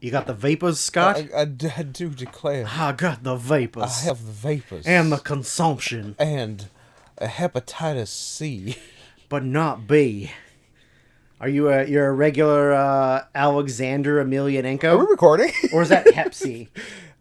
You got the vapors, Scott? I do declare. I got the vapors. I have the vapors. And the consumption. And a hepatitis C. But not B. Are you you're a regular Alexander Emelianenko? Are we recording? Or is that Hep C?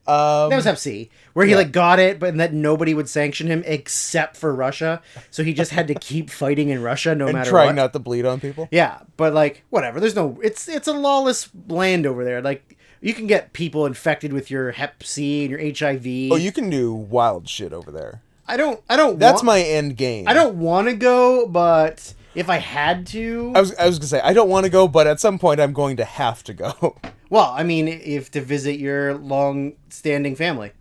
That was Hep C, where he got it, but that nobody would sanction him except for Russia. So he just had to keep fighting in Russia no matter what. Trying not to bleed on people. Yeah, but like whatever. There's no. It's a lawless land over there. Like you can get people infected with your Hep C and your HIV. Oh, you can do wild shit over there. I don't. That's my end game. I don't want to go, but if I had to, I was gonna say I don't want to go, but at some point I'm going to have to go. Well, I mean, if to visit your long-standing family.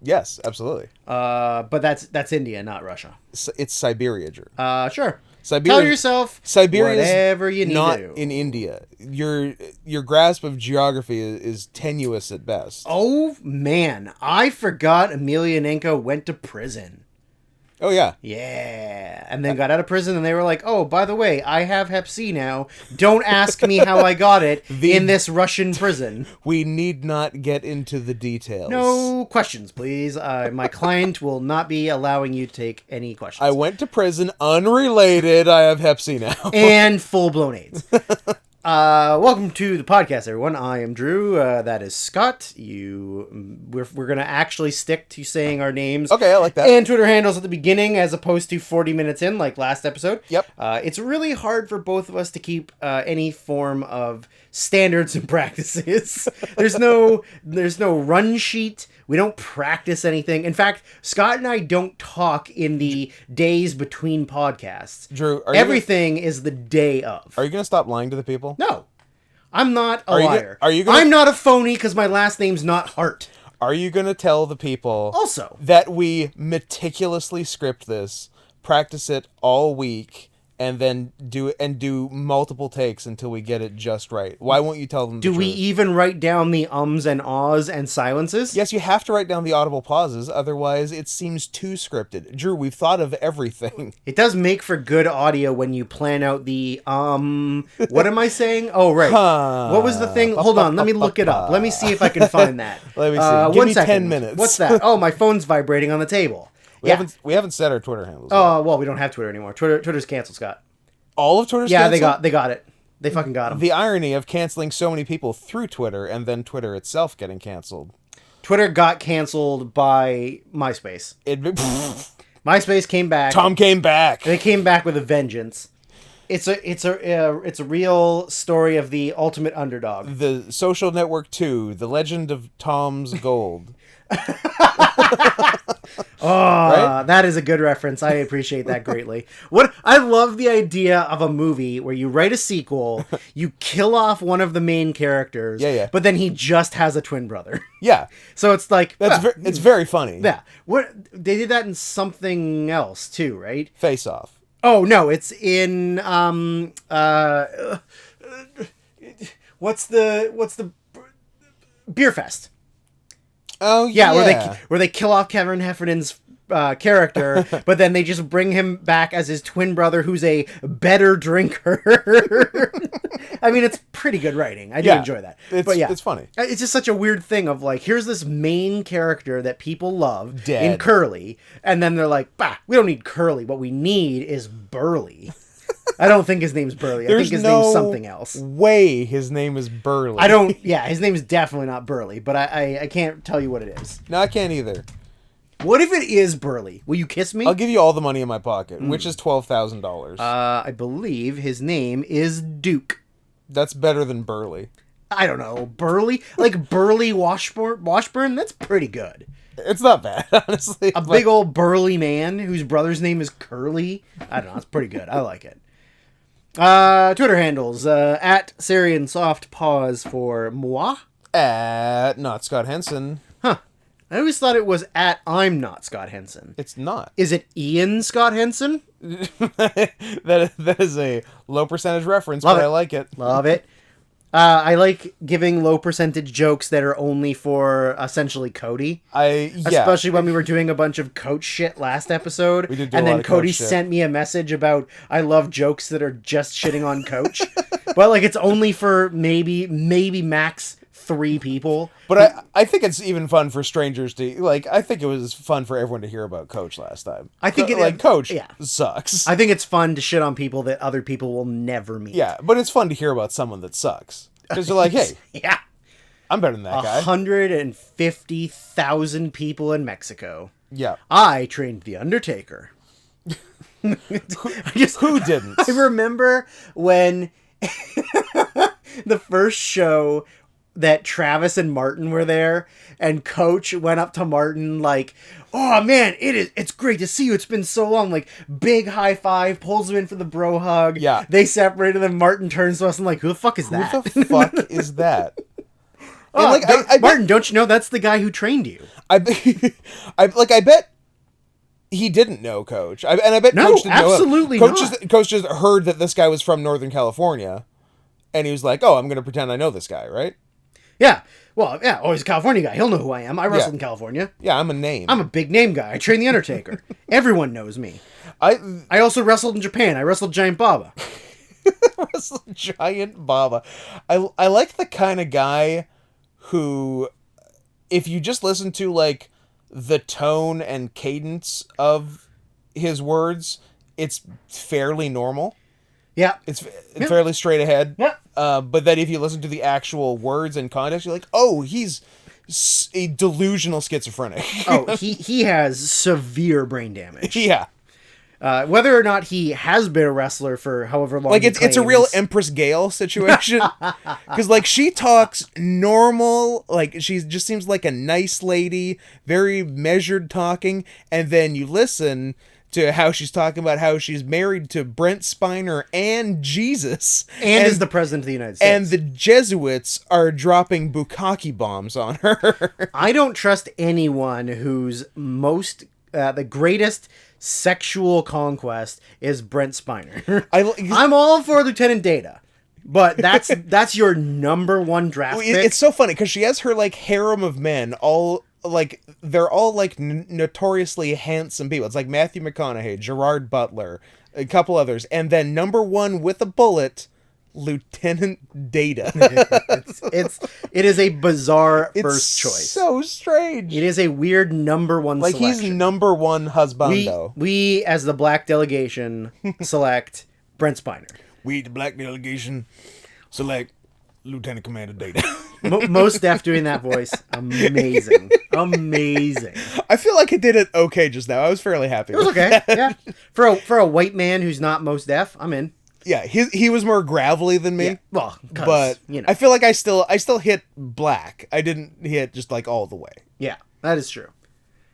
Yes, absolutely. But that's India, not Russia. It's Siberia, Drew. Sure. Siberia. Tell yourself Siberia whatever you need not to do. in India. Your grasp of geography is tenuous at best. Oh man, I forgot Emelianenko went to prison. Oh yeah. Yeah, and then got out of prison, and they were like, "Oh, by the way, I have Hep C now. Don't ask me how I got it in this Russian prison." We need not get into the details. No questions, please. My client will not be allowing you to take any questions. I went to prison unrelated. I have Hep C now. And full-blown AIDS. Welcome to the podcast, everyone. I am Drew. That is Scott. We're gonna actually stick to saying our names. Okay, I like that. And Twitter handles at the beginning, as opposed to 40 minutes in, like last episode. Yep. It's really hard for both of us to keep any form of standards and practices. There's no run sheet. We don't practice anything. In fact, Scott and I don't talk in the days between podcasts. Drew, everything is the day of. Are you going to stop lying to the people? No, I'm not a liar. Gonna... I'm not a phony because my last name's not Hart. Are you going to tell the people also that we meticulously script this, practice it all week, and then do multiple takes until we get it just right? Why won't you tell them the truth? Do we truth? even write down the ums and ahs and silences? Yes, you have to write down the audible pauses, otherwise it seems too scripted. Drew, we've thought of everything. It does make for good audio when you plan out the what am I saying? Oh, right. What was the thing? Hold on, let me look it up. Let me see if I can find that. Let me see. Give me 10 minutes. What's that? Oh, my phone's vibrating on the table. We haven't set our Twitter handles. Oh, well, we don't have Twitter anymore. Twitter's canceled, Scott. All of Twitter's canceled? canceled? They got it. They fucking got them. The irony of canceling so many people through Twitter and then Twitter itself getting canceled. Twitter got canceled by MySpace. MySpace came back. Tom came back. They came back with a vengeance. It's a real story of the ultimate underdog. The Social Network 2, The Legend of Tom's Gold. Right? That is a good reference. I appreciate that greatly. I love the idea of a movie where you write a sequel, you kill off one of the main characters, but then he just has a twin brother. Yeah. So it's like it's very funny. Yeah. They did that in something else too, right? Face Off. Oh no, it's in what's the Beer Fest. Oh yeah, where they kill off Kevin Heffernan's character, but then they just bring him back as his twin brother, who's a better drinker. I mean, it's pretty good writing. I do enjoy that. It's funny. It's just such a weird thing of like, here's this main character that people love Dead. in Curly, and then they're like, bah, we don't need Curly. What we need is Burly. I don't think his name's Burly. I think his name's something else. Way his name is Burly. His name is definitely not Burly, but I can't tell you what it is. No, I can't either. What if it is Burly? Will you kiss me? I'll give you all the money in my pocket, which is $12,000. I believe his name is Duke. That's better than Burly. I don't know. Burly? Like Burly Washburn? That's pretty good. It's not bad, honestly. Big old burly man whose brother's name is Curly. I don't know. It's pretty good. I like it. Twitter handles. At Syrian Soft Pause for moi. At Not Scott Henson. Huh. I always thought it was at I'm Not Scott Henson. It's not. Is it Ian Scott Henson? that is a low percentage reference, but I like it. Love it. I like giving low percentage jokes that are only for essentially Cody. Especially when we were doing a bunch of Coach shit last episode. We did do and a lot then of Cody Coach shit. sent me a message about I love jokes that are just shitting on Coach. But like it's only for maybe max 3 people. But I think it's even fun for strangers to, like, I think it was fun for everyone to hear about Coach last time. I think Coach sucks. I think it's fun to shit on people that other people will never meet. Yeah, but it's fun to hear about someone that sucks. Because they're like, hey, yeah, I'm better than that guy. 150,000 people in Mexico. Yeah. I trained The Undertaker. Who didn't? I remember when the first show that Travis and Martin were there, and Coach went up to Martin like, "Oh man, it's great to see you. It's been so long." Like, big high five, pulls him in for the bro hug. Yeah. They separated, and Martin turns to us and like, "Who the fuck is that? Who the fuck is that? Oh, like, Martin, don't you know that's the guy who trained you? I bet he didn't know Coach. I bet Coach didn't absolutely know him. not. Coach just heard that this guy was from Northern California, and he was like, "Oh, I'm going to pretend I know this guy, right?" Yeah. Well, yeah. Oh, he's a California guy. He'll know who I am. I wrestled in California. Yeah, I'm a name. I'm a big name guy. I train The Undertaker. Everyone knows me. I also wrestled in Japan. I wrestled Giant Baba. Wrestled Giant Baba. I like the kind of guy who, if you just listen to like the tone and cadence of his words, it's fairly normal. Yeah. It's fairly straight ahead. Yeah. But then if you listen to the actual words and context, you're like, oh, he's a delusional schizophrenic. Oh, he has severe brain damage. Yeah. Whether or not he has been a wrestler for however long, like it's a real Empress Gale situation, because like she talks normal, like she just seems like a nice lady, very measured talking, and then you listen to how she's talking about how she's married to Brent Spiner and Jesus, and is the president of the United States, and the Jesuits are dropping bukkake bombs on her. I don't trust anyone whose the greatest sexual conquest is Brent Spiner. I'm all for Lieutenant Data, but that's your number one draft pick. It's so funny because she has her like harem of men, all like they're all like notoriously handsome people. It's like Matthew McConaughey, Gerard Butler, a couple others, and then number one with a bullet, Lieutenant Data. it is a bizarre first choice. So strange. It is a weird number one like selection. He's number one husbando. We as the black delegation select Brent Spiner. We the black delegation select Lieutenant Commander Data. Most Def doing that voice, amazing. I feel like I did it okay just now. I was fairly happy. It was okay. Yeah, for a white man who's not Most Def, I'm in. Yeah, he was more gravelly than me. Yeah, well, but you know. I feel like I still hit black. I didn't hit just like all the way. Yeah, that is true.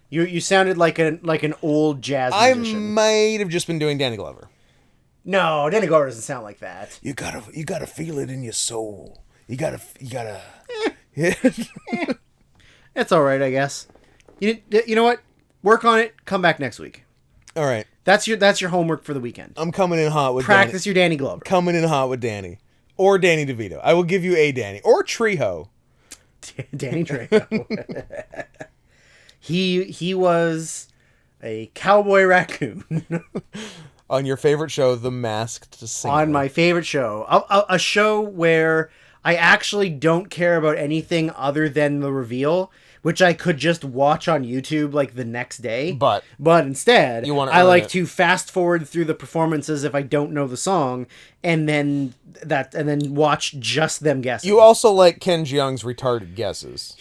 You sounded like an old jazz musician. I might have just been doing Danny Glover. No, Danny Glover doesn't sound like that. You gotta feel it in your soul. You gotta. It's all right, I guess. You know what? Work on it. Come back next week. All right. That's your homework for the weekend. I'm coming in hot with Practice your Danny Glover. Coming in hot with Danny. Or Danny DeVito. I will give you a Danny. Or Trejo. Danny Trejo. He was a cowboy raccoon. On your favorite show, The Masked Singer. On my favorite show. A show where I actually don't care about anything other than the reveal, which I could just watch on YouTube like the next day. But instead, I like to fast forward through the performances if I don't know the song, and then watch just them guessing. You also like Ken Jeong's retarded guesses.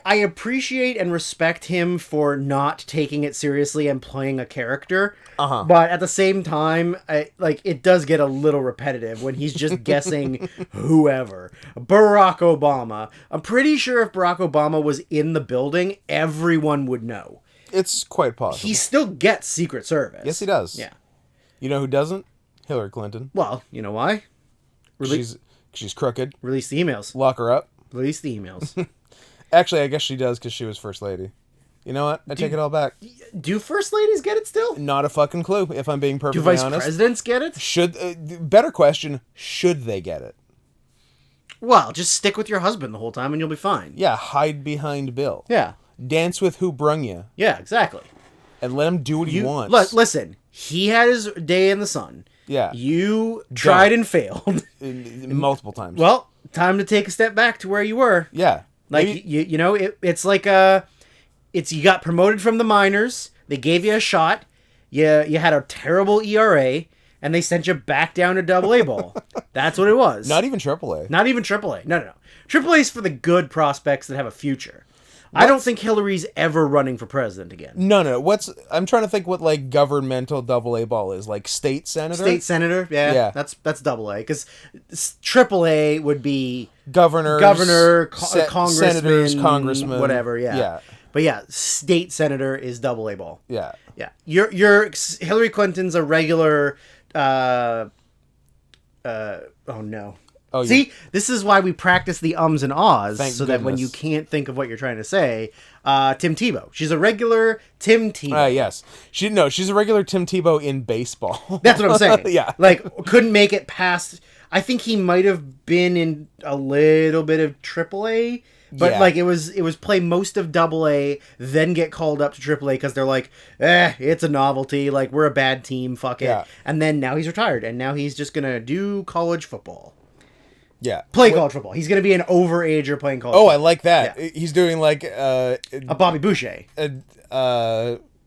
I appreciate and respect him for not taking it seriously and playing a character. Uh-huh. But at the same time, it does get a little repetitive when he's just guessing whoever. Barack Obama. I'm pretty sure if Barack Obama was in the building, everyone would know. It's quite possible. He still gets Secret Service. Yes, he does. Yeah. You know who doesn't? Hillary Clinton. Well, you know why? She's crooked. Release the emails. Lock her up. Release the emails. Actually, I guess she does because she was first lady. You know what? I take it all back. Do first ladies get it still? Not a fucking clue, if I'm being perfectly honest. Do vice presidents get it? Better question, should they get it? Well, just stick with your husband the whole time and you'll be fine. Yeah, hide behind Bill. Yeah. Dance with who brung you. Yeah, exactly. And let him do what he wants. Listen, he had his day in the sun. Yeah. You tried and failed. multiple times. Well, time to take a step back to where you were. Yeah. Like, Maybe- you know, it's like you got promoted from the minors. They gave you a shot. You had a terrible ERA, and they sent you back down to Double A ball. That's what it was. not even AAA. Not even AAA. No. AAA is for the good prospects that have a future. I don't think Hillary's ever running for president again. No. I'm trying to think what like governmental AA ball is, like state senator. State senator, yeah. That's Double A, because AAA would be governor, congressman, senators, congressmen, whatever. Yeah. Yeah. But yeah, state senator is Double A ball. Yeah. Yeah. Your Hillary Clinton's a regular. Oh no. Oh, See, this is why we practice the ums and ahs, Thank so that when goodness. you can't think of what you're trying to say, Tim Tebow. She's a regular Tim Tebow. Yes. She's a regular Tim Tebow in baseball. That's what I'm saying. Yeah. Like, couldn't make it past. I think he might have been in a little bit of AAA, but Yeah. like it was play most of AA, then get called up to AAA because they're like, it's a novelty. Like, we're a bad team. Fuck it. Yeah. And then now he's retired, and now he's just gonna do college football. Yeah. Play college football. He's going to be an overager playing college Oh, football. I like that. Yeah. He's doing like A Bobby Boucher.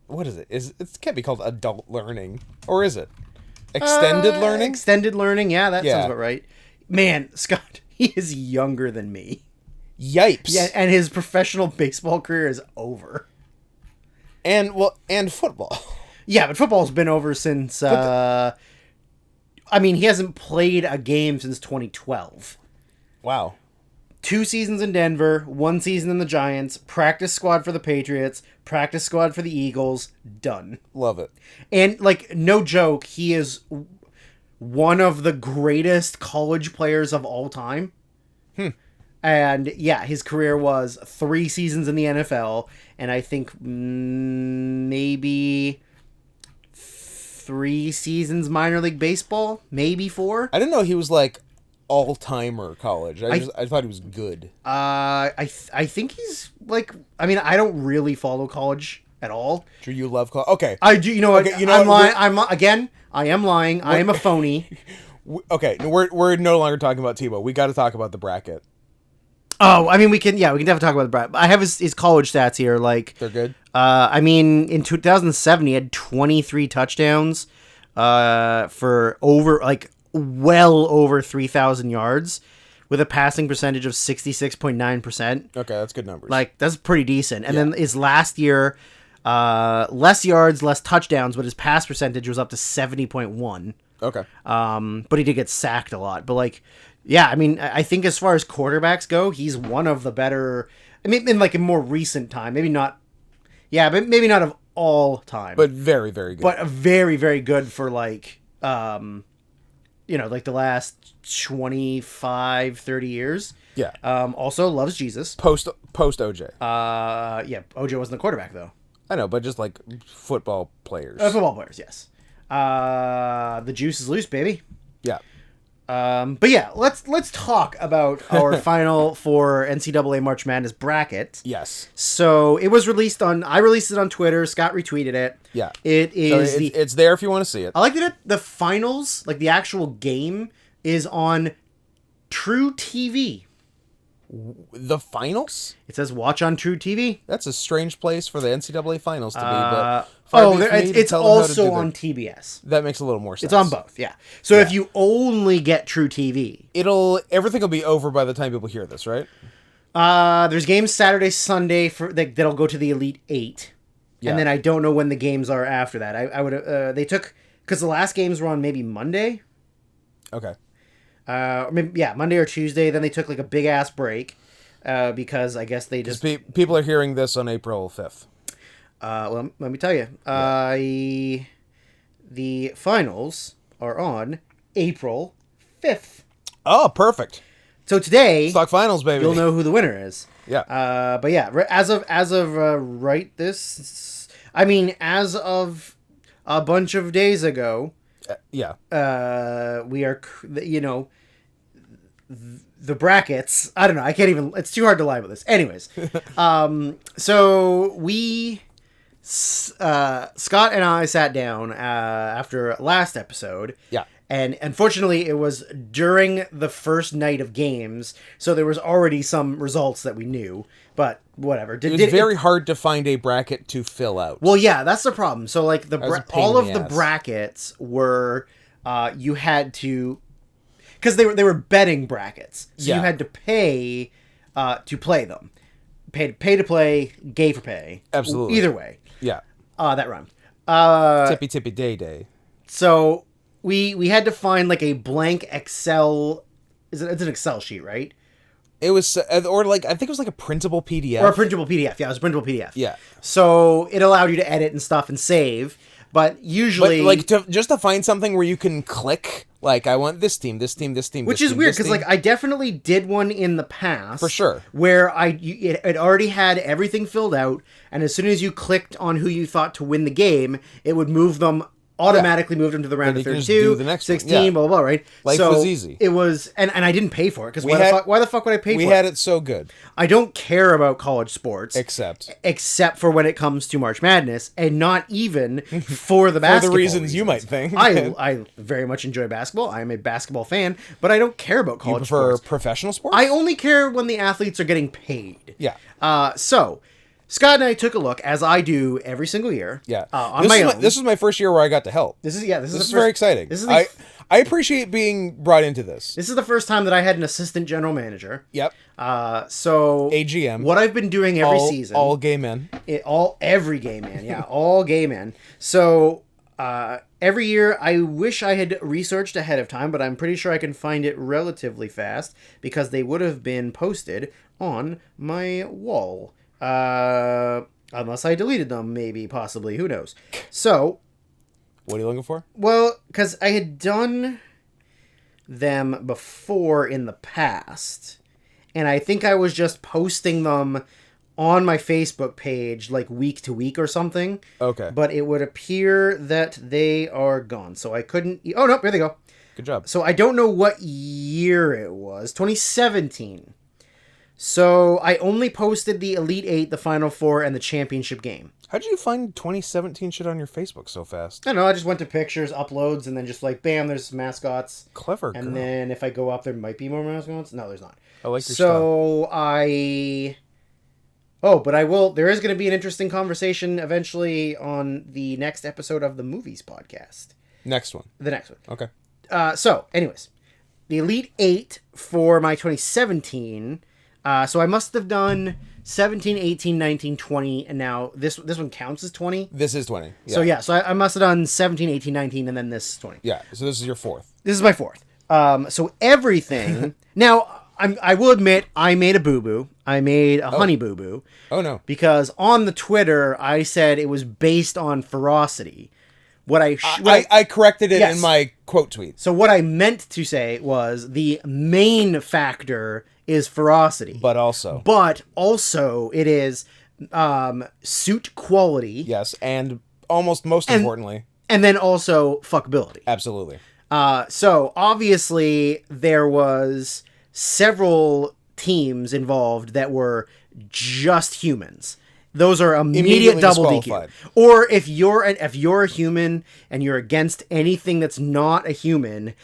what is it? It can't be called adult learning, or is it extended learning? Extended learning, yeah, that Yeah. sounds about right. Man, Scott, he is younger than me. Yipes! Yeah, and his professional baseball career is over. and football. Yeah, but football's been over since... I mean, he hasn't played a game since 2012. Wow. 2 seasons in Denver, 1 season in the Giants, practice squad for the Patriots, practice squad for the Eagles, done. Love it. And, like, no joke, he is one of the greatest college players of all time. And, yeah, his career was 3 seasons in the NFL, and I think maybe 3 seasons minor league baseball, maybe 4. I didn't know he was like all-timer college. I thought he was good. I think he's, like, I mean, I don't really follow college at all. Sure, you love college. Okay. I do, you know what? Okay, you know I'm what? lying. I am lying. I am a phony. Okay, we're no longer talking about Tebow. We got to talk about the bracket. Oh, I mean, we can definitely talk about the Brad. I have his college stats here. Like, They're good. I mean, in 2007, he had 23 touchdowns, for well over 3,000 yards, with a passing percentage of 66.9%. Okay, that's good numbers. Like, that's pretty decent. And then his last year, less yards, less touchdowns, but his pass percentage was up to 70.1. Okay. But he did get sacked a lot. But, like, yeah, I mean, I think as far as quarterbacks go, he's one of the better. I mean, in like a more recent time, maybe not. Yeah, but maybe not of all time. But very, very good. But very, very good for like, like the last 25, 30 years. Yeah. Also loves Jesus. Post OJ. Yeah, OJ wasn't the quarterback though. I know, but just like football players. Football players, yes. The juice is loose, baby. Yeah. But yeah, let's talk about our final for NCAA March Madness bracket. Yes. So it was released I released it on Twitter. Scott retweeted it. Yeah. It is so it's there if you want to see it. I like that the finals, like the actual game, is on True TV. The finals? It says watch on True TV. That's a strange place for the NCAA finals to be. But far be it for me to it's tell them how to also do on their- TBS. That makes a little more sense. It's on both, yeah. So if you only get True TV, Everything will be over by the time people hear this, right? there's games Saturday, Sunday that'll go to the Elite Eight, Yeah. and then I don't know when the games are after that. I would they took because the last games were on maybe Monday. Okay. Monday or Tuesday. Then they took like a big ass break because I guess they just. People are hearing this on April 5th. Well, let me tell you. The finals are on April 5th. Oh, perfect. So today, Stock finals, baby. you'll know who the winner is. Yeah. But yeah, as of right this, I mean, as of a bunch of days ago, Yeah. we are, the brackets. I don't know. I can't even. It's too hard to lie about this. Anyways, so Scott and I sat down after last episode. Yeah. And unfortunately, it was during the first night of games, so there was already some results that we knew. But whatever. It was very hard to find a bracket to fill out. Well, yeah, that's the problem. So like all of the ass. brackets were you had to, because they were betting brackets, so you had to pay to play them. Pay to play, gay for pay. Absolutely. Either way. Yeah. That rhymed. Tippy tippy day day. So we had to find like a blank Excel. It's an Excel sheet, right? It was, or like, I think it was like a printable PDF. Or a printable PDF. Yeah, it was a printable PDF. Yeah. So it allowed you to edit and stuff and save. But usually... But like, just to find something where you can click, like, I want this team, this team, this team, Which this is team, weird, this because team. like I definitely did one in the past. For sure. Where it already had everything filled out, and as soon as you clicked on who you thought to win the game, it would move them... automatically moved them to the round of 32, the next 16, one. Yeah. blah, blah, blah, right? Life was easy. It was, and I didn't pay for it, because why the fuck would I pay for it? We had it so good. I don't care about college sports. Except for when it comes to March Madness, and not even for the basketball For the reasons you might think. I very much enjoy basketball. I am a basketball fan, but I don't care about college sports. sports. Professional sports? I only care when the athletes are getting paid. Yeah. So... Scott and I took a look, as I do every single year. Yeah, on my own. This was my first year where I got to help. This is very exciting. I appreciate being brought into this. This is the first time that I had an assistant general manager. Yep. So AGM. What I've been doing every season. All gay men. Every gay man. Yeah, all gay men. So every year, I wish I had researched ahead of time, but I'm pretty sure I can find it relatively fast because they would have been posted on my wall. Unless I deleted them, maybe, possibly, who knows. So, what are you looking for? Well, because I had done them before in the past, and I think I was just posting them on my Facebook page, like, week to week or something. Okay. But it would appear that they are gone, so I couldn't... Oh, no, here they go. Good job. So I don't know what year it was. 2017. So I only posted the Elite Eight, the Final Four, and the championship game. How did you find 2017 shit on your Facebook so fast? I don't know. I just went to pictures, uploads, and then just like, bam, there's mascots. Clever girl. And then if I go up, there might be more mascots. No, there's not. I like your style. But I will. There is going to be an interesting conversation eventually on the next episode of the Movies podcast. Next one. The next one. Okay. So, anyways, the Elite Eight for my 2017. So I must have done 17, 18, 19, 20, and now this one counts as 20. This is 20. Yeah. So I must have done 17, 18, 19, and then this 20. Yeah, so this is your fourth. This is my fourth. So everything... Now, I will admit, I made a boo-boo. I made a honey boo-boo. Oh, no. Because on the Twitter, I said it was based on ferocity. I corrected it in my quote tweet. So what I meant to say was the main factor is ferocity. But also it is suit quality. Yes, and almost most importantly. And then also fuckability. Absolutely. So obviously there was several teams involved that were just humans. Those are immediate double DQ. Or if you're a human and you're against anything that's not a human,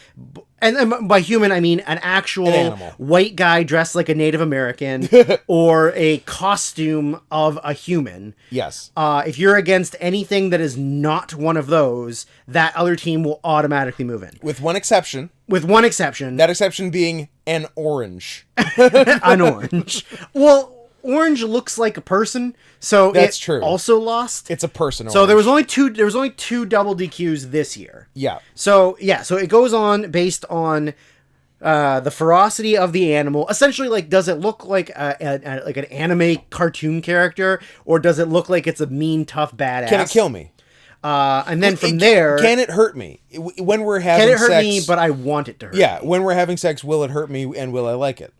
and by human I mean an actual white guy dressed like a Native American or a costume of a human. Yes. If you're against anything that is not one of those, that other team will automatically move in. With one exception. That exception being an orange. An orange. Well, orange looks like a person, so that's true. Also lost. It's a person. So there was only two double DQs this year. Yeah. So it goes on based on the ferocity of the animal. Essentially, like, does it look like like an anime cartoon character, or does it look like it's a mean, tough badass? Can it kill me? And then from there, can it hurt me when we're having sex? Can it hurt me? But I want it to hurt. Yeah, when we're having sex, will it hurt me, and will I like it?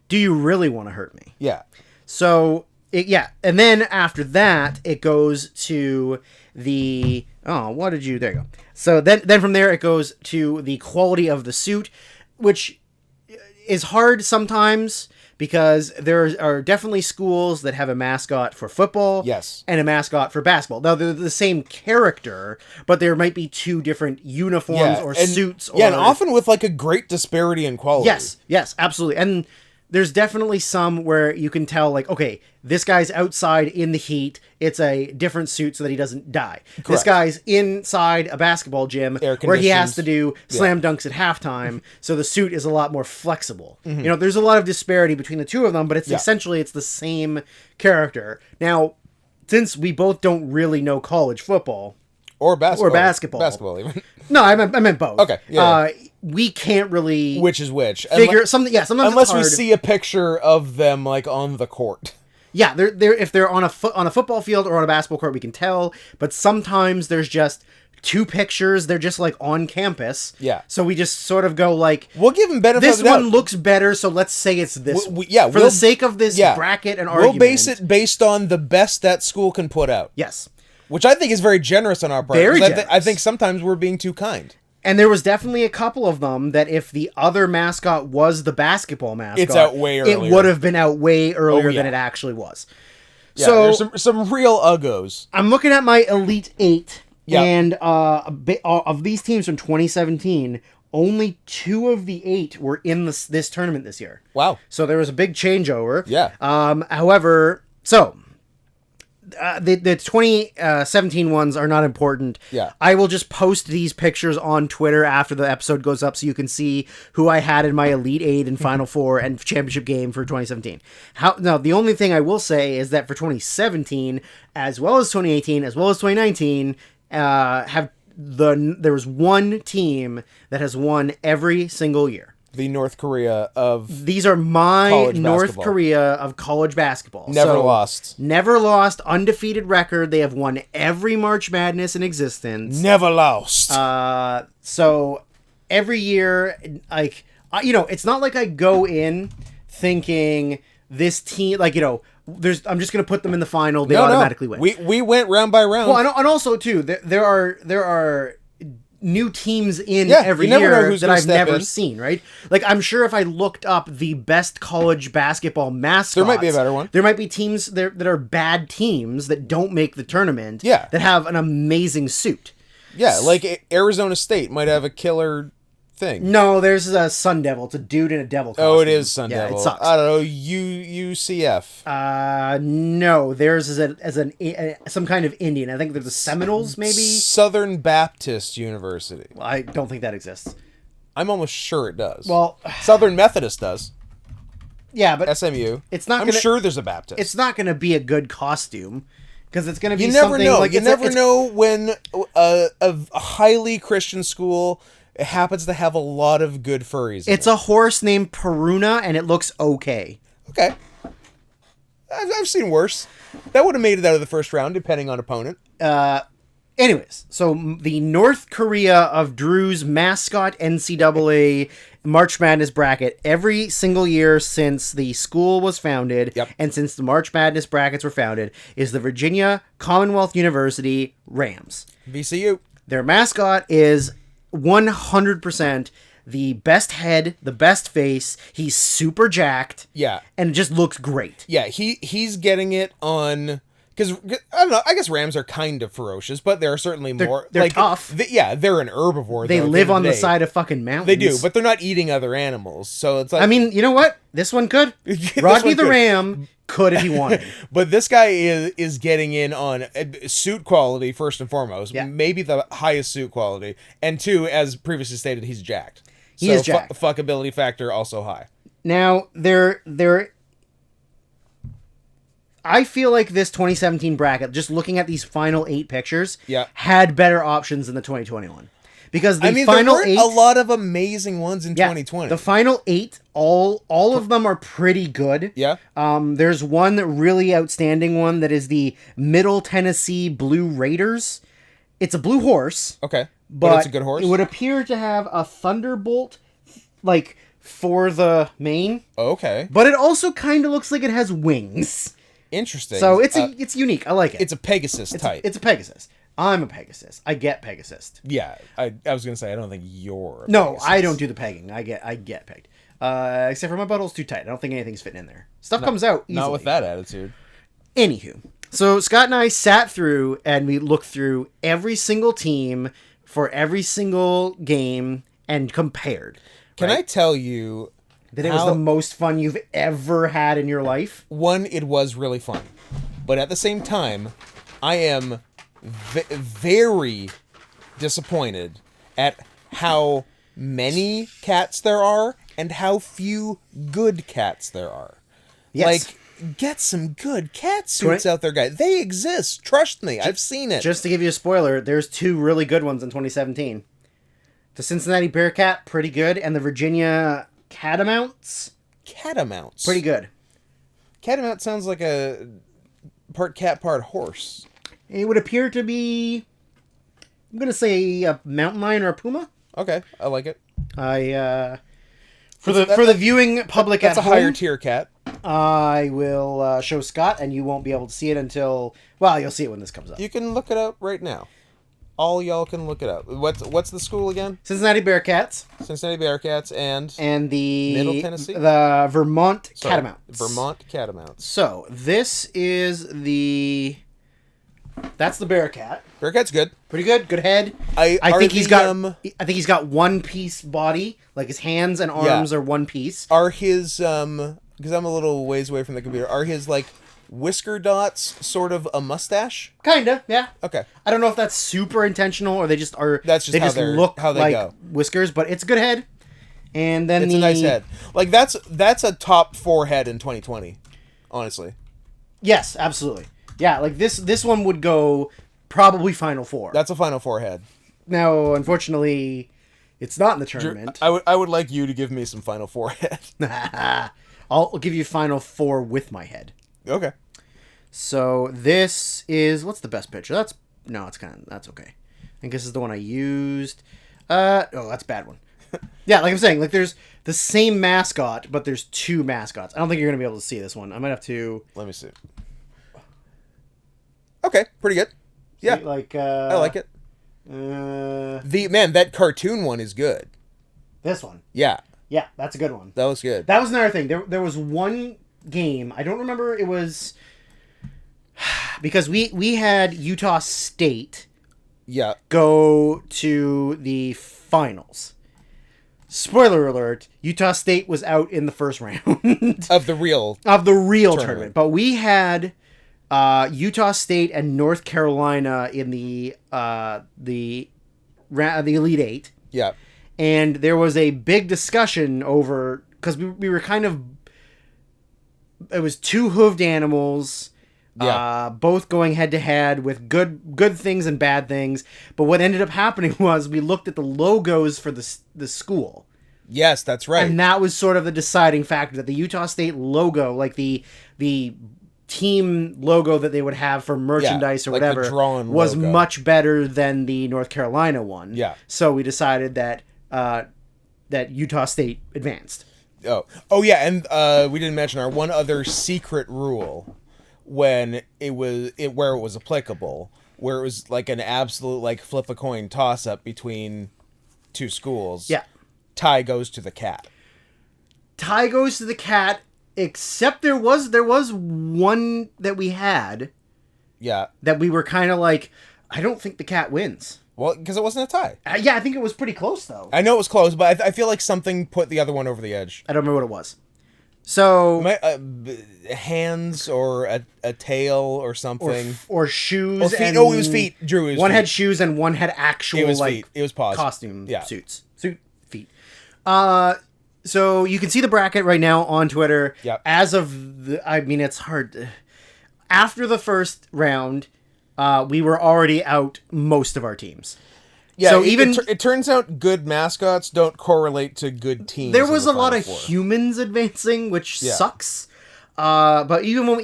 Do you really want to hurt me? Yeah. So, and then after that, it goes to the... Oh, there you go. So then from there, it goes to the quality of the suit, which is hard sometimes, because there are definitely schools that have a mascot for football, Yes. and a mascot for basketball. Now they're the same character, but there might be two different uniforms or suits. And often with like a great disparity in quality. Yes, absolutely. And there's definitely some where you can tell, like, okay, this guy's outside in the heat. It's a different suit so that he doesn't die. Correct. This guy's inside a basketball gym where he has to do slam dunks at halftime. So the suit is a lot more flexible. You know, there's a lot of disparity between the two of them, but it's essentially it's the same character. Now, since we both don't really know college football or basketball, basketball even. No, I meant both. Okay, yeah. We can't really which is which figure something. Yeah, sometimes unless it's hard. we see a picture of them like on the court. Yeah, they're if they're on a football field or on a basketball court, we can tell. But sometimes there's just two pictures. They're just like on campus. Yeah. So we just sort of go like, we'll give them benefit. This of the doubt. one looks better, so let's say it's this. For we'll, the sake of this bracket and argument, we'll base it based on the best that school can put out. Yes. Which I think is very generous on our part. Very generous. I think sometimes we're being too kind. And there was definitely a couple of them that if the other mascot was the basketball mascot, it's out way earlier. It would have been out way earlier than it actually was. Yeah, so there's some real uggos. I'm looking at my Elite Eight, yeah. and of these teams from 2017, only 2 of the 8 were in this tournament this year. Wow! So there was a big changeover. Yeah. However, the 2017 ones are not important. Yeah. I will just post these pictures on Twitter after the episode goes up so you can see who I had in my Elite 8 and Final Four and championship game for 2017. Now, the only thing I will say is that for 2017, as well as 2018, as well as 2019, there was one team that has won every single year. The North Korea of these are my North basketball. Korea of college basketball. Never lost, undefeated record. They have won every March Madness in existence. Never lost. So every year, like it's not like I go in thinking this team, like I'm just gonna put them in the final. They automatically win. We went round by round. Well, and also too, there are new teams in every year that I've never seen, right? Like, I'm sure if I looked up the best college basketball mascots, there might be a better one. There might be teams that are bad teams that don't make the tournament that have an amazing suit. Yeah, like Arizona State might have a killer thing. No, there's a Sun Devil. It's a dude in a devil costume. Oh, it is Sun Devil. It sucks. I don't know, UCF. No, theirs is some kind of Indian. I think they're the Seminoles, maybe? Southern Baptist University. Well, I don't think that exists. I'm almost sure it does. Well, Southern Methodist does. Yeah, but SMU. I'm sure there's a Baptist. It's not going to be a good costume. Because it's going to be something like... You never know when a highly Christian school happens to have a lot of good furries. It's a horse named Peruna, and it looks okay. Okay. I've seen worse. That would have made it out of the first round, depending on opponent. Anyways, so the North Korea of Drew's mascot NCAA March Madness bracket every single year since the school was founded and since the March Madness brackets were founded is the Virginia Commonwealth University Rams. VCU. Their mascot is 100% the best head, the best face. He's super jacked. Yeah. And it just looks great. Yeah, he's getting it on... Because, I don't know, I guess rams are kind of ferocious, but they're certainly more... They're tough. They're an herbivore. They live on the side of fucking mountains. They do, but they're not eating other animals, so it's like... I mean, you know what? This one could. Rodney the Ram could if he wanted. But this guy is getting in on suit quality, first and foremost. Yeah. Maybe the highest suit quality. And 2, as previously stated, he's jacked. He is jacked. Fuckability factor also high. Now, I feel like this 2017 bracket, just looking at these final 8 pictures, had better options than the 2021. Because the final there 8... a lot of amazing ones in 2020. The final 8, all of them are pretty good. Yeah. There's one really outstanding one that is the Middle Tennessee Blue Raiders. It's a blue horse. Okay. But it's a good horse? It would appear to have a thunderbolt, like, for the mane. Okay. But it also kind of looks like it has wings. Interesting. So it's unique. I like it. It's a Pegasus type. It's a Pegasus. I'm a Pegasus. I get Pegasus. Yeah. I was going to say, I don't think you're a No, Pegasus. I don't do the pegging. I get pegged. Except for my butthole's too tight. I don't think anything's fitting in there. Stuff comes out easily. Not with that attitude. Anywho, so Scott and I sat through and we looked through every single team for every single game and compared. Can I tell you that it was the most fun you've ever had in your life? One, it was really fun. But at the same time, I am very disappointed at how many cats there are and how few good cats there are. Yes. Like, get some good cat suits out there, guys. They exist. Trust me. I've seen it. Just to give you a spoiler, there's 2 really good ones in 2017. The Cincinnati Bearcat, pretty good, and the Virginia Catamounts. Catamounts? Pretty good. Catamount sounds like a part cat, part horse. It would appear to be, I'm going to say a mountain lion or a puma. Okay, I like it. For the viewing public that's at a higher home, tier cat. I will show Scott, and you won't be able to see it until, well, you'll see it when this comes up. You can look it up right now. All y'all can look it up. What's the school again? Cincinnati Bearcats. Cincinnati Bearcats and the Middle Tennessee? The Vermont Catamounts. Vermont Catamounts. So this is that's the Bearcat. Bearcat's good. Pretty good. Good head. I think he's got one piece body, like his hands and arms are one piece. Are his because I'm a little ways away from the computer. Are his like whisker dots sort of a mustache? Kinda, yeah. Okay. I don't know if that's super intentional or they just are. That's just they look how they like go. Whiskers, but it's a good head. And then it's a nice head. Like that's a top 4 head in 2020. Honestly. Yes, absolutely. Yeah, like this one would go probably Final 4. That's a Final 4 head. Now, unfortunately, it's not in the tournament. I would like you to give me some Final 4 head. I'll give you Final 4 with my head. Okay. So this is, what's the best picture? That's okay. I think this is the one I used. That's a bad one. Yeah, like I'm saying, like there's the same mascot, but there's 2 mascots. I don't think you're gonna be able to see this one. I might have to. Let me see. Okay, pretty good. Yeah, like I like it. That cartoon one is good. This one. Yeah. Yeah, that's a good one. That was good. That was another thing. There was one game. I don't remember. It was because we had Utah State. Yeah. Go to the finals. Spoiler alert, Utah State was out in the first round. of the real tournament. But we had Utah State and North Carolina in the Elite Eight. Yeah. And there was a big discussion over, because we were kind of, it was 2 hooved animals. Yeah. Both going head to head with good things and bad things. But what ended up happening was we looked at the logos for the school. Yes, that's right. And that was sort of the deciding factor, that the Utah State logo, like the team logo that they would have for merchandise or like whatever, was logo. much better than the North Carolina one. Yeah. So we decided that Utah State advanced. Oh yeah, and we didn't mention our one other secret rule. When where it was applicable, where it was like an absolute like flip a coin toss up between 2 schools. Yeah. Tie goes to the cat. Tie goes to the cat, except there was one that we had. Yeah. That we were kind of like, I don't think the cat wins. Well, because it wasn't a tie. Yeah, I think it was pretty close though. I know it was close, but I feel like something put the other one over the edge. I don't remember what it was. So hands or a tail or something, or shoes, or feet. And it was feet. Drew, it was one feet. had shoes and one had actual it was like feet. It was paws. Costume suit feet. So you can see the bracket right now on Twitter. Yep. As of it's hard. After the first round, we were already out most of our teams. Yeah, so it turns out good mascots don't correlate to good teams. There was a lot of humans advancing, which sucks. But even when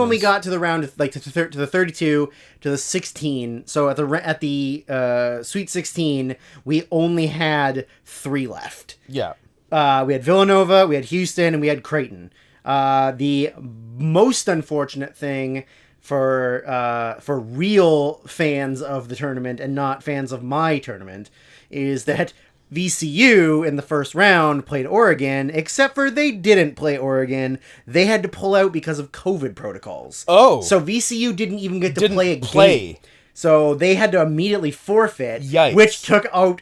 we got to the round, like to the 32 to the 16, so at the Sweet 16, we only had 3 left. Yeah. We had Villanova, we had Houston, and we had Creighton. The most unfortunate thing for real fans of the tournament and not fans of my tournament is that VCU in the first round played Oregon, except for they didn't play Oregon. They had to pull out because of COVID protocols. Oh. So VCU didn't even get to Didn't play a play. game. So they had to immediately forfeit, Yikes. which took out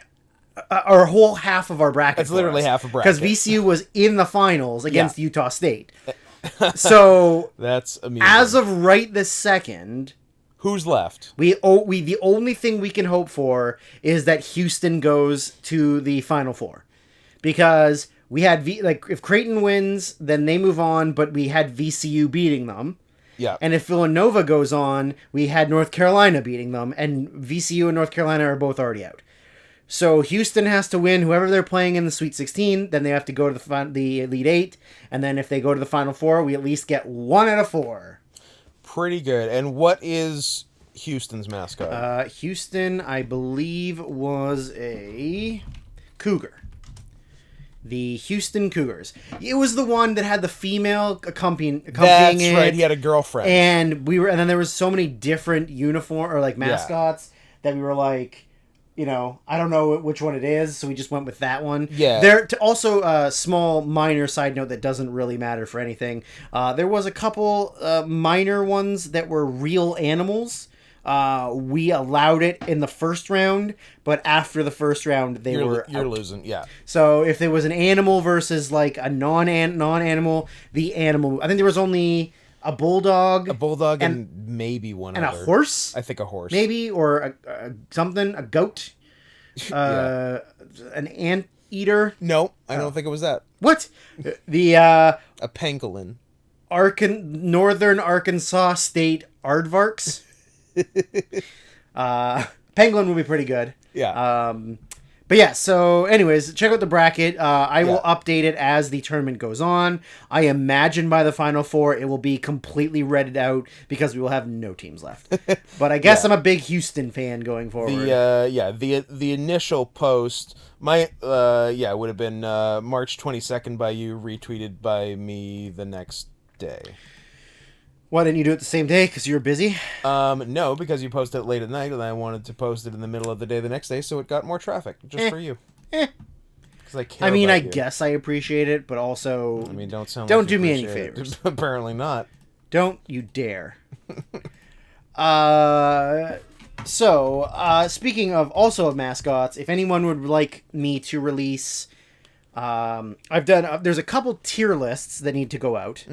our whole half of our bracket. That's literally half a bracket. Because VCU was in the finals against Utah State. So that's amusing. as of right this second, who's left? we the only thing we can hope for is that Houston goes to the Final Four, because we had if Creighton wins, then they move on, but we had VCU beating them. Yeah. And if Villanova goes on, we had North Carolina beating them, and VCU and North Carolina are both already out. So Houston has to win whoever they're playing in the Sweet 16. Then they have to go to the Elite 8. And then if they go to the Final Four, we at least get 1 out of 4. Pretty good. And what is Houston's mascot? Houston, I believe, was a cougar. The Houston Cougars. It was the one that had the female accompanying That's it. right. He had a girlfriend. And then there was so many different mascots that we were like, I don't know which one it is, so we just went with that one. Yeah. Also, a small minor side note that doesn't really matter for anything. There was a couple minor ones that were real animals. We allowed it in the first round, but after the first round, you're out. Losing. Yeah. So if there was an animal versus like a non-animal, the animal. I think there was only a bulldog, and maybe one and other. A horse. I think a horse, maybe, or a goat, an anteater. No, I don't think it was that. What? The a pangolin. Northern Arkansas State aardvarks. Pangolin would be pretty good. Yeah. But yeah, so anyways, check out the bracket. I will update it as the tournament goes on. I imagine by the Final Four it will be completely redded out because we will have no teams left. But I guess I'm a big Houston fan going forward. The initial post would have been March 22nd by you, retweeted by me the next day. Why didn't you do it the same day? Because you were busy? No, because you posted it late at night, and I wanted to post it in the middle of the day the next day, so it got more traffic, just for you. Because I care about I you. guess I appreciate it, but also... don't do me any favors. Apparently not. Don't you dare. Speaking of mascots, if anyone would like me to release... there's a couple tier lists that need to go out.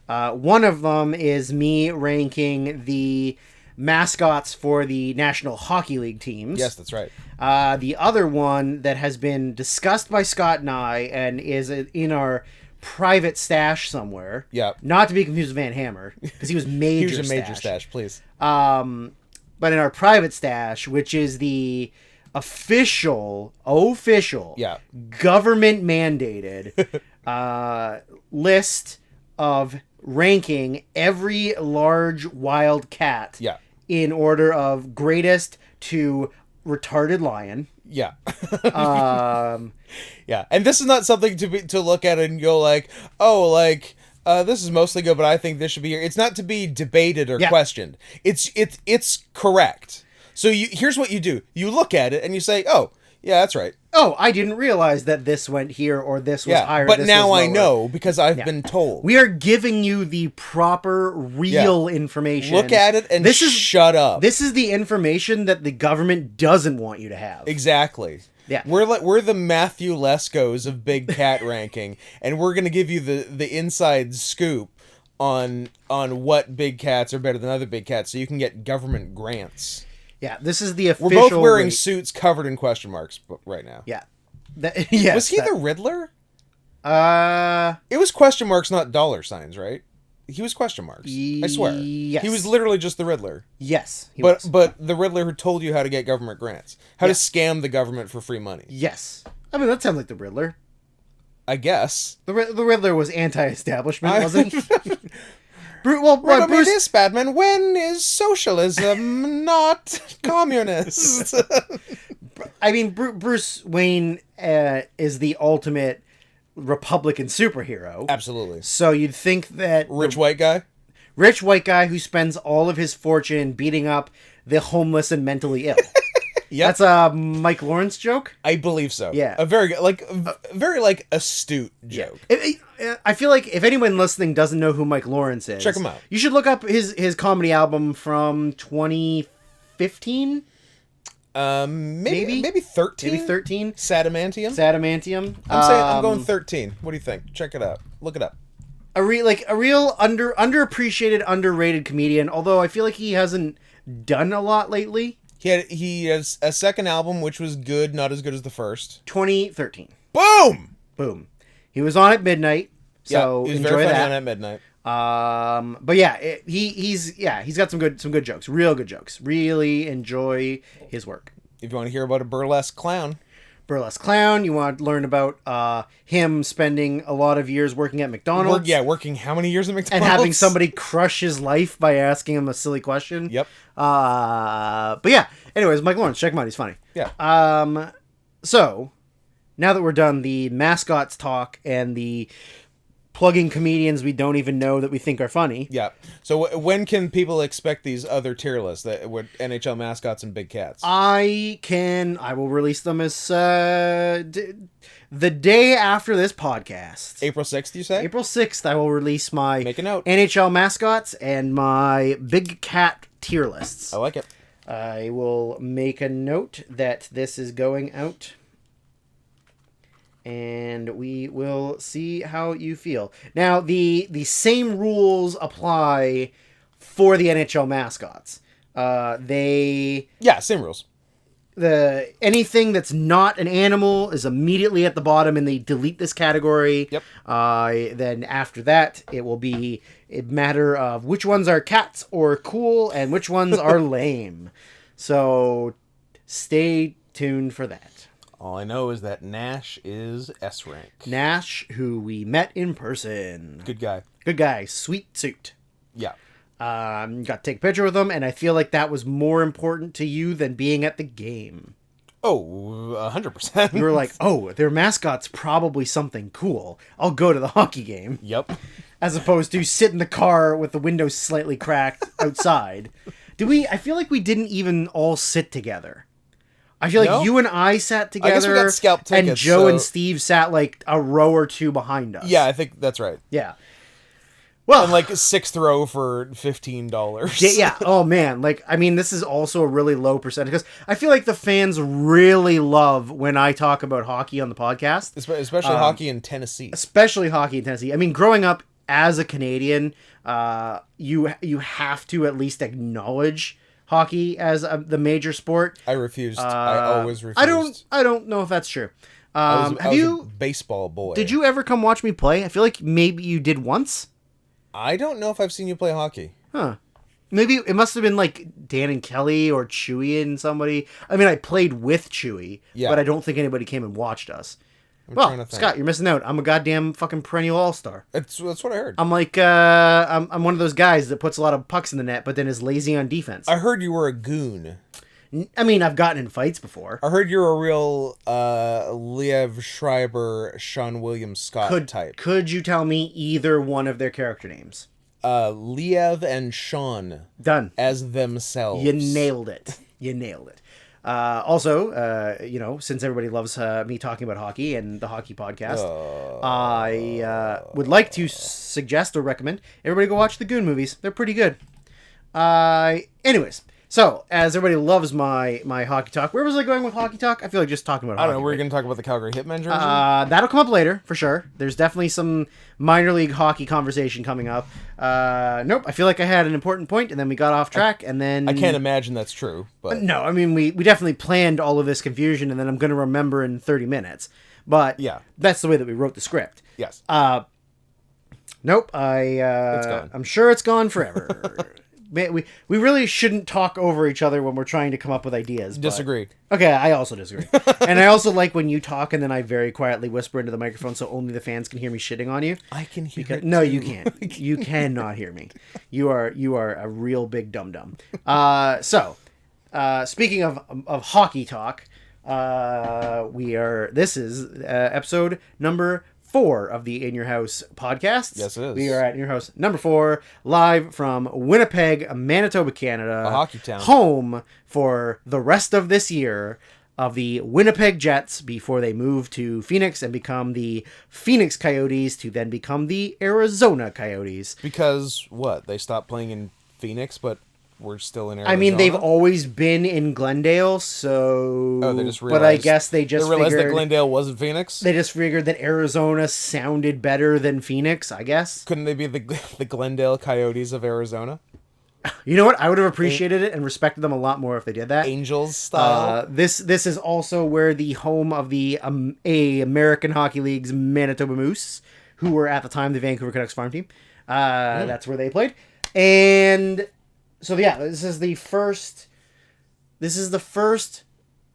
One of them is me ranking the mascots for the National Hockey League teams. Yes, that's right. The other one that has been discussed by Scott and I and is in our private stash somewhere. Yeah. Not to be confused with Van Hammer, because he was major He was a major stash, please. But in our private stash, which is the official, government mandated list of ranking every large wild cat in order of greatest to retarded lion. Yeah. Yeah. And this is not something to look at and go like, this is mostly good, but I think this should be here. It's not to be debated or questioned. It's correct. So here's what you do. You look at it and you say, oh, yeah, that's right. Oh, I didn't realize that this went here or this was higher. But now I know because I've been told. We are giving you the proper, real information. Look at it and shut up. This is the information that the government doesn't want you to have. Exactly. Yeah. We're the Matthew Lescos of big cat ranking, and we're gonna give you the inside scoop on what big cats are better than other big cats, so you can get government grants. Yeah, this is the official... We're both wearing suits covered in question marks right now. Yeah. Yes, was he the Riddler? It was question marks, not dollar signs, right? He was question marks. I swear. Yes. He was literally just the Riddler. Yes. But the Riddler who told you how to get government grants. How to scam the government for free money. Yes. I mean, that sounds like the Riddler. I guess. The Riddler was anti-establishment, wasn't he? Bruce, Batman, when is socialism not communist? I mean, Bruce Wayne is the ultimate Republican superhero. Absolutely. So you'd think that... Rich white guy who spends all of his fortune beating up the homeless and mentally ill. That's a Mike Lawrence joke. I believe so. Yeah. A very very like astute joke. I feel like if anyone listening doesn't know who Mike Lawrence is, Check him out. You should look up his comedy album from 2015. Maybe 13. Maybe 13. Sadamantium. I'm going 13. What do you think? Check it out. Look it up. A real underappreciated, underrated comedian. Although I feel like he hasn't done a lot lately. He has a second album which was good, not as good as the first. 2013. Boom. He was on at midnight. So he was enjoy very funny that. on at midnight. But yeah, he's got some good jokes, real good jokes. Really enjoy his work. If you want to hear about a burlesque clown, you want to learn about him spending a lot of years working at McDonald's. Working how many years at McDonald's? And having somebody crush his life by asking him a silly question. Yep. But yeah, anyways, Mike Lawrence, check him out, he's funny. Yeah. So, now that we're done the mascots talk and the plugging comedians we don't even know that we think are funny. Yeah. So when can people expect these other tier lists that with NHL mascots and big cats? I will release them as the day after this podcast. April 6th, you say? April 6th, I will release my Make a note. NHL mascots and my big cat tier lists. I like it. I will make a note that this is going out. And we will see how you feel. Now, the same rules apply for the NHL mascots. Same rules. Anything that's not an animal is immediately at the bottom, and they delete this category. Yep. Then after that, it will be a matter of which ones are cats or cool, and which ones are lame. So, stay tuned for that. All I know is that Nash is S rank. Nash, who we met in person. Good guy. Good guy. Sweet suit. Yeah. Got to take a picture with him, and I feel like that was more important to you than being at the game. Oh, 100%. You were like, oh, their mascot's probably something cool. I'll go to the hockey game. Yep. As opposed to sit in the car with the windows slightly cracked outside. I feel like we didn't even all sit together. I feel like you and I sat together. I guess we got scalp tickets, and Joe and Steve sat like a row or two behind us. Yeah, I think that's right. Yeah. Well, and like 6th row for $15. Yeah. Oh man. This is also a really low percentage because I feel like the fans really love when I talk about hockey on the podcast, especially hockey in Tennessee. Growing up as a Canadian, you have to at least acknowledge hockey as the major sport. I refused. I always refused. I don't know if that's true. I was a baseball boy. Did you ever come watch me play? I feel like maybe you did once. I don't know if I've seen you play hockey. Huh. Maybe it must have been like Dan and Kelly or Chewy and somebody. I mean, I played with Chewy, but I don't think anybody came and watched us. Well, Scott, you're missing out. I'm a goddamn fucking perennial all-star. That's what I heard. I'm like, I'm one of those guys that puts a lot of pucks in the net, but then is lazy on defense. I heard you were a goon. I mean, I've gotten in fights before. I heard you're a real Liev Schreiber, Sean William Scott type. Could you tell me either one of their character names? Liev and Sean. Done. As themselves. You nailed it. Also, since everybody loves me talking about hockey and the hockey podcast, I would like to suggest or recommend everybody go watch the Goon movies. They're pretty good. Anyways, so as everybody loves my hockey talk, where was I going with hockey talk? I feel like just talking about hockey. I don't know. We're going to talk about the Calgary Hitmen jersey? That'll come up later, for sure. There's definitely some minor league hockey conversation coming up. Nope, I feel like I had an important point, and then we got off track, and then... I can't imagine that's true, but... No, I mean, we definitely planned all of this confusion, and then I'm going to remember in 30 minutes. But yeah, that's the way that we wrote the script. Yes. Nope, it's gone. I'm sure it's gone forever. We really shouldn't talk over each other when we're trying to come up with ideas. Disagree. Okay, I also disagree. And I also like when you talk and then I very quietly whisper into the microphone so only the fans can hear me shitting on you. I can hear it. No, you can't. You cannot hear me. You are a real big dum-dum. Speaking of hockey talk, this is episode number 4 of the In Your House podcasts. Yes, it is. We are at In Your House number 4, live from Winnipeg, Manitoba, Canada. A hockey town. Home for the rest of this year of the Winnipeg Jets before they move to Phoenix and become the Phoenix Coyotes to then become the Arizona Coyotes. Because, what? They stopped playing in Phoenix, but we're still in Arizona? I mean, they've always been in Glendale, so... Oh, they just realized... But I guess they just realized figured... that Glendale wasn't Phoenix? They just figured that Arizona sounded better than Phoenix, I guess. Couldn't they be the Glendale Coyotes of Arizona? You know what? I would have appreciated it and respected them a lot more if they did that. Angels style. This is also where the home of the American Hockey League's Manitoba Moose, who were at the time the Vancouver Canucks farm team. That's where they played. And so yeah, this is the first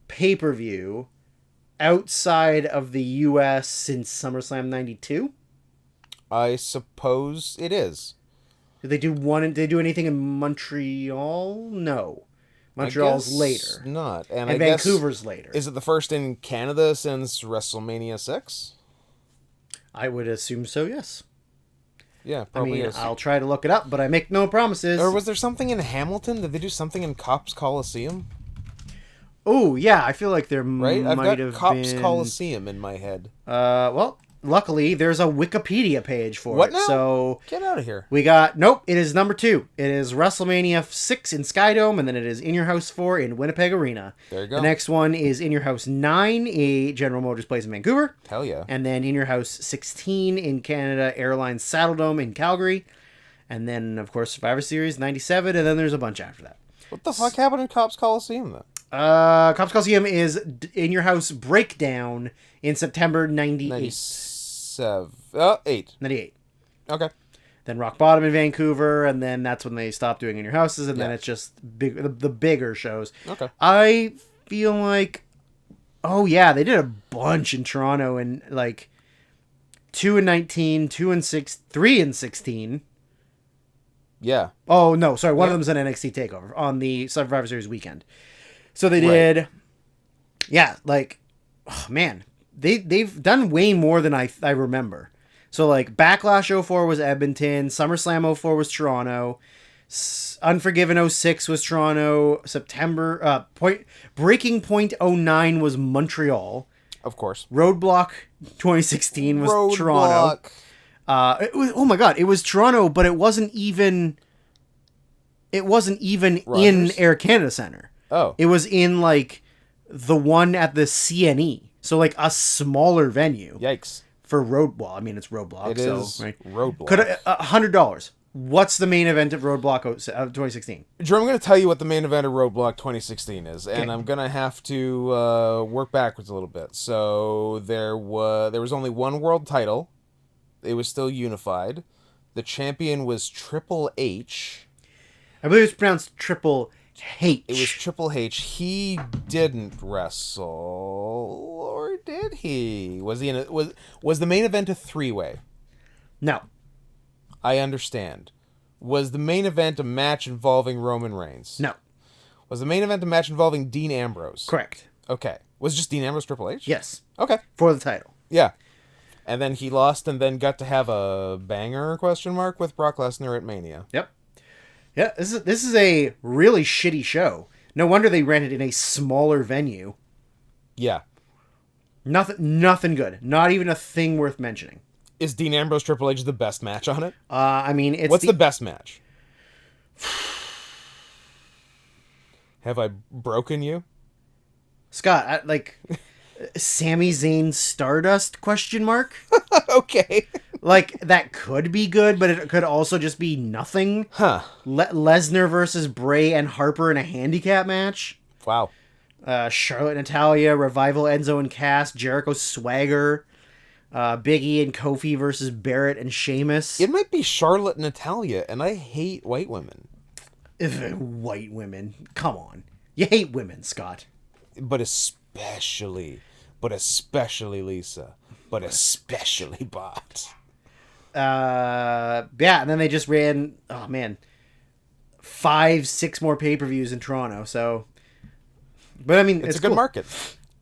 pay-per-view outside of the US since SummerSlam 92. I suppose it is. Did they do anything in Montreal? No. Montreal's later. Not. And I Vancouver's later. Is it the first in Canada since WrestleMania 6? I would assume so, yes. Yeah, probably is. I'll try to look it up, but I make no promises. Or was there something in Hamilton? Did they do something in Cops Coliseum? Oh, yeah, I feel like there right? might I've have got Cops been... Coliseum in my head. Well, luckily, there's a Wikipedia page for what it. Now? So get out of here. We got... Nope, it is number 2. It is WrestleMania 6 in Skydome, and then it is In Your House 4 in Winnipeg Arena. There you go. The next one is In Your House 9, a General Motors place in Vancouver. Hell yeah. And then In Your House 16 in Canada, Airlines Saddledome in Calgary. And then, of course, Survivor Series 97, and then there's a bunch after that. What the fuck happened in Cops Coliseum, then? Cops Coliseum is In Your House Breakdown in September 98. 97. 8. 98. Okay. Then Rock Bottom in Vancouver, and then that's when they stopped doing In Your Houses, and then Yeah. it's just the bigger shows. Okay. I feel like... Oh, yeah, they did a bunch in Toronto, and, 2 and 19, 2 and 6, 3 and 16... Yeah. Oh, no, sorry. One of them's an NXT TakeOver on the Survivor Series weekend. So they did... Right. Yeah, oh, man. They've done way more than I remember. So, Backlash 04 was Edmonton. SummerSlam 04 was Toronto. Unforgiven 06 was Toronto. Breaking Point 09 was Montreal. Of course. Roadblock 2016 was Toronto. Oh my god, it was Toronto, but it wasn't even in Air Canada Centre. Oh. It was in the one at the CNE. So a smaller venue. Yikes. For Roadblock. I mean, it's Roadblock. It is right? Roadblock. Could $100. What's the main event of Roadblock 2016? Drew, I'm going to tell you what the main event of Roadblock 2016 is, and I'm going to have to work backwards a little bit. So there was only one world title. It was still unified. The champion was Triple H. I believe it's pronounced Triple H. It was Triple H. He didn't wrestle, or did he? Was he was the main event a 3-way? No. I understand. Was the main event a match involving Roman Reigns? No. Was the main event a match involving Dean Ambrose? Correct. Okay. Was it just Dean Ambrose Triple H? Yes. Okay. For the title. Yeah. And then he lost and then got to have a banger, with Brock Lesnar at Mania. Yep. Yeah, this is a really shitty show. No wonder they ran it in a smaller venue. Yeah. Nothing good. Not even a thing worth mentioning. Is Dean Ambrose Triple H the best match on it? I mean, it's What's the best match? Have I broken you? Scott, Sami Zayn Stardust ? Okay. That could be good, but it could also just be nothing. Huh. Lesnar versus Bray and Harper in a handicap match. Wow. Charlotte Natalia, Revival Enzo and Cass, Jericho Swagger, Big E and Kofi versus Barrett and Sheamus. It might be Charlotte Natalia, and I hate white women. White women. Come on. You hate women, Scott. But especially Lisa. But especially Bot. Yeah, and then they just ran, 5-6 more pay-per-views in Toronto, so... But I mean, it's a good cool. market.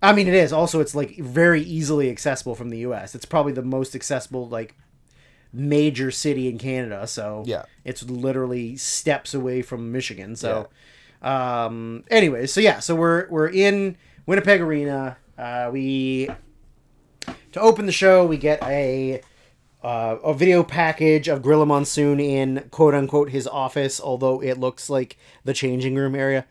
I mean, it is. Also, it's like very easily accessible from the U.S. It's probably the most accessible like major city in Canada. So Yeah. it's literally steps away from Michigan. So, anyway, so yeah, so we're in Winnipeg Arena. We to open the show, we get a video package of Gorilla Monsoon in quote unquote his office, although it looks like the changing room area,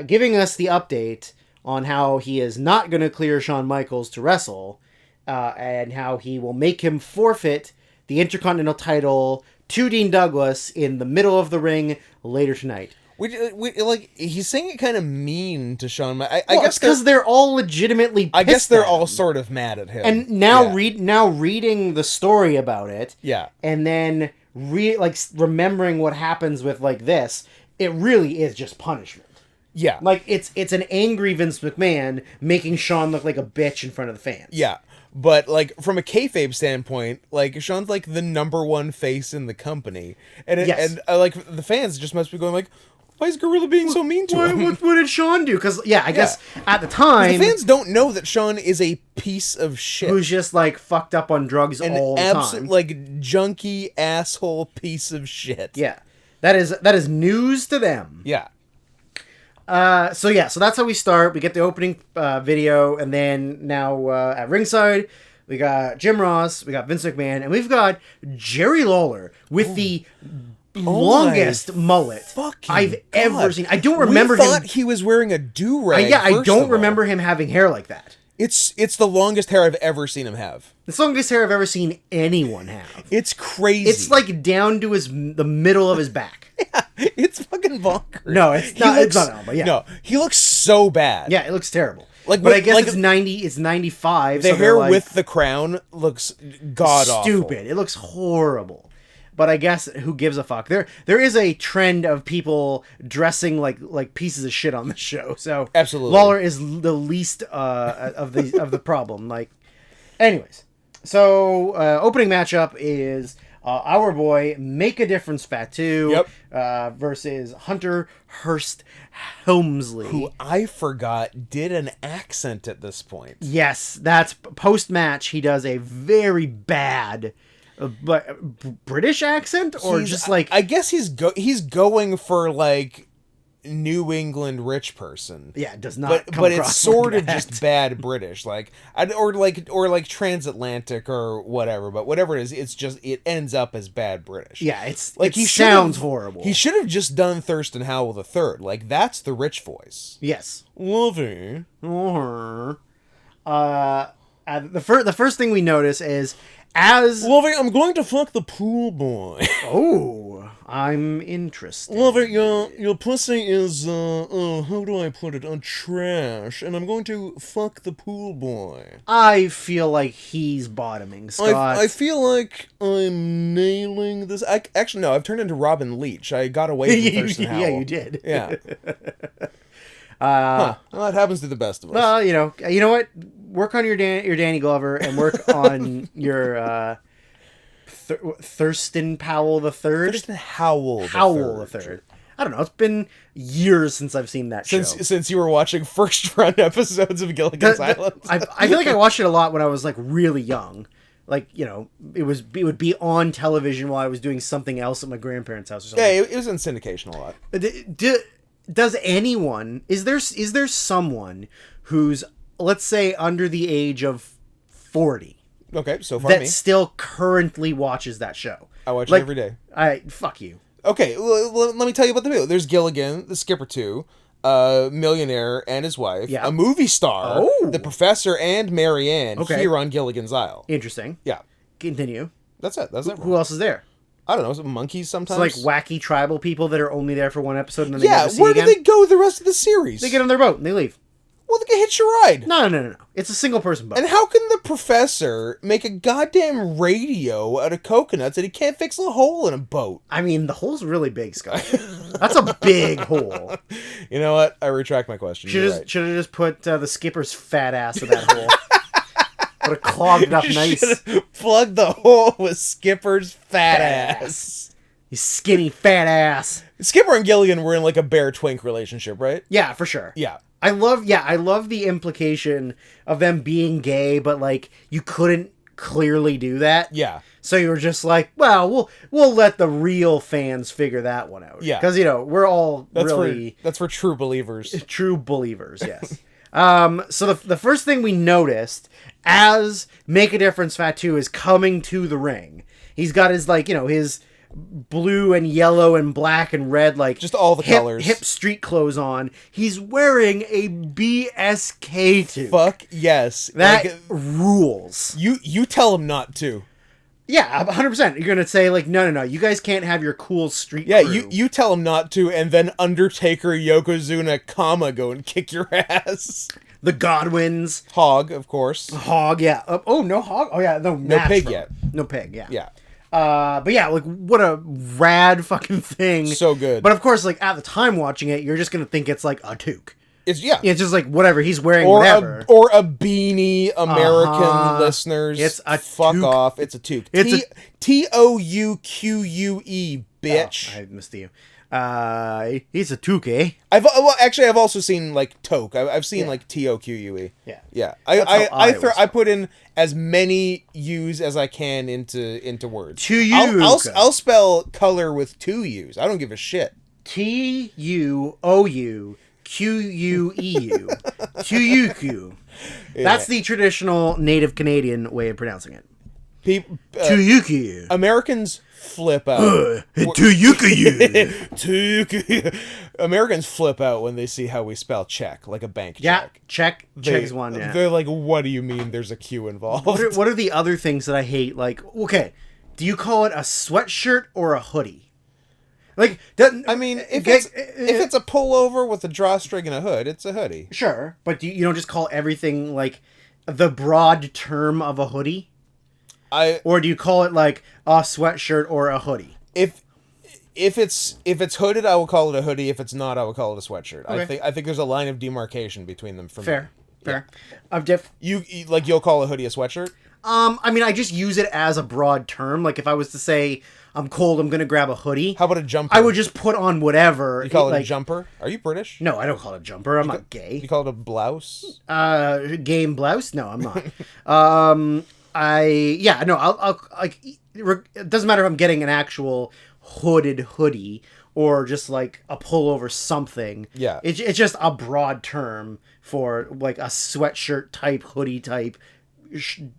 giving us the update on how he is not going to clear Shawn Michaels to wrestle, and how he will make him forfeit the Intercontinental title to Dean Douglas in the middle of the ring later tonight. Like he's saying it kind of mean to Shawn. I Well, guess because they're all legitimately. I guess pissed they're at all him. sort of mad at him. And now Yeah. reading the story about it. Yeah. And then remembering what happens with like this, it really is just punishment. Yeah. Like it's an angry Vince McMahon making Shawn look like a bitch in front of the fans. Yeah. But, like, from a kayfabe standpoint, like, Shawn's, like, the number one face in the company. And, like, the fans just must be going, like, why is Gorilla being so mean to him? What did Shawn do? Because, I guess at the time... The fans don't know that Shawn is a piece of shit. Who's just, like, fucked up on drugs all the time. Like, junky, asshole piece of shit. Yeah. That is news to them. Yeah. So that's how we start. We get the opening video, and then now at ringside, we got Jim Ross, we got Vince McMahon, and we've got Jerry Lawler with the longest mullet I've ever seen. I don't remember him. We thought him. He was wearing a do-rag. I don't remember him having hair like that. It's the longest hair I've ever seen him have. It's the longest hair I've ever seen anyone have. It's crazy. It's like down to the middle of his back. Yeah, it's fucking bonkers. No, it's not. It's not Elba. Yeah, no, he looks so bad. Yeah, it looks terrible. Like, but I guess like, it's 90. It's 95. The so hair like, with the crown looks god awful. Stupid. It looks horrible. But I guess who gives a fuck? There is a trend of people dressing like pieces of shit on the show. So absolutely, Lawler is the least of the problem. Like, anyways, so opening matchup is our boy Make a Difference Fatu versus Hunter Hearst Helmsley, who I forgot did an accent at this point. Yes, that's post match. He does a very bad. But British accent, or just like I guess he's going for like New England rich person. Yeah, it does not. But it's sort of just bad British, like or like transatlantic or whatever. But whatever it is, it ends up as bad British. Yeah, it's like he sounds horrible. He should have just done Thurston Howell III. Like that's the rich voice. Yes, Lovey. The first thing we notice is. Lovey, I'm going to fuck the pool boy. Oh, I'm interested. Lovey, your pussy is, how do I put it? Trash, and I'm going to fuck the pool boy. I feel like he's bottoming, Scott. I feel like I'm nailing this. Actually, no, I've turned into Robin Leach. I got away from Thurston Howell. Yeah, you did. Yeah. Well, that happens to the best of us. Well, you know what? Work on your Danny Glover and work on your Thurston Powell the Third. Thurston Howell the Third. I don't know. It's been years since I've seen that show. Since you were watching first run episodes of Gilligan's Island. I feel like I watched it a lot when I was like really young. Like, it would be on television while I was doing something else at my grandparents' house or something. Yeah, it was in syndication a lot. Does anyone is there someone who's, let's say, under the age of 40? Okay, so far that still currently watches that show. I watch it every day. Fuck you. Okay, let me tell you about the video. There's Gilligan, the Skipper 2, a millionaire and his wife, a movie star, the Professor and Marianne here on Gilligan's Isle. Interesting. Yeah. Continue. That's it. That's it. Who else is there? I don't know. Some monkeys sometimes. It's like wacky tribal people that are only there for one episode and then they never see where again. do they go the rest of the series? They get on their boat and they leave. Well, they can hitch a ride. No. It's a single person boat. And how can the Professor make a goddamn radio out of coconuts and he can't fix a hole in a boat? I mean, the hole's really big, Scott. That's a big hole. You know what? I retract my question. Should have just put the skipper's fat ass in that hole. Would have clogged it up nice. Plug the hole with Skipper's fat ass. You skinny fat ass. Skipper and Gilligan were in like a bear twink relationship, right? Yeah, for sure. Yeah. I love the implication of them being gay, but like you couldn't clearly do that. Yeah. So you were just like, well, we'll let the real fans figure that one out. Yeah. Because, we're all That's for true believers. True believers, yes. So the first thing we noticed as Make a Difference Fatu is coming to the ring, he's got his, like, his blue and yellow and black and red, like, just all the colors, hip street clothes on. He's wearing a BSK toque. Fuck yes. That rules. You tell him not to. Yeah, 100%. You're gonna say like, no, you guys can't have your cool street. Yeah, crew. you tell him not to, and then Undertaker, Yokozuna, Kama go and kick your ass. The Godwins, Hog, of course. Hog, yeah. No Hog. Oh yeah, no pig yet. No pig, yeah. Yeah. But yeah, like what a rad fucking thing. So good. But of course, like at the time watching it, you're just gonna think it's like a toque. It's It's just like whatever he's wearing, or whatever. Or a beanie, American listeners. It's a fuck toque. off. It's a toque. It's TOUQUE, bitch. Oh, I missed you. He's a toque, eh? I've also seen like toque. I've seen like TOQUE. Yeah. Yeah. That's I put in as many U's as I can into words. To you. I'll spell color with two U's. I don't give a shit. TUOUQUEU. Tuyuku. That's the traditional native Canadian way of pronouncing it. Tuyuku. Americans flip out. Tuyuku. Americans flip out when they see how we spell check, like a bank check. Check is one, yeah. They're like, what do you mean there's a Q involved? What are the other things that I hate? Like, okay, do you call it a sweatshirt or a hoodie? Like, I mean, if it's a pullover with a drawstring and a hood, it's a hoodie. Sure, but you don't just call everything like the broad term of a hoodie? Or do you call it like a sweatshirt or a hoodie? If it's hooded, I will call it a hoodie. If it's not, I will call it a sweatshirt. Okay. I think there's a line of demarcation between them. Fair. Yeah. You'll call a hoodie a sweatshirt? I mean, I just use it as a broad term. Like if I was to say I'm cold, I'm gonna grab a hoodie. How about a jumper? I would just put on whatever. You call it a jumper? Are you British? No, I don't call it a jumper. I'm not gay. You call it a blouse? Game blouse? No, I'm not. It doesn't matter if I'm getting an actual hooded hoodie or just like a pullover something. Yeah. It's just a broad term for like a sweatshirt type, hoodie type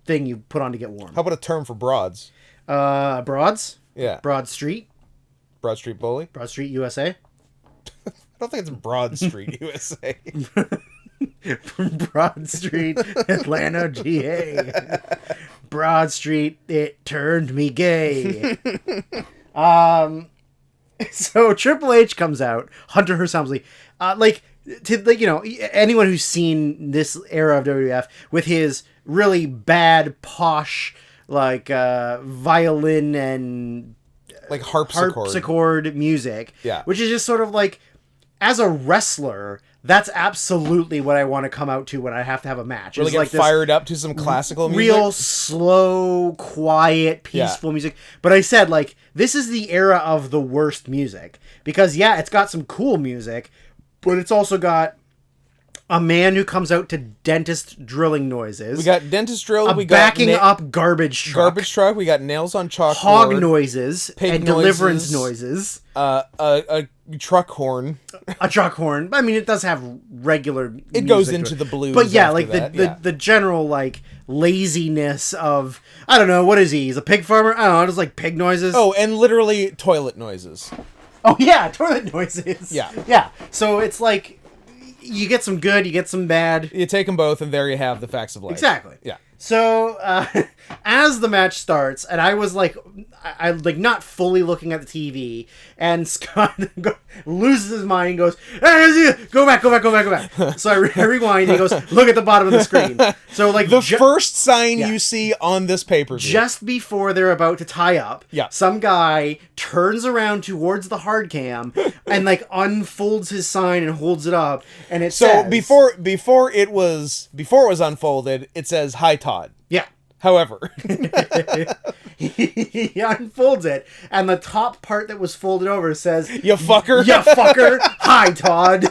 thing you put on to get warm. How about a term for broads? Broads? Yeah. Broad Street? Broad Street Bully? Broad Street USA? I don't think it's Broad Street USA. Broad Street, Atlanta, GA. Broad Street, it turned me gay. So Triple H comes out, Hunter Hearst Helmsley, anyone who's seen this era of WWF with his really bad posh violin and like harpsichord music, yeah, which is just sort of like, as a wrestler, that's absolutely what I want to come out to when I have to have a match. Really get like fired up to some classical music. Real slow, quiet, peaceful music. But I said, like, this is the era of the worst music. Because, yeah, it's got some cool music, but it's also got a man who comes out to dentist drilling noises. We got dentist drill. We got backing up garbage truck. Garbage truck. We got nails on chalkboard. Hog noises. Pig and noises, deliverance noises. A truck horn. A truck horn. I mean, it does have regular It goes into the blues. But yeah, like the general like laziness of, I don't know, what is he? He's a pig farmer? I don't know, just like pig noises. Oh, and literally toilet noises. Oh yeah, toilet noises. Yeah. Yeah. So it's like, you get some good, you get some bad. You take them both, and there you have the facts of life. Exactly. Yeah. So, as the match starts, and I was like, I not fully looking at the TV, and Scott loses his mind and goes, hey, go back. So I rewind, and he goes, look at the bottom of the screen. So, like, the first sign you see on this pay-per-view. Just before they're about to tie up, yeah, some guy turns around towards the hard cam and, like, unfolds his sign and holds it up, and it says... So, before it was unfolded, it says, hi, Todd. Yeah. However, he unfolds it, and the top part that was folded over says, "You fucker, hi, Todd."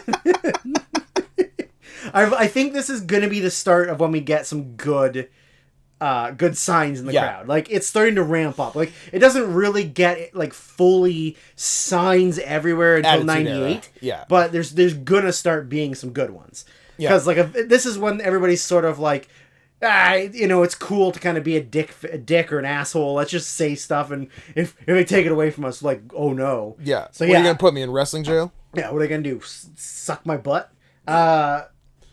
I think this is gonna be the start of when we get some good signs in the crowd. Like, it's starting to ramp up. Like, it doesn't really get like fully signs everywhere until Attitude 98. Era. Yeah. But there's gonna start being some good ones. Yeah. Because like this is when everybody's sort of like, it's cool to kind of be a dick or an asshole. Let's just say stuff, and if they take it away from us, like, oh no. Yeah. So what are you gonna put me in wrestling jail? Yeah. What are they gonna do? Suck my butt?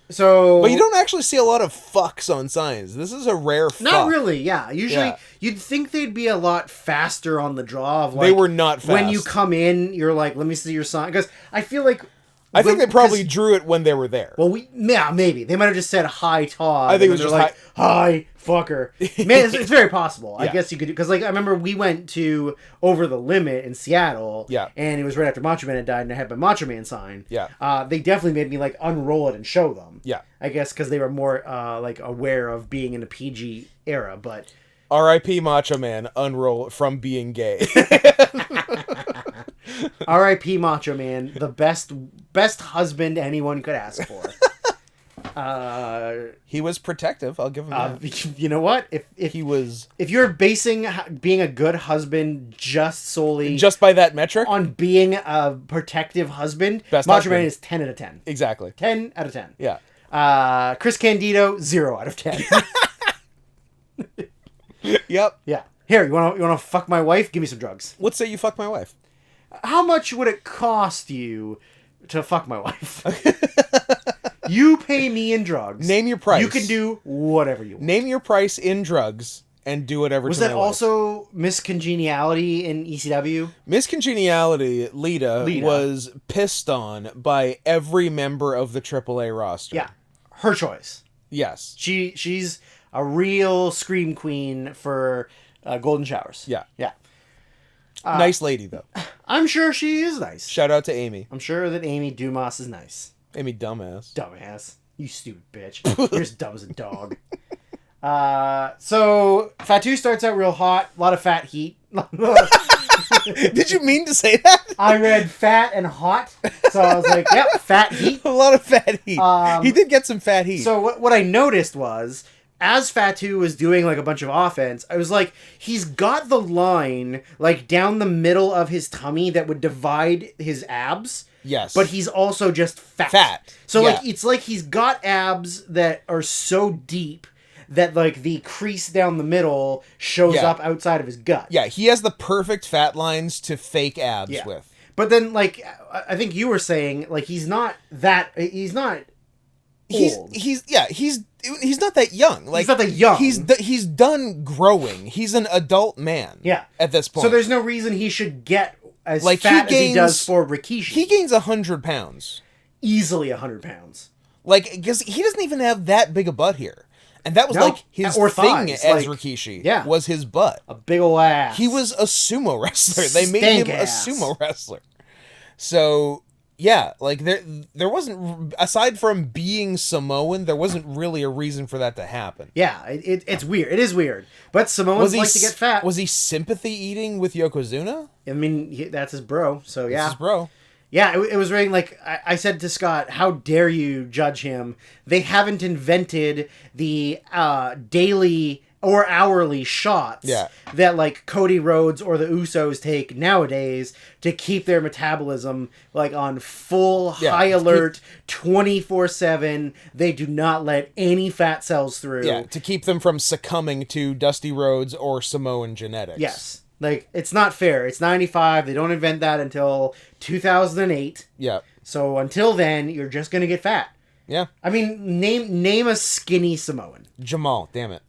So, but you don't actually see a lot of fucks on signs. This is a rare fuck. Not really, yeah. Usually, you'd think they'd be a lot faster on the draw. Of like, they were not fast. When you come in, you're like, let me see your sign. Because I feel like... I think they probably drew it when they were there. Well, maybe. They might have just said, hi, Todd. I think it was just like, hi, fucker. Man, it's very possible. Yeah. I guess you could do... Because, like, I remember we went to Over the Limit in Seattle. Yeah. And it was right after Macho Man had died, and I had my Macho Man sign. Yeah. They definitely made me, like, unroll it and show them. Yeah. I guess because they were more, like, aware of being in a PG era, but... R.I.P. Macho Man, unroll from being gay. R.I.P. Macho Man, the best husband anyone could ask for. He was protective. I'll give him that. You know what? If you're basing being a good husband just by that metric on being a protective husband, Best Macho husband. Man is 10 out of 10. Exactly. 10 out of 10. Yeah. Chris Candido, 0 out of 10. Yep. Yeah. Here, you wanna fuck my wife? Give me some drugs. Let's say you fuck my wife. How much would it cost you to fuck my wife? You pay me in drugs. Name your price. You can do whatever you want. Name your price in drugs and do whatever. Was to that my wife. also Miss Congeniality in ECW? Miss Congeniality, Lita was pissed on by every member of the AAA roster. Yeah. Her choice. Yes. She's a real scream queen for Golden Showers. Yeah. Yeah. Nice lady, though. I'm sure she is nice. Shout out to Amy. I'm sure that Amy Dumas is nice. Amy dumbass. Dumbass. You stupid bitch. You're as dumb as a dog. So, Fatu starts out real hot. A lot of fat heat. Did you mean to say that? I read fat and hot. So I was like, yep, fat heat. A lot of fat heat. He did get some fat heat. So what I noticed was, as Fatu was doing like a bunch of offense, I was like, he's got the line like down the middle of his tummy that would divide his abs. Yes. But he's also just fat. So like it's like he's got abs that are so deep that like the crease down the middle shows up outside of his gut. Yeah, he has the perfect fat lines to fake abs with. But then like I think you were saying like he's not old. He's not that young. Like, he's not that young. He's done growing. He's an adult man. Yeah. At this point. So there's no reason he should get as like fat as he does for Rikishi. He gains 100 pounds. Easily 100 pounds. Like, because he doesn't even have that big a butt here. And that was like his thing thighs, as like, Rikishi. Was his butt. A big ol' ass. He was a sumo wrestler. They made him a sumo wrestler. So yeah, like there wasn't, aside from being Samoan, there wasn't really a reason for that to happen. Yeah, it's weird. It is weird. But Samoans like to get fat. Was he sympathy eating with Yokozuna? I mean, that's his bro. So yeah, that's his bro. Yeah, it was really like I said to Scott, how dare you judge him? They haven't invented the daily or hourly shots that like Cody Rhodes or the Usos take nowadays to keep their metabolism like on full high alert 24/7. They do not let any fat cells through. Yeah, to keep them from succumbing to Dusty Rhodes or Samoan genetics. Yes. Like, it's not fair. It's 95. They don't invent that until 2008. Yeah. So until then, you're just going to get fat. Yeah. I mean, name a skinny Samoan. Jamal, damn it.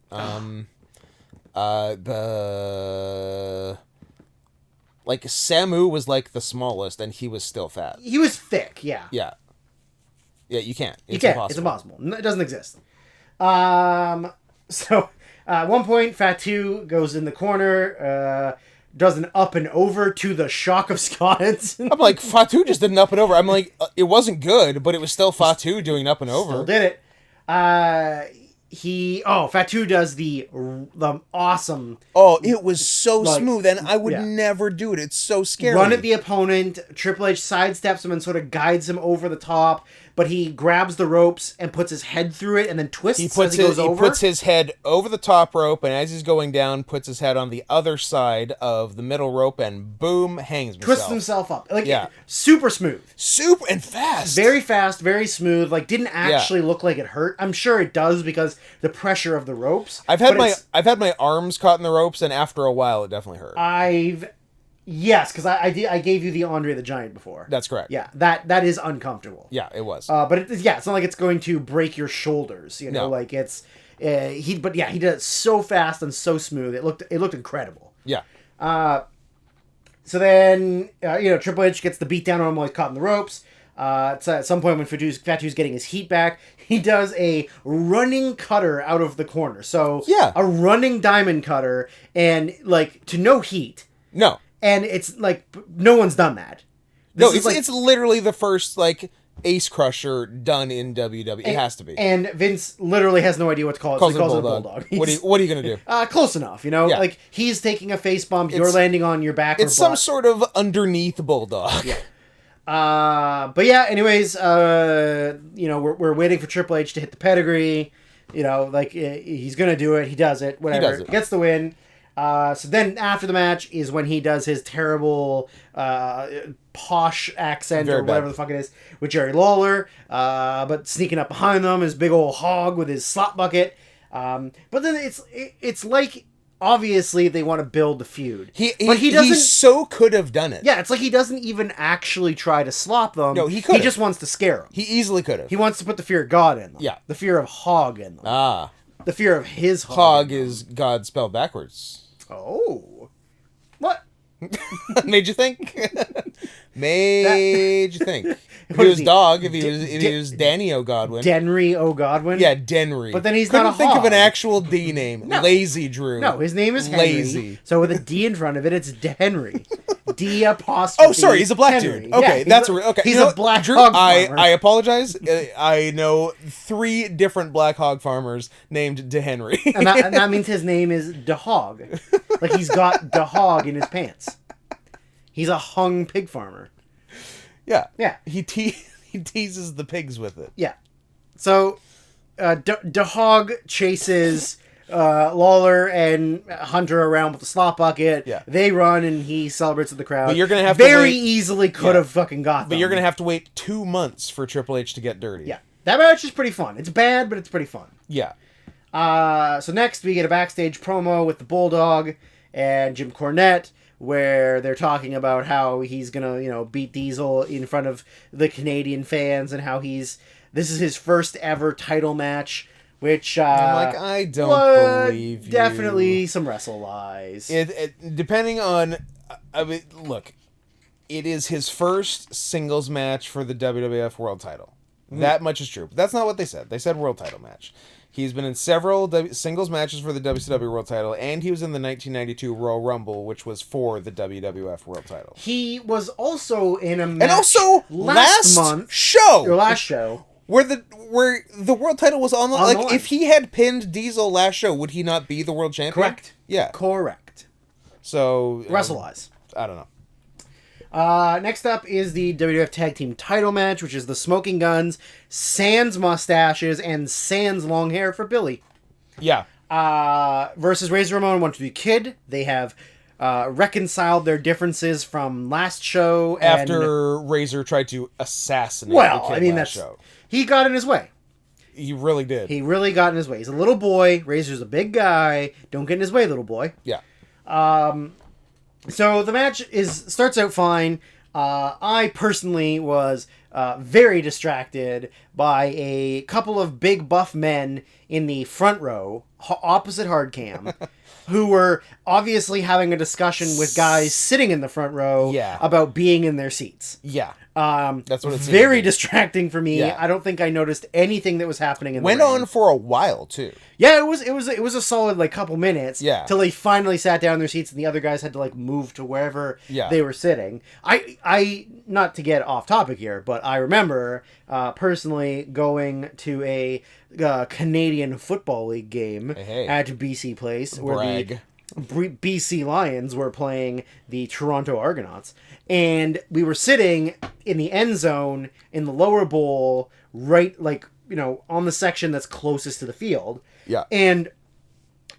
Like, Samu was like the smallest and he was still fat. He was thick, yeah. Yeah. Yeah, you can't. It's impossible. It's impossible. It doesn't exist. So... at one point, Fatu goes in the corner, does an up and over to the shock of Scott. I'm like, Fatu just did an up and over. I'm like, it wasn't good, but it was still Fatu doing up and over. Still did it. Fatu does the awesome Oh, it was so Like, smooth, and I would yeah. never do it. It's so scary. run at the opponent. Triple H sidesteps him and sort of guides him over the top, but he grabs the ropes and puts his head through it and then twists as he goes over. He puts his head over the top rope, and as he's going down, puts his head on the other side of the middle rope, and boom, hangs himself. Twists himself up. Like, Yeah. super smooth. Super and fast. Very fast, very smooth. Like, didn't actually look like it hurt. I'm sure it does because the pressure of the ropes. I've had my arms caught in the ropes, and after a while, it definitely hurt. Yes, because I gave you the Andre the Giant before. That's correct. Yeah, that is uncomfortable. Yeah, it was. But it's not like it's going to break your shoulders. You know, No. like it's he did it so fast and so smooth. It looked incredible. Yeah. So then Triple H gets the beat down on him while he's caught in the ropes. At some point when Fatu's getting his heat back, he does a running cutter out of the corner. So Yeah. a running diamond cutter and like to no heat. No. And it's like no one's done that. It's literally the first like Ace Crusher done in WWE. It has to be. And Vince literally has no idea what to call it. So he calls it a bulldog. What are you gonna do? Close enough, Yeah. Like he's taking a face bump, you're landing on your back. It's some sort of underneath bulldog. Yeah. But yeah. Anyways, we're waiting for Triple H to hit the pedigree. He's gonna do it. He does it. Whatever. He does it. Gets the win. So then after the match is when he does his terrible posh accent Very or whatever bad. the fuck it is with Jerry Lawler, but sneaking up behind them, his big old hog with his slop bucket. But then it's like obviously they want to build the feud. But he doesn't. He so could have done it. Yeah, it's like he doesn't even actually try to slop them. No, he could. He just wants to scare them. He easily could have. He wants to put the fear of God in them. Yeah. The fear of hog in them. Ah. The fear of his hog. Hog is God spelled backwards. Oh. What? Made you think? Made you think. If What he is was he? dog, if he was Danny O'Godwin. Denry O'Godwin? Yeah, Denry. But then he's Couldn't not a think of hog. an actual D name. No. Lazy Drew. No, his name is Henry. Lazy. So with a D in front of it, it's Henry. D apostrophe. Oh, sorry, he's a black Henry. dude. Okay, Yeah, that's okay. okay. He's You know a black Drew, hog farmer. I apologize. I know 3 different black hog farmers named DeHenry. and that means his name is DeHog. Like he's got DeHog in his pants. He's a hung pig farmer. Yeah. Yeah. He teases the pigs with it. Yeah. So, DeHog chases Lawler and Hunter around with the slop bucket. Yeah. They run and he celebrates with the crowd. But you're gonna have very to wait. easily could have fucking got them. But you're going to have to wait 2 months for Triple H to get dirty. Yeah. That match is pretty fun. It's bad, but it's pretty fun. Yeah. So next we get a backstage promo with the Bulldog and Jim Cornette, where they're talking about how he's gonna, beat Diesel in front of the Canadian fans and how this is his first ever title match, which I'm like, I don't believe you. Definitely some wrestle lies. Depending on, I mean, look, it is his first singles match for the WWF World Title. That much is true. But that's not what they said. They said world title match. He's been in several singles matches for the WCW World Title, and he was in the 1992 Royal Rumble, which was for the WWF World Title. He was also in a match And also last show where the world title was on the On the like line. if he had pinned Diesel last show, would he not be the world champion? Correct. Yeah. Correct. So Wrestle lies. I don't know. Next up is the WWF Tag Team title match, which is the Smoking Guns, Sans mustaches, and Sans long hair for Billy. Yeah. Versus Razor Ramon and 1-2 Kid. They have reconciled their differences from last show. After Razor tried to assassinate the Kid last show. He got in his way. He really did. He really got in his way. He's a little boy. Razor's a big guy. Don't get in his way, little boy. Yeah. So the match starts out fine. I personally was very distracted by a couple of big buff men in the front row, opposite hard cam. who were obviously having a discussion with guys sitting in the front row Yeah. about being in their seats. Yeah. That's what it's very distracting for me. Yeah. I don't think I noticed anything that was happening in Went the ring. on for a while too. Yeah, it was a solid like couple minutes. Yeah. Till they finally sat down in their seats and the other guys had to like move to wherever they were sitting. I not to get off topic here, but I remember personally going to a Canadian Football League game at BC Place where the BC Lions were playing the Toronto Argonauts, and we were sitting in the end zone in the lower bowl, right, like, you know, on the section that's closest to the field. Yeah. And,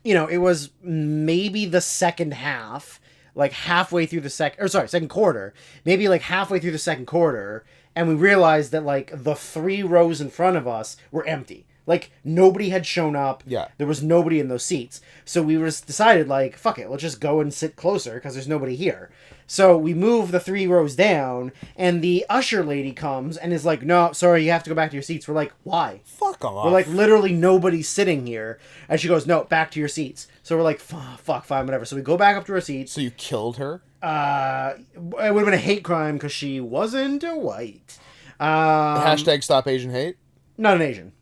you know, it was maybe the second half, like halfway through the second quarter, maybe like halfway through the second quarter, and we realized that like the 3 rows in front of us were empty. Like, nobody had shown up. Yeah. There was nobody in those seats. So we just decided, like, fuck it, let's just go and sit closer because there's nobody here. So we move the 3 rows down, and the usher lady comes and is like, no, sorry, you have to go back to your seats. We're like, why? Fuck off. We're like, literally nobody's sitting here. And she goes, no, back to your seats. So we're like, fuck, fine, whatever. So we go back up to our seats. So you killed her? It would have been a hate crime because she wasn't a white. Hashtag stop Asian hate? Not an Asian.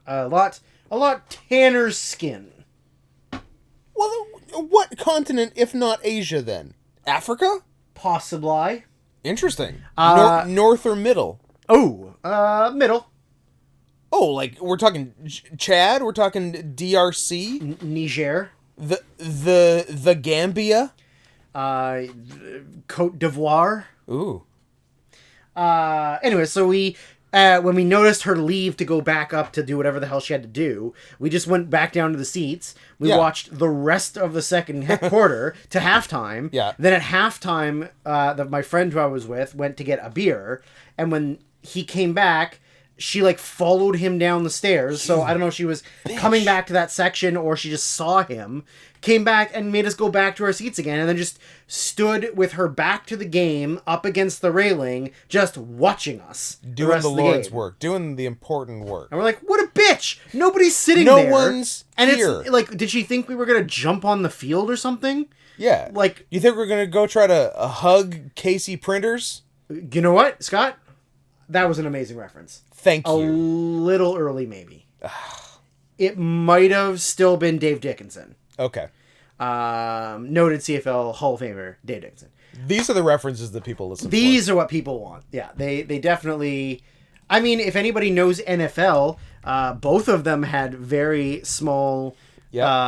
A lot tanner skin. Well, what continent, if not Asia, then? Africa? Possibly. Interesting. North or middle? Oh, middle. Oh, like, we're talking Chad? We're talking DRC? Niger. The Gambia? Côte d'Ivoire. Ooh. Anyway, so we... when we noticed her leave to go back up to do whatever the hell she had to do, we just went back down to the seats. We watched the rest of the second quarter to halftime. Yeah. Then at halftime, my friend who I was with went to get a beer. And when he came back, she like followed him down the stairs. So I don't know if she was coming back to that section or she just saw him. Came back and made us go back to our seats again, and then just stood with her back to the game, up against the railing, just watching us. Doing the Lord's work. Doing the important work. And we're like, what a bitch! Nobody's sitting there. No one's and here. It's like, did she think we were going to jump on the field or something? Yeah. Like, you think we're going to go try to hug Casey Printers? You know what, Scott? That was an amazing reference. Thank you. A little early, maybe. It might have still been Dave Dickinson. Okay. Noted CFL Hall of Famer Dave Dickinson. These are the references that people listen to. These are what people want. Yeah, they definitely... I mean, if anybody knows NFL, both of them had very small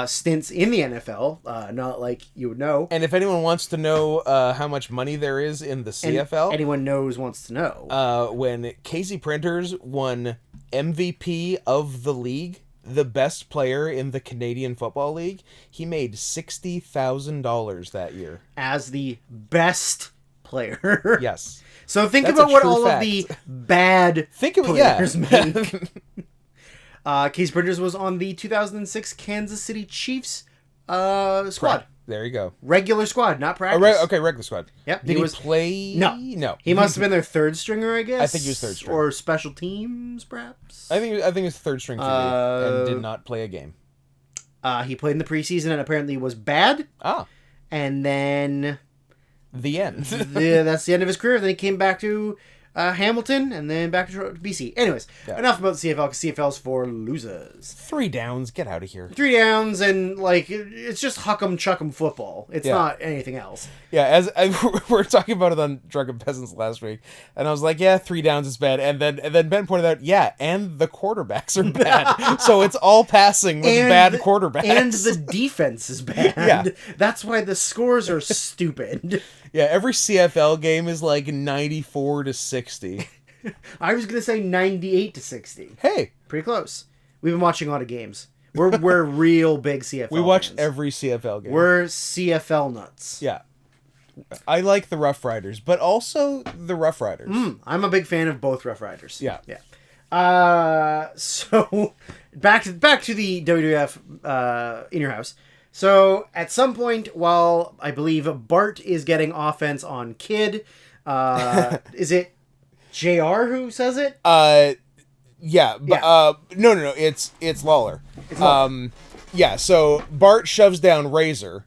stints in the NFL, not like you would know. And if anyone wants to know how much money there is in the CFL... anyone wants to know. When Casey Printers won MVP of the league, the best player in the Canadian Football League, he made $60,000 that year. As the best player. Yes. So think about what all of the bad players make. Casey Printers was on the 2006 Kansas City Chiefs squad. There you go. Regular squad, not practice. Okay, regular squad. Yep. Did he play? No. He must have been their third stringer, I guess. I think he was third stringer. Or special teams, perhaps. I think he was third string QB and did not play a game. He played in the preseason and apparently was bad. And then... The end. That's the end of his career. Then he came back to Hamilton and then back to BC. Anyways, enough about the CFL because CFL's for losers. 3 downs. Get out of here. 3 downs and like it's just huck'em chuck'em football. It's not anything else. Yeah, as we were talking about it on Drunken Peasants last week, and I was like, 3 downs is bad, and then Ben pointed out, and the quarterbacks are bad, so it's all passing with bad quarterbacks, and the defense is bad. Yeah, that's why the scores are stupid. Yeah, every CFL game is like 94-60. I was gonna say 98-60. Hey, pretty close. We've been watching a lot of games. We're real big CFL. We watched fans. every CFL game. We're CFL nuts. Yeah. I like the Rough Riders, but also the Rough Riders. I'm a big fan of both Rough Riders. Yeah. Yeah. So back to the WWF in your house. So at some point, while I believe Bart is getting offense on Kid, is it JR who says it? Yeah. But, no. It's Lawler. It's Lawler. Yeah, so Bart shoves down Razor,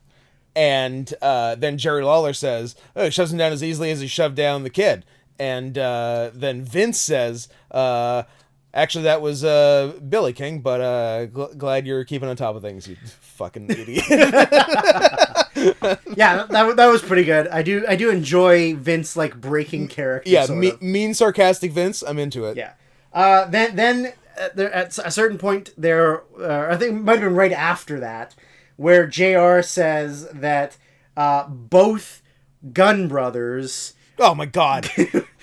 and then Jerry Lawler says, oh, he shoves him down as easily as he shoved down the Kid. And then Vince says, actually, that was Billy King, but glad you're keeping on top of things, you fucking idiot. Yeah, that was pretty good. I do enjoy Vince like breaking character. Yeah, sort of. mean sarcastic Vince. I'm into it. Yeah. Then there, at a certain point there, I think it might have been right after that, where JR says that both Gunn brothers. Oh my God!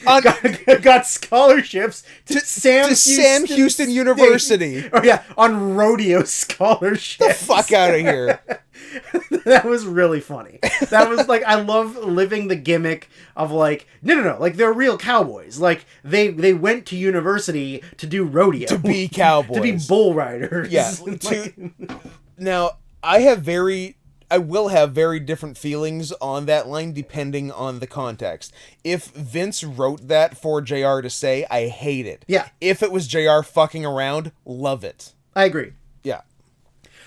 got scholarships to Sam Houston University. Oh yeah, on rodeo scholarships. The fuck out of here! That was really funny. That was like, I love living the gimmick of like, no, like they're real cowboys. Like they went to university to do rodeo, to be cowboys, to be bull riders. Yeah. Now I will have very different feelings on that line depending on the context. If Vince wrote that for JR to say, I hate it. Yeah. If it was JR fucking around, love it. I agree. Yeah.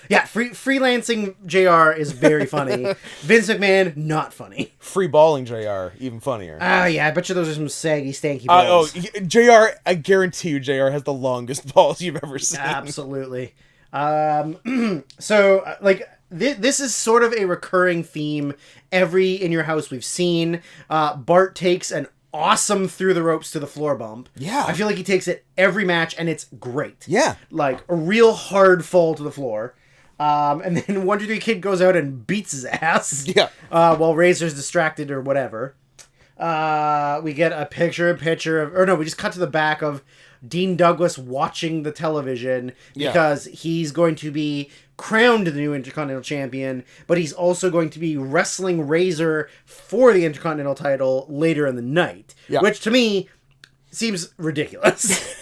Yeah, freelancing JR is very funny. Vince McMahon, not funny. Free balling JR, even funnier. Yeah, I bet you those are some saggy, stanky balls. JR, I guarantee you JR has the longest balls you've ever seen. Absolutely. So, like, this is sort of a recurring theme every In Your House we've seen. Bart takes an awesome through the ropes to the floor bump. Yeah. I feel like he takes it every match, and it's great. Yeah. Like, a real hard fall to the floor. And then 1, 2, 3 Kid goes out and beats his ass. Yeah. While Razor's distracted or whatever. We get a picture of, or no, we just cut to the back of Dean Douglas watching the television because he's going to be crowned the new Intercontinental Champion, but he's also going to be wrestling Razor for the Intercontinental title later in the night, which to me seems ridiculous.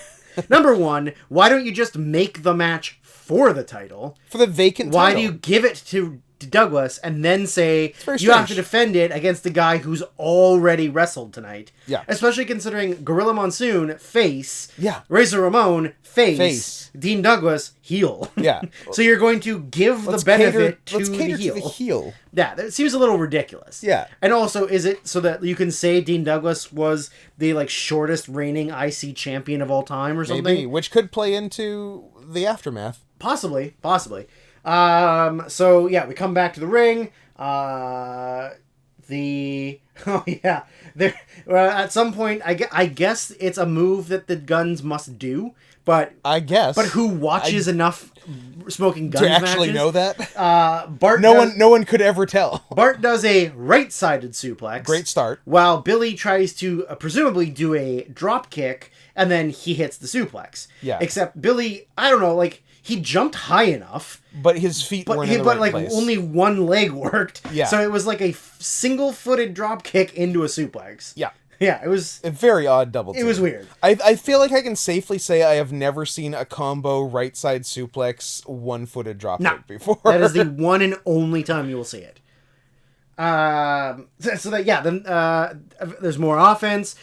Number one, why don't you just make the match for the title? For the vacant Why title. do you give it to Douglas and then say you have to defend it against the guy who's already wrestled tonight? Yeah. Especially considering Gorilla Monsoon, face. Yeah. Razor Ramon, face. Dean Douglas, heel. Yeah. So you're going to give the benefit to the heel. Yeah, that seems a little ridiculous. Yeah. And also, is it so that you can say Dean Douglas was the like shortest reigning IC champion of all time or something? Maybe, which could play into the aftermath. Possibly. So yeah, we come back to the ring. There. At some point, I guess it's a move that the Guns must do, but I guess. But who watches enough Smoking Guns to actually matches? know that? Bart. No one could ever tell. Bart does a right-sided suplex. Great start. While Billy tries to presumably do a drop kick, and then he hits the suplex. Yeah. Except Billy, I don't know, like. He jumped high enough, but his feet weren't in the right place. Only one leg worked. Yeah. So it was like a single-footed drop kick into a suplex. Yeah. Yeah, it was a very odd double team. It was weird. I feel like I can safely say I have never seen a combo right side suplex one-footed drop kick before. That is the one and only time you will see it. Then there's more offense.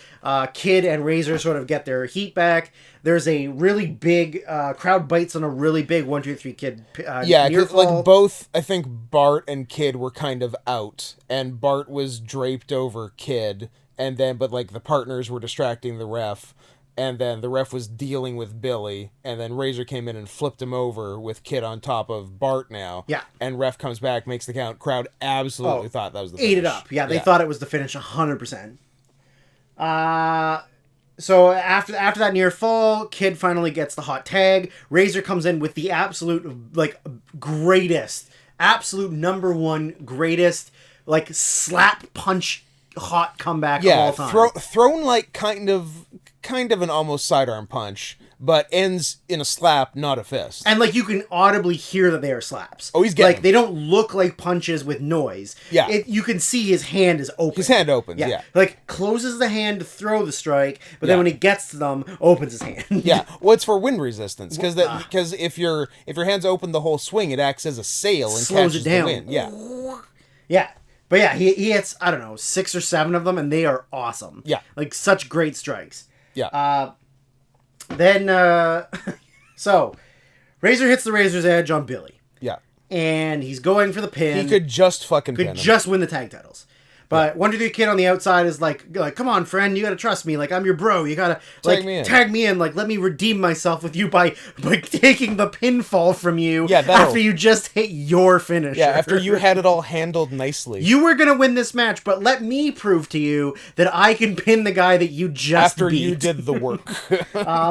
Kid and Razor sort of get their heat back. There's a really big crowd bites on a really big 1, 2, 3 Kid. Because like both, I think Bart and Kid were kind of out, and Bart was draped over Kid, and then but like the partners were distracting the ref. And then the ref was dealing with Billy, and then Razor came in and flipped him over with Kid on top of Bart now. Yeah. And ref comes back, makes the count. Crowd absolutely thought that was the finish. Ate it up. Yeah, they thought it was the finish 100%. So after that near fall, Kid finally gets the hot tag. Razor comes in with the absolute, like, greatest, absolute number one greatest, like, slap punch hot comeback of all time. Thrown like kind of an almost sidearm punch, but ends in a slap, not a fist. And like you can audibly hear that they are slaps. Oh, he's getting like they don't look like punches with noise. Yeah, you can see his hand is open. His hand opens. Yeah, like closes the hand to throw the strike, but then when he gets to them, opens his hand. Yeah, well, it's for wind resistance because if your hand's open the whole swing, it acts as a sail and slows catches it down. the wind. Yeah, yeah. But yeah, he hits, I don't know, 6 or 7 of them, and they are awesome. Yeah. Like, such great strikes. Yeah. So, Razor hits the Razor's Edge on Billy. Yeah. and he's going for the pin. He could just fucking pin him. Just win the tag titles. But 1-2-3 Kid on the outside is like, come on, friend, you gotta trust me. Like, I'm your bro. You gotta tag me in. Like, let me redeem myself with you by taking the pinfall from you after you just hit your finisher. Yeah, after you had it all handled nicely. You were gonna win this match, but let me prove to you that I can pin the guy that you just after beat. you did the work.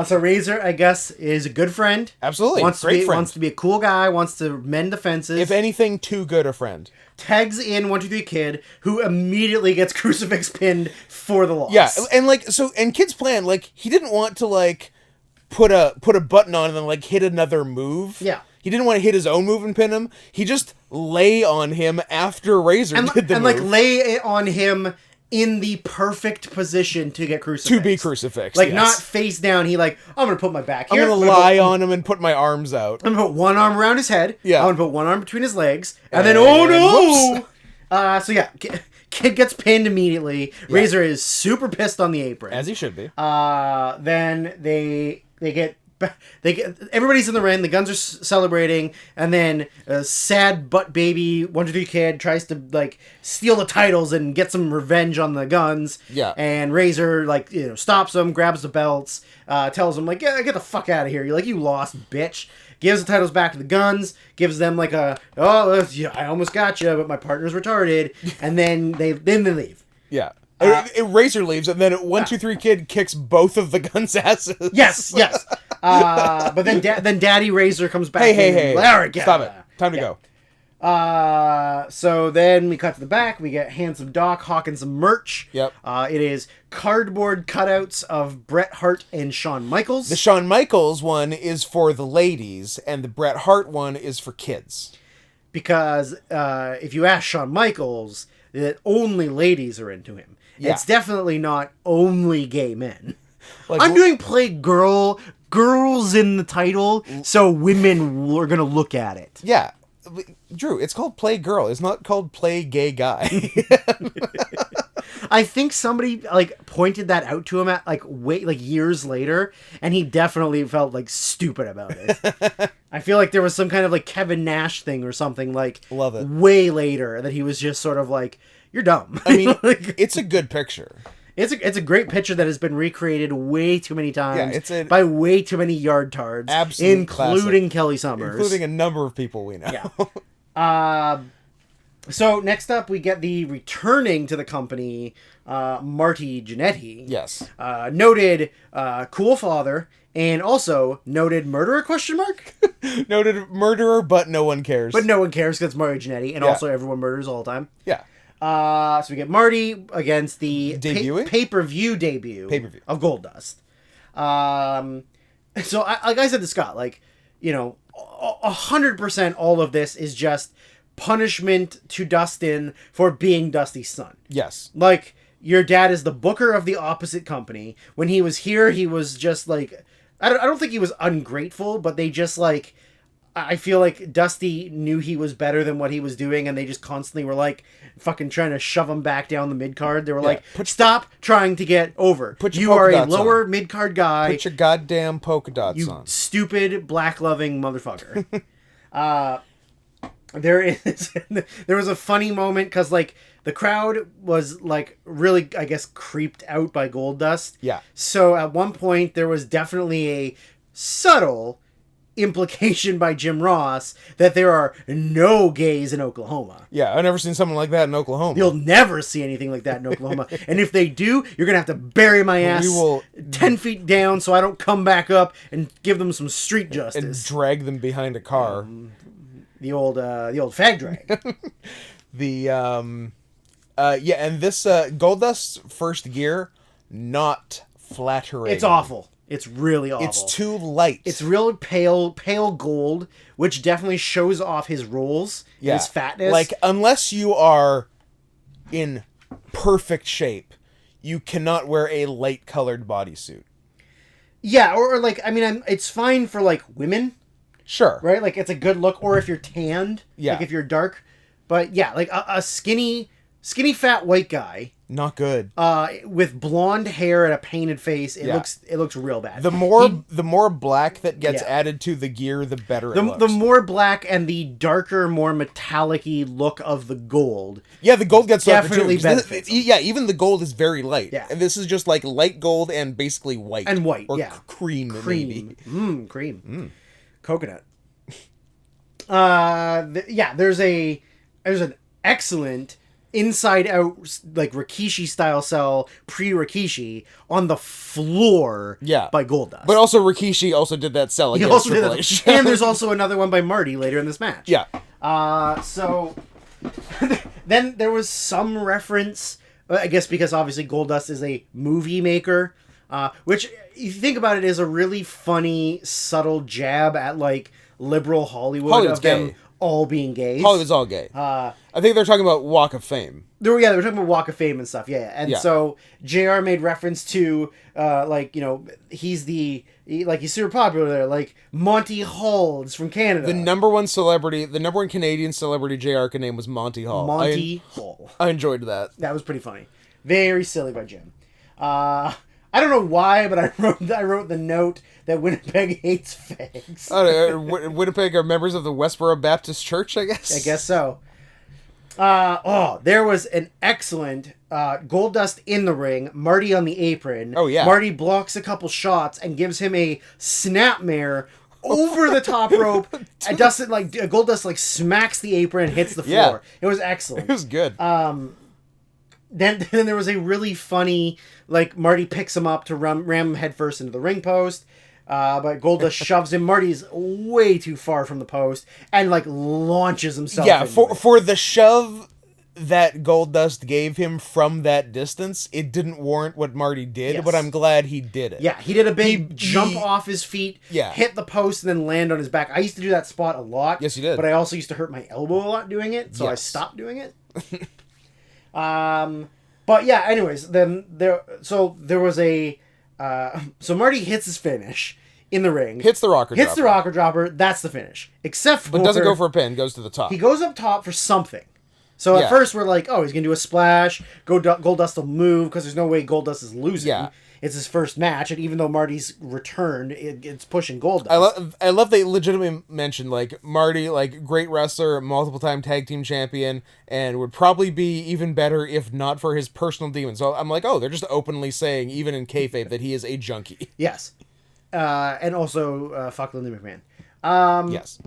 So Razor, I guess, is a good friend. Absolutely, wants to be a cool guy. Wants to mend the fences. If anything, too good a friend. Tags in 1-2-3 Kid, who immediately gets crucifix pinned for the loss. Yeah, and Kid's plan, like, he didn't want to, like, put a button on and then, like, hit another move. Yeah. He didn't want to hit his own move and pin him. He just lay on him after Razor did the move. And, like, lay it on him in the perfect position to get crucifixed. To be crucifixed, like, not face down. He like, I'm gonna put my back here. I'm gonna lie on him and put my arms out. I'm gonna put one arm around his head. Yeah. I'm gonna put one arm between his legs. And then, oh no! So yeah, Kid gets pinned immediately. Yeah. Razor is super pissed on the apron. As he should be. Then they get everybody's in the ring. The Guns are celebrating, and then a sad butt baby 1-2-3 Kid tries to like steal the titles and get some revenge on the Guns. Yeah. And Razor like stops him, grabs the belts, tells him like get the fuck out of here. You lost, bitch. Gives the titles back to the Guns. Gives them like I almost got you, but my partner's retarded. And then they leave. Yeah. Razor leaves, and then 1-2-3 Kid kicks both of the Guns' asses. Yes. But then Daddy Razor comes back. Hey. Stop it. Time to go. So then we cut to the back. We get Handsome Doc hawking some merch. Yep. It is cardboard cutouts of Bret Hart and Shawn Michaels. The Shawn Michaels one is for the ladies, and the Bret Hart one is for kids. Because if you ask Shawn Michaels, that only ladies are into him. Yeah. It's definitely not only gay men. Like, I'm doing play girls in the title, so women are going to look at it. Yeah. Drew, it's called Play Girl. It's not called Play Gay Guy. I think somebody like pointed that out to him at years later, and he definitely felt like stupid about it. I feel like there was some kind of like Kevin Nash thing or something like love it way later that he was just sort of like, you're dumb. I mean, it's a good picture. It's a great picture that has been recreated way too many times by way too many yard tards, including classic. Kelly Summers. Including a number of people we know. Yeah. So next up, we get the returning to the company, Marty Jannetty. Yes. Noted cool father, and also noted murderer, ? Noted murderer, but no one cares. But no one cares because it's Marty Jannetty, and also everyone murders all the time. Yeah. So we get Marty against the pay-per-view debut of Goldust. So like I said to Scott, 100% all of this is just punishment to Dustin for being Dusty's son. Yes. Like, your dad is the booker of the opposite company. When he was here, he was just like, I don't think he was ungrateful, but they just like, I feel like Dusty knew he was better than what he was doing, and they just constantly were like fucking trying to shove him back down the mid-card. They were like, stop trying to get over. You are a lower mid-card guy. Put your goddamn polka dots on. You stupid, black-loving motherfucker. There was a funny moment, because, like, the crowd was, like, really, I guess, creeped out by Goldust. Yeah. So, at one point, there was definitely a subtle implication by Jim Ross that there are no gays in Oklahoma. Yeah, I've never seen someone like that in Oklahoma. You'll never see anything like that in Oklahoma. And if they do, you're going to have to bury my ass 10 feet down so I don't come back up and give them some street justice. And drag them behind a car. The old fag drag. And this Goldust's first gear, not flattering. It's awful. It's really awful. It's too light. It's real pale gold, which definitely shows off his rolls, his fatness. Like, unless you are in perfect shape, you cannot wear a light-colored bodysuit. Yeah, or like, I mean, it's fine for, like, women. Sure. Right? Like, it's a good look. Or if you're tanned. Yeah. Like, if you're dark. But, yeah, like, a skinny skinny fat white guy. Not good. With blonde hair and a painted face. It looks real bad. The more black that gets added to the gear, the better it looks. The more black and the darker, more metallic-y look of the gold. Yeah, the gold gets definitely benefits. Yeah, even the gold is very light. Yeah. And this is just like light gold and basically white. And white, or yeah. cream, maybe. Cream. Coconut. There's an excellent inside out like Rikishi style cell pre-Rikishi on the floor by Goldust. But also Rikishi also did that cell against Triple H. And there's also another one by Marty later in this match. Yeah. So then there was some reference, I guess because obviously Goldust is a movie maker, which if you think about it is a really funny subtle jab at like liberal Hollywood of them all being gay. Hollywood's all gay. I think they're talking about Walk of Fame. They were talking about Walk of Fame and stuff. And so JR made reference to he's super popular there, like Monty Hall is from Canada. The number one Canadian celebrity JR can name was Monty Hall. Monty Hall. I enjoyed that. That was pretty funny. Very silly by Jim. I don't know why, but I wrote the note that Winnipeg hates fags. Winnipeg are members of the Westboro Baptist Church, I guess? I guess so. There was an excellent Goldust in the ring, Marty on the apron. Oh, yeah. Marty blocks a couple shots and gives him a snapmare over the top rope. And Goldust smacks the apron and hits the floor. Yeah. It was excellent. It was good. Then there was a really funny, Marty picks him up to ram him headfirst into the ring post, but Goldust shoves him. Marty's way too far from the post and launches himself. Yeah, for the shove that Goldust gave him from that distance, it didn't warrant what Marty did, but I'm glad he did it. Yeah, he did a big jump off his feet, hit the post, and then land on his back. I used to do that spot a lot. Yes, you did. But I also used to hurt my elbow a lot doing it, so I stopped doing it. But yeah, anyways, then there was a, so Marty hits his finish in the ring. Hits the rocker dropper. That's the finish. But doesn't go for a pin, goes to the top. He goes up top for something. So at first we're like, oh, he's going to do a splash. Goldust will move because there's no way Goldust is losing. Yeah. It's his first match, and even though Marty's returned, it's pushing Goldust. I love they legitimately mentioned, Marty, great wrestler, multiple-time tag team champion, and would probably be even better if not for his personal demons. So I'm like, oh, they're just openly saying, even in kayfabe, that he is a junkie. Yes. And also, fuck Linda McMahon. Yes.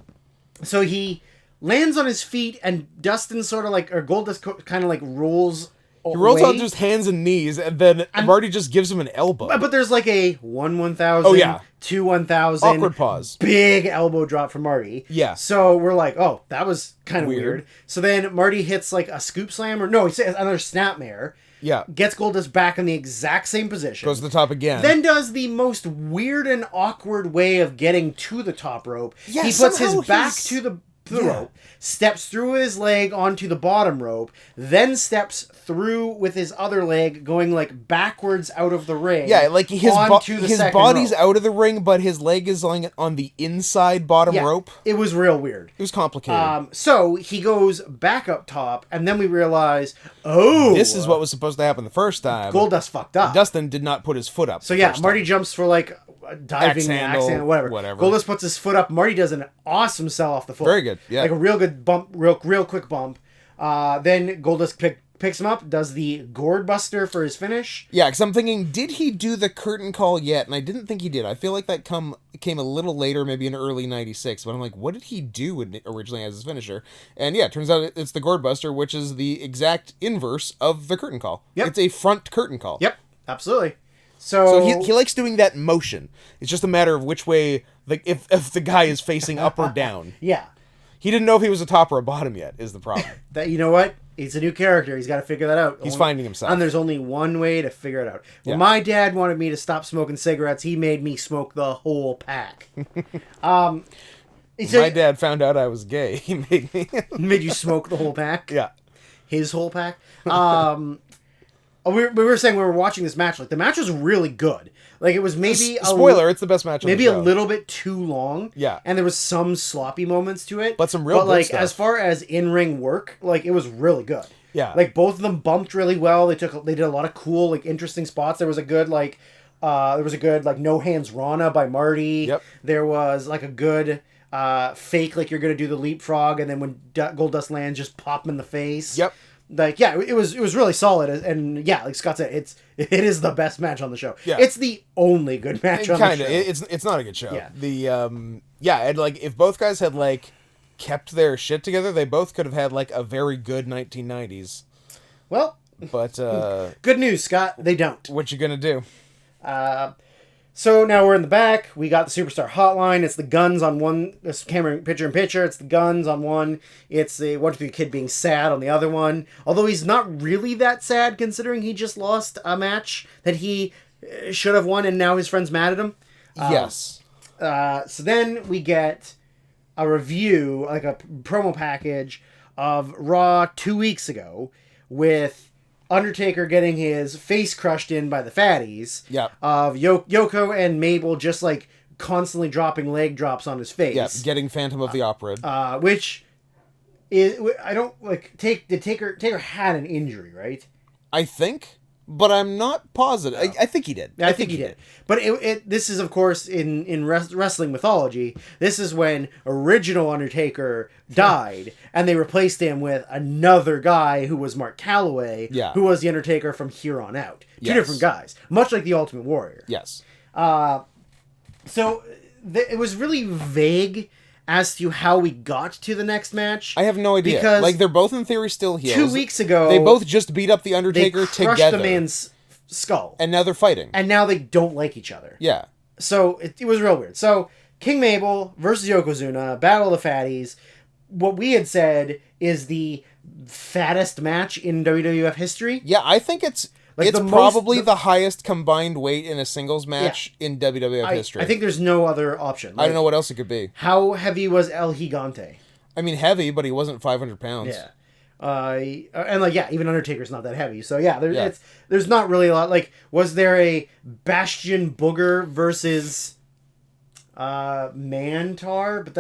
So he lands on his feet, and Dustin Goldust kind of rolls He rolls on just hands and knees, and then Marty just gives him an elbow. But there's a 1-1000, 2-1000. Awkward pause. Big elbow drop from Marty. Yeah. So we're like, oh, that was kind of weird. So then Marty hits a scoop slam, he says another snapmare. Yeah. Gets Goldust back in the exact same position. Goes to the top again. Then does the most weird and awkward way of getting to the top rope. Yeah, he puts his back to the rope, steps through his leg onto the bottom rope, then steps through with his other leg going backwards out of the ring. Yeah, his body's rope. out of the ring, but his leg is on the inside bottom rope. It was real weird. It was complicated. So he goes back up top, and then we realize, this is what was supposed to happen the first time. Goldust fucked up. Dustin did not put his foot up. So Marty jumps for diving axe handle, whatever. Goldust puts his foot up. Marty does an awesome sell off the foot. Very good. Yeah. A real good bump, real quick bump. Then Goldust picks him up, does the gourd buster for his finish. Yeah, because I'm thinking, did he do the curtain call yet? And I didn't think he did. I feel like that came a little later, maybe in early '96. But I'm like, what did he do originally as his finisher? And yeah, it turns out it's the gourd buster, which is the exact inverse of the curtain call. Yep. It's a front curtain call. Yep, absolutely. So he likes doing that motion. It's just a matter of which way, if the guy is facing up or down. Yeah. He didn't know if he was a top or a bottom yet, is the problem. You know what? He's a new character. He's got to figure that out. He's finding himself. And there's only one way to figure it out. When my dad wanted me to stop smoking cigarettes, he made me smoke the whole pack. My dad found out I was gay. He made me... Made you smoke the whole pack? Yeah. His whole pack? We were saying we were watching this match. The match was really good. It was maybe spoiler. It's the best match. Maybe on the show. A little bit too long. Yeah, and there was some sloppy moments to it. But some real good stuff. As far as in ring work, it was really good. Yeah. Like both of them bumped really well. They did a lot of cool, like interesting spots. There was a good like no hands Rana by Marty. Yep. There was like a good fake like you're gonna do the leapfrog, and then when Goldust lands, just pop him in the face. Yep. Like yeah, it was really solid, and yeah, like Scott said, it is the best match on the show. Yeah. It's the only good match on the show. It's not a good show. Yeah. And like if both guys had like kept their shit together, they both could have had like a very good 1990s. Well, but good news, Scott. They don't. What you gonna do? So now we're in the back. We got the Superstar Hotline. It's the Guns on one. This camera picture in picture. It's the Guns on one. It's the 1-2-3 Kid being sad on the other one. Although he's not really that sad considering he just lost a match that he should have won, and now his friend's mad at him. Yes. So then we get a review, like a promo package of Raw 2 weeks ago with Undertaker getting his face crushed in by the fatties. Yep. Of Yoko and Mabel just like constantly dropping leg drops on his face. Yeah, getting Phantom of the Opera. Which is I don't like Taker had an injury, right? I think, but I'm not positive. I think he did. I think he did. But this is, of course, in wrestling mythology, this is when original Undertaker died, and they replaced him with another guy who was Mark Calloway, who was the Undertaker from here on out. Two different guys, much like the Ultimate Warrior. Yes. So it was really vague as to how we got to the next match. I have no idea. Because like, they're both in theory still heels. 2 weeks ago, they both just beat up the Undertaker they crushed together. the man's skull. And now they're fighting. And now they don't like each other. Yeah. So it was real weird. So King Mabel versus Yokozuna, Battle of the Fatties. What we had said is the fattest match in WWF history. Yeah, I think it's Like probably the highest combined weight in a singles match in WWF history. I think there's no other option. I don't know what else it could be. How heavy was El Gigante? I mean, heavy, but he wasn't 500 pounds. Yeah. And like, yeah, even Undertaker's not that heavy. So yeah, there's not really a lot. Like, was there a Bastion Booger versus Mantar? But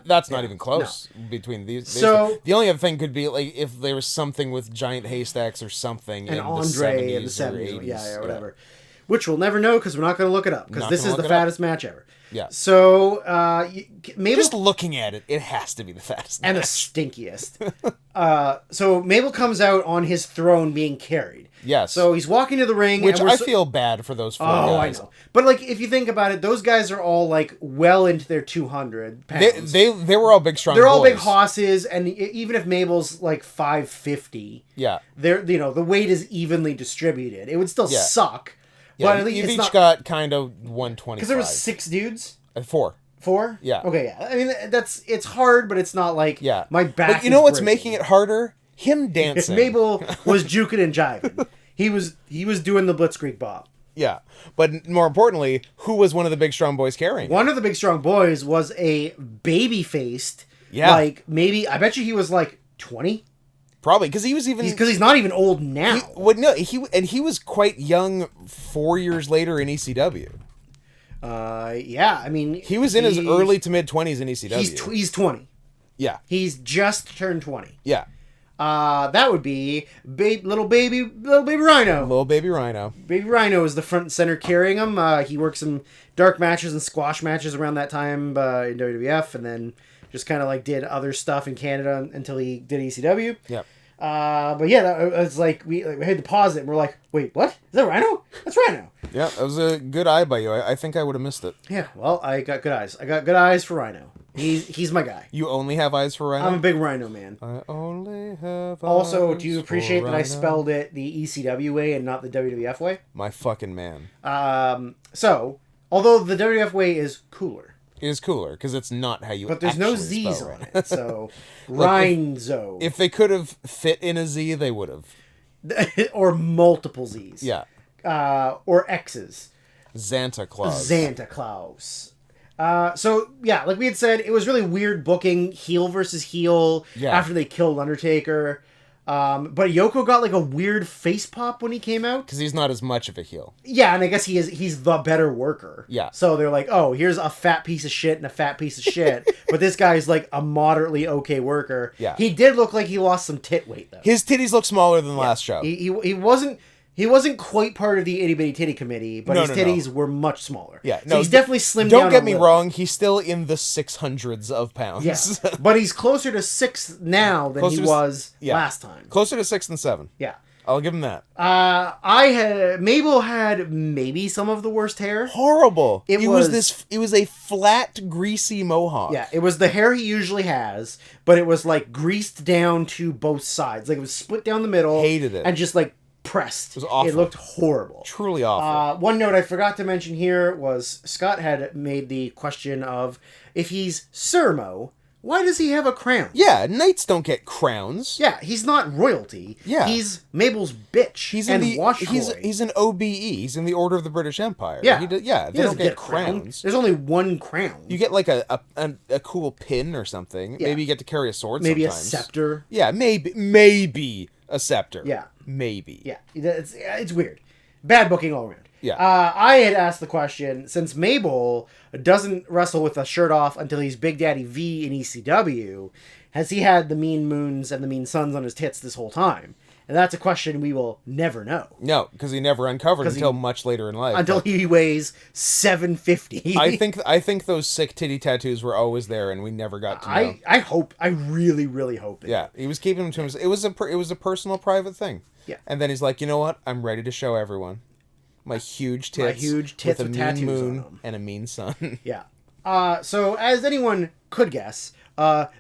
that's not even close between these. So the only other thing could be like if there was something with giant haystacks or something and in Andre the 70s in the 70s or 80s. yeah, whatever. Which we'll never know because we're not going to look it up because this is the fattest match ever. Yeah. So Mabel, just looking at it, it has to be the fattest and match. the stinkiest. So Mabel comes out on his throne being carried. Yes. So he's walking to the ring, which I feel bad for those four guys. I know. But like, if you think about it, those guys are all like well into their 200 pounds. They were all big, strong. They're all boys. big hosses, and even if Mabel's like 550, yeah, the weight is evenly distributed. It would still suck. Yeah, but at least you've it's each got kind of 125. Because there was 6 dudes. 4. 4? Yeah. Okay, yeah. I mean, it's hard, but it's not like my back. But you know what's making it harder? Him dancing. Mabel was juking and jiving. He was doing the Blitzkrieg Bop. Yeah, but more importantly, who was one of the big strong boys carrying? One of the big strong boys was a baby faced. Yeah, like maybe I bet you he was like 20. Probably because he's not even old now. He was quite young 4 years later in ECW. Yeah, I mean he was in his early to mid 20s in ECW. He's 20. Yeah, he's just turned 20. Yeah. That would be little baby Rhino. Little baby Rhino. Baby Rhino is the front and center carrying him. He worked some dark matches and squash matches around that time in WWF, and then just kind of like did other stuff in Canada until he did ECW. Yeah. But yeah, it's like we had to pause it and we're like, wait, what? Is that Rhino? That's Rhino. Yeah, that was a good eye by you. I think I would have missed it. Yeah, well, I got good eyes. I got good eyes for Rhino. He's my guy. You only have eyes for Rhino? I'm a big Rhino man. I only have also, eyes do you appreciate that I spelled it the ECW way and not the WWF way? My fucking man. So, although the WWF way is cooler. It is cooler because it's not how you. But there's no Z's spell on it, so Rhinzo. If they could have fit in a Z, they would have. Or multiple Z's. Yeah. Or X's. Santa Claus. Santa Claus. So yeah, like we had said, it was really weird booking heel versus heel after they killed Undertaker. But Yoko got like a weird face pop when he came out. Because he's not as much of a heel. Yeah, and I guess he's the better worker. Yeah. So they're like, oh, here's a fat piece of shit and a fat piece of shit. But this guy's like a moderately okay worker. Yeah. He did look like he lost some tit weight, though. His titties look smaller than last show. He wasn't quite part of the itty bitty titty committee, but his titties were much smaller. Yeah, so he's definitely slimmed down. Don't get me little. wrong, he's still in the 600s of pounds. Yeah, but he's closer to 6 now than he was last time. Closer to 6 than 7. Yeah, I'll give him that. Mabel had maybe some of the worst hair. Horrible. It was a flat, greasy mohawk. Yeah, it was the hair he usually has, but it was like greased down to both sides. Like it was split down the middle. Hated it. And just like pressed. It was awful. It looked horrible. Truly awful. One note I forgot to mention here was Scott had made the question of if he's Sir Mo, why does he have a crown? Yeah, knights don't get crowns. Yeah, he's not royalty. Yeah. He's Mabel's bitch. He's he's an OBE. He's in the Order of the British Empire. Yeah. They don't get crowns. There's only one crown. You get like a cool pin or something. Yeah. Maybe you get to carry a sword maybe sometimes. A scepter. Yeah, maybe a scepter. Yeah. Maybe. Yeah, it's weird. Bad booking all around. Yeah. I had asked the question, since Mabel doesn't wrestle with a shirt off until he's Big Daddy V in ECW, has he had the mean moons and the mean suns on his tits this whole time? And that's a question we will never know. No, because he never uncovered until much later in life. Until he weighs 750. I think those sick titty tattoos were always there, and we never got to know. I really, really hope that. Yeah, he was keeping them to himself. It was a personal, private thing. Yeah. And then he's like, you know what? I'm ready to show everyone my huge tits with a mean tattoos moon on them. and a mean sun. Yeah. So as anyone could guess,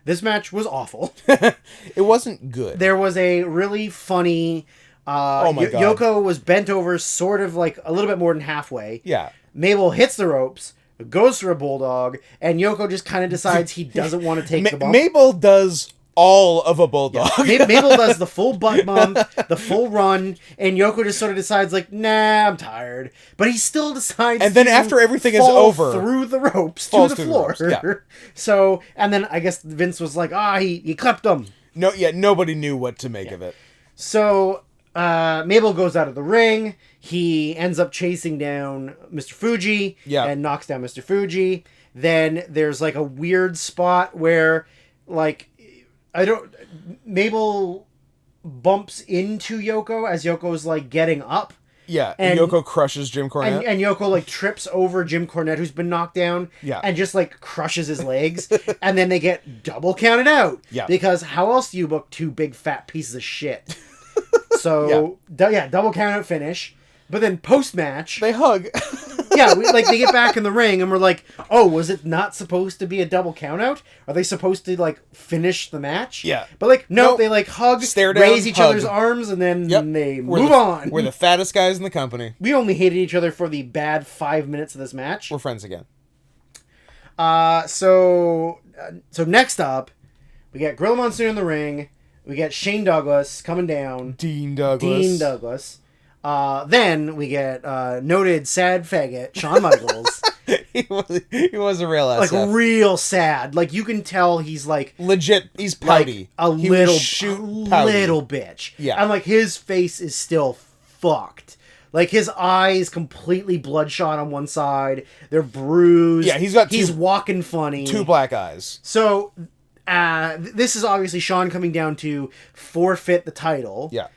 this match was awful. It wasn't good. There was a really funny. Oh my God. Yoko was bent over, sort of like a little bit more than halfway. Yeah. Mabel hits the ropes, goes for a bulldog, and Yoko just kind of decides he doesn't want to take the bump. Mabel does all of a bulldog. Yeah. Mabel does the full butt bump, the full run, and Yoko just sort of decides like, nah, I'm tired. But he still decides and then after everything is over, through the ropes to the floor. Yeah. So, and then I guess Vince was like, he clipped him. No, yeah, nobody knew what to make of it. So, Mabel goes out of the ring. He ends up chasing down Mr. Fuji and knocks down Mr. Fuji. Then there's like a weird spot where like Mabel bumps into Yoko as Yoko's like getting up. Yeah, and Yoko crushes Jim Cornette. And Yoko like trips over Jim Cornette, who's been knocked down. Yeah. And just like crushes his legs. And then they get double counted out. Yeah. Because how else do you book two big fat pieces of shit? So, double count out finish. But then post-match... They hug. They get back in the ring and we're like, oh, was it not supposed to be a double count out? Are they supposed to, like, finish the match? Yeah. But, like, no, they, like, hug, stare down, raise each hug. other's arms, and then they move on. We're the fattest guys in the company. We only hated each other for the bad 5 minutes of this match. We're friends again. So next up, we got Gorilla Monsoon in the ring. We got Shane Douglas coming down. Dean Douglas. Then we get noted sad faggot Shawn Michaels. he was a real SF. Like real sad. Like you can tell he's like legit. He's pouty. Like little bitch. Yeah. And like his face is still fucked. Like his eyes completely bloodshot on one side. They're bruised. Yeah, he's walking funny. 2 black eyes. So this is obviously Shawn coming down to forfeit the title. Yeah.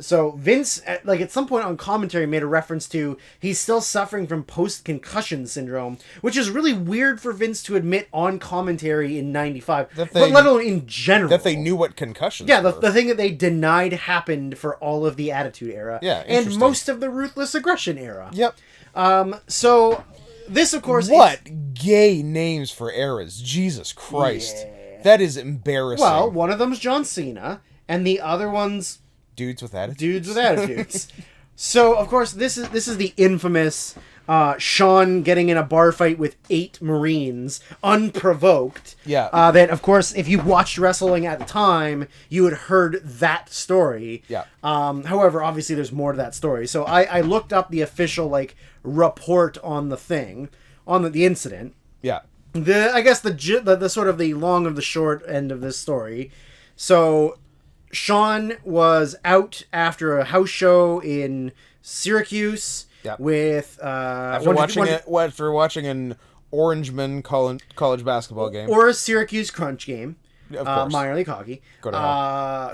So Vince, at some point on commentary, made a reference to he's still suffering from post-concussion syndrome, which is really weird for Vince to admit on commentary in '95, but let alone in general. That they knew what concussions were. the thing that they denied happened for all of the Attitude Era. Yeah, and most of the Ruthless Aggression Era. Yep. So this, of course... What gay names for eras. Jesus Christ. Yeah. That is embarrassing. Well, one of them's John Cena, and the other one's... Dudes with attitudes. Dudes with attitudes. So, of course, this is the infamous Shawn getting in a bar fight with 8 Marines, unprovoked. Yeah. That, of course, if you watched wrestling at the time, you had heard that story. Yeah. However, obviously, there's more to that story. So I looked up the official, report on the thing, on the incident. Yeah. I guess the sort of the long of the short end of this story. So... Sean was out after a house show in Syracuse with after watching an Orangeman college basketball game or a Syracuse Crunch game. Of course. Minor league hockey. Go to hell.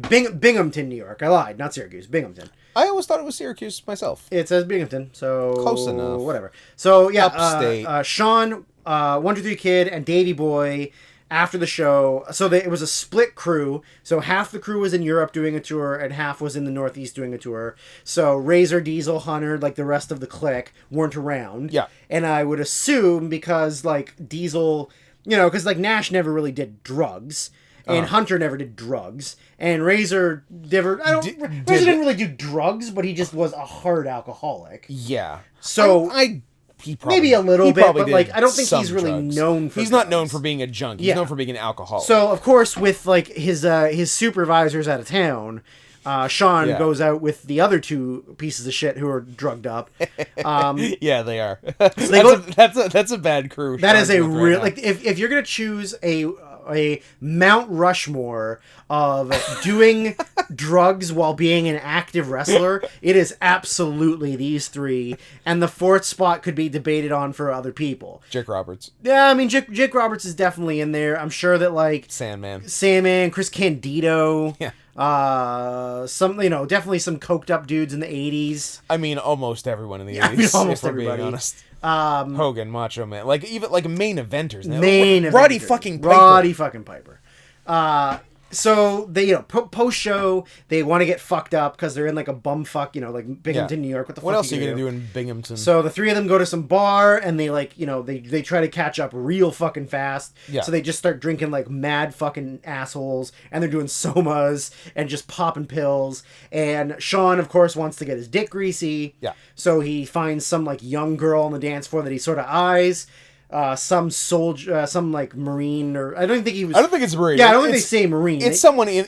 Binghamton, New York. I lied, not Syracuse. Binghamton. I always thought it was Syracuse myself. It says Binghamton, so close enough. Whatever. So yeah, Upstate. Sean, 123 Kid, and Davey Boy. After the show, so it was a split crew. So half the crew was in Europe doing a tour, and half was in the Northeast doing a tour. So Razor, Diesel, Hunter, like the rest of the clique, weren't around. Yeah. And I would assume because like Diesel, because like Nash never really did drugs. And Hunter never did drugs, and Razor never. Razor didn't really do drugs, but he just was a hard alcoholic. Yeah. So he probably, maybe a little bit, but like I don't think some he's really drugs. known for. He's drugs. not known for being a junkie. He's known for being an alcoholic. So of course, with like his supervisors out of town, Sean goes out with the other two pieces of shit who are drugged up. Yeah, they are. So that's a bad crew. That is a real right if you're gonna choose a Mount Rushmore of doing drugs while being an active wrestler, it is absolutely these three, and the fourth spot could be debated on for other people. Jake Roberts. Yeah, I mean Jake Roberts is definitely in there. I'm sure that like Sandman, Chris Candido. Yeah. Definitely some coked up dudes in the 80s. I mean, almost everyone in the 80s. I mean, almost if we're everybody. being honest. Hogan, Macho Man, like even like main eventers. Roddy fucking Piper. So they, post show, they want to get fucked up because they're in like a bumfuck, like Binghamton, New York. What else are you gonna do in Binghamton? So the three of them go to some bar and they they try to catch up real fucking fast. Yeah. So they just start drinking like mad fucking assholes, and they're doing somas and just popping pills. And Sean, of course, wants to get his dick greasy. Yeah. So he finds some like young girl on the dance floor that he sort of eyes. Some soldier, some like Marine, or I don't think he was. I don't think it's Marine. Yeah, I don't think they say Marine. It's someone in.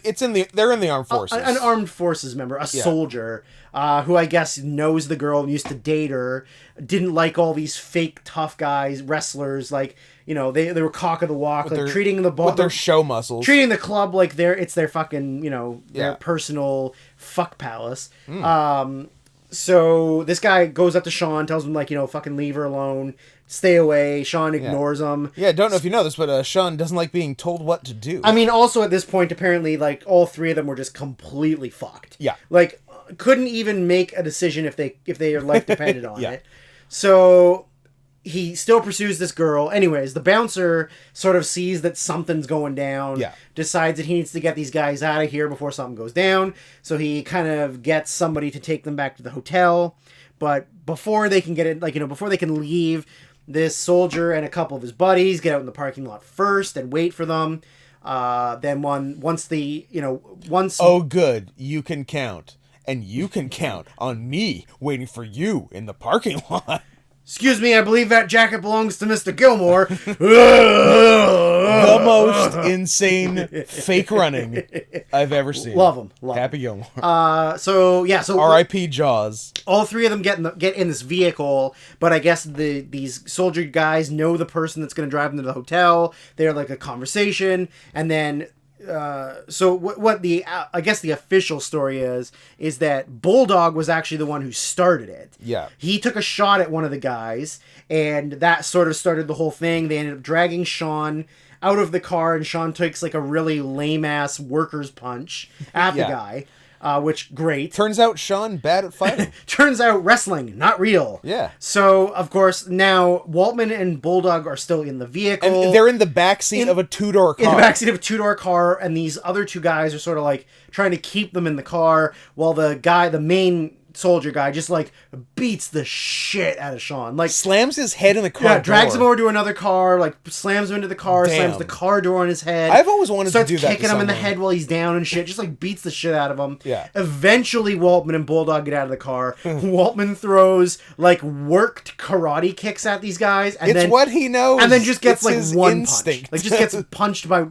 They're in the armed forces. An armed forces member, a soldier, who I guess knows the girl and used to date her. Didn't like all these fake tough guys, wrestlers. Like they were cock of the walk, like treating the ball with their show muscles, treating the club like it's their fucking their personal fuck palace. So this guy goes up to Sean, tells him like fucking leave her alone. Stay away. Sean ignores him. Yeah, don't know if you know this, but Sean doesn't like being told what to do. I mean, also at this point, apparently, like, all three of them were just completely fucked. Yeah. Like, couldn't even make a decision if their life depended on it. So he still pursues this girl. Anyways, the bouncer sort of sees that something's going down. Yeah. Decides that he needs to get these guys out of here before something goes down. So he kind of gets somebody to take them back to the hotel. But before they can get it, before they can leave, this soldier and a couple of his buddies get out in the parking lot first and wait for them. Then once oh good, you can count, and you can count on me waiting for you in the parking lot. Excuse me, I believe that jacket belongs to Mr. Gilmore. The most insane fake running I've ever seen. Love him. Happy Gilmore. So R.I.P. Jaws. All three of them get in this vehicle, but I guess these soldier guys know the person that's going to drive them to the hotel. They're like a conversation, and then so what the I guess the official story is that Bulldog was actually the one who started it. Yeah. He took a shot at one of the guys, and that sort of started the whole thing. They ended up dragging Sean out of the car, and Sean takes like a really lame ass worker's punch at the guy. Which, great. Turns out Sean bad at fighting. Turns out wrestling, not real. Yeah. So, of course, now Waltman and Bulldog are still in the vehicle. And they're in the backseat of a two-door car. In the backseat of a two-door car, and these other two guys are sort of like trying to keep them in the car while the main soldier guy just like beats the shit out of Sean, like slams his head in the car drags door. him over to another car, like slams him into the car. Damn. Slams the car door on his head. I've always wanted to do that. Starts kicking him in the head while he's down and shit, just like beats the shit out of him. Yeah. Eventually Waltman and Bulldog get out of the car. Waltman throws like worked karate kicks at these guys, and it's then what he knows, and then just gets it's like one instinct. punch, like just gets punched by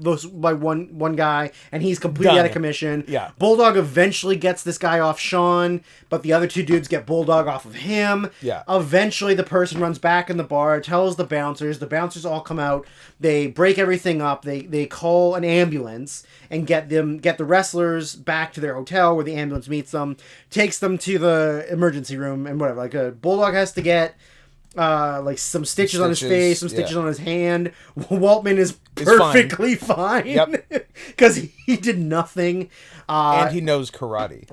one guy, and he's completely Done. out of commission. Yeah. Bulldog eventually gets this guy off Sean, but the other two dudes get Bulldog off of him. Yeah. Eventually, the person runs back in the bar, tells the bouncers. The bouncers all come out. They break everything up. They call an ambulance and get the wrestlers back to their hotel where the ambulance meets them, takes them to the emergency room and whatever. Like a Bulldog has to get like some stitches on his face, some stitches on his hand. Waltman is perfectly fine. Yep. Because he did nothing. And he knows karate.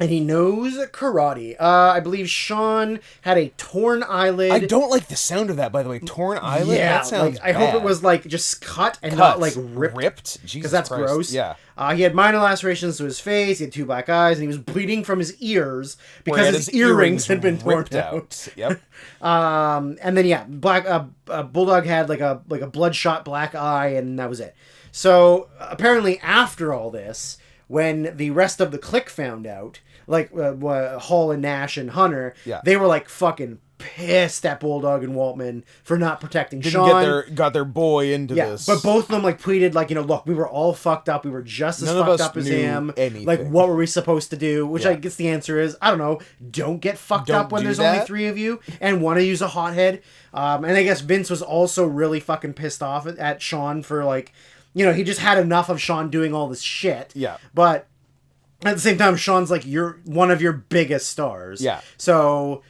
I believe Sean had a torn eyelid. I don't like the sound of that, by the way. Torn eyelid? Yeah, That sounds I hope it was like just cut and not like ripped. Jesus Because that's Christ. gross. Yeah. He had minor lacerations to his face. He had 2 black eyes, and he was bleeding from his ears because his earrings had been torn out. Yep. And then Bulldog had like a bloodshot black eye, and that was it. So apparently, after all this, when the rest of the clique found out, like Hall and Nash and Hunter, they were like fucking pissed at Bulldog and Waltman for not protecting Sean. Got their boy into this. But both of them like pleaded like, look, we were all fucked up. We were just as fucked up as him. Anything. Like, what were we supposed to do? Which I guess the answer is, I don't know. Don't get fucked up when there's only 3 of you and want to use a hothead. And I guess Vince was also really fucking pissed off at Sean for like, he just had enough of Sean doing all this shit. Yeah. But at the same time, Sean's like one of your biggest stars. Yeah. So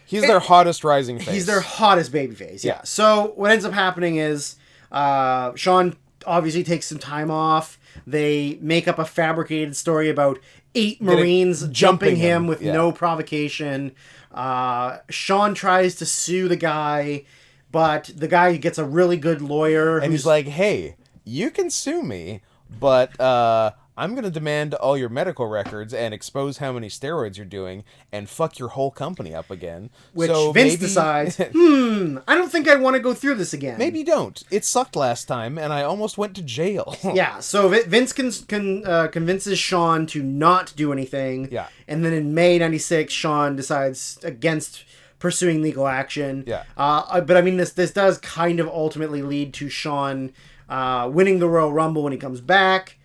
he's their hottest rising face. He's their hottest babyface. Yeah. So what ends up happening is Sean obviously takes some time off. They make up a fabricated story about 8 Marines jumping him with no provocation. Sean tries to sue the guy, but the guy gets a really good lawyer. And he's like, hey, you can sue me, but I'm going to demand all your medical records and expose how many steroids you're doing and fuck your whole company up again. Which Vince decides, I don't think I want to go through this again. Maybe don't. It sucked last time, and I almost went to jail. Yeah, so Vince convinces Sean to not do anything. Yeah. And then in May 96, Sean decides against pursuing legal action. Yeah. But I mean, this does kind of ultimately lead to Sean winning the Royal Rumble when he comes back.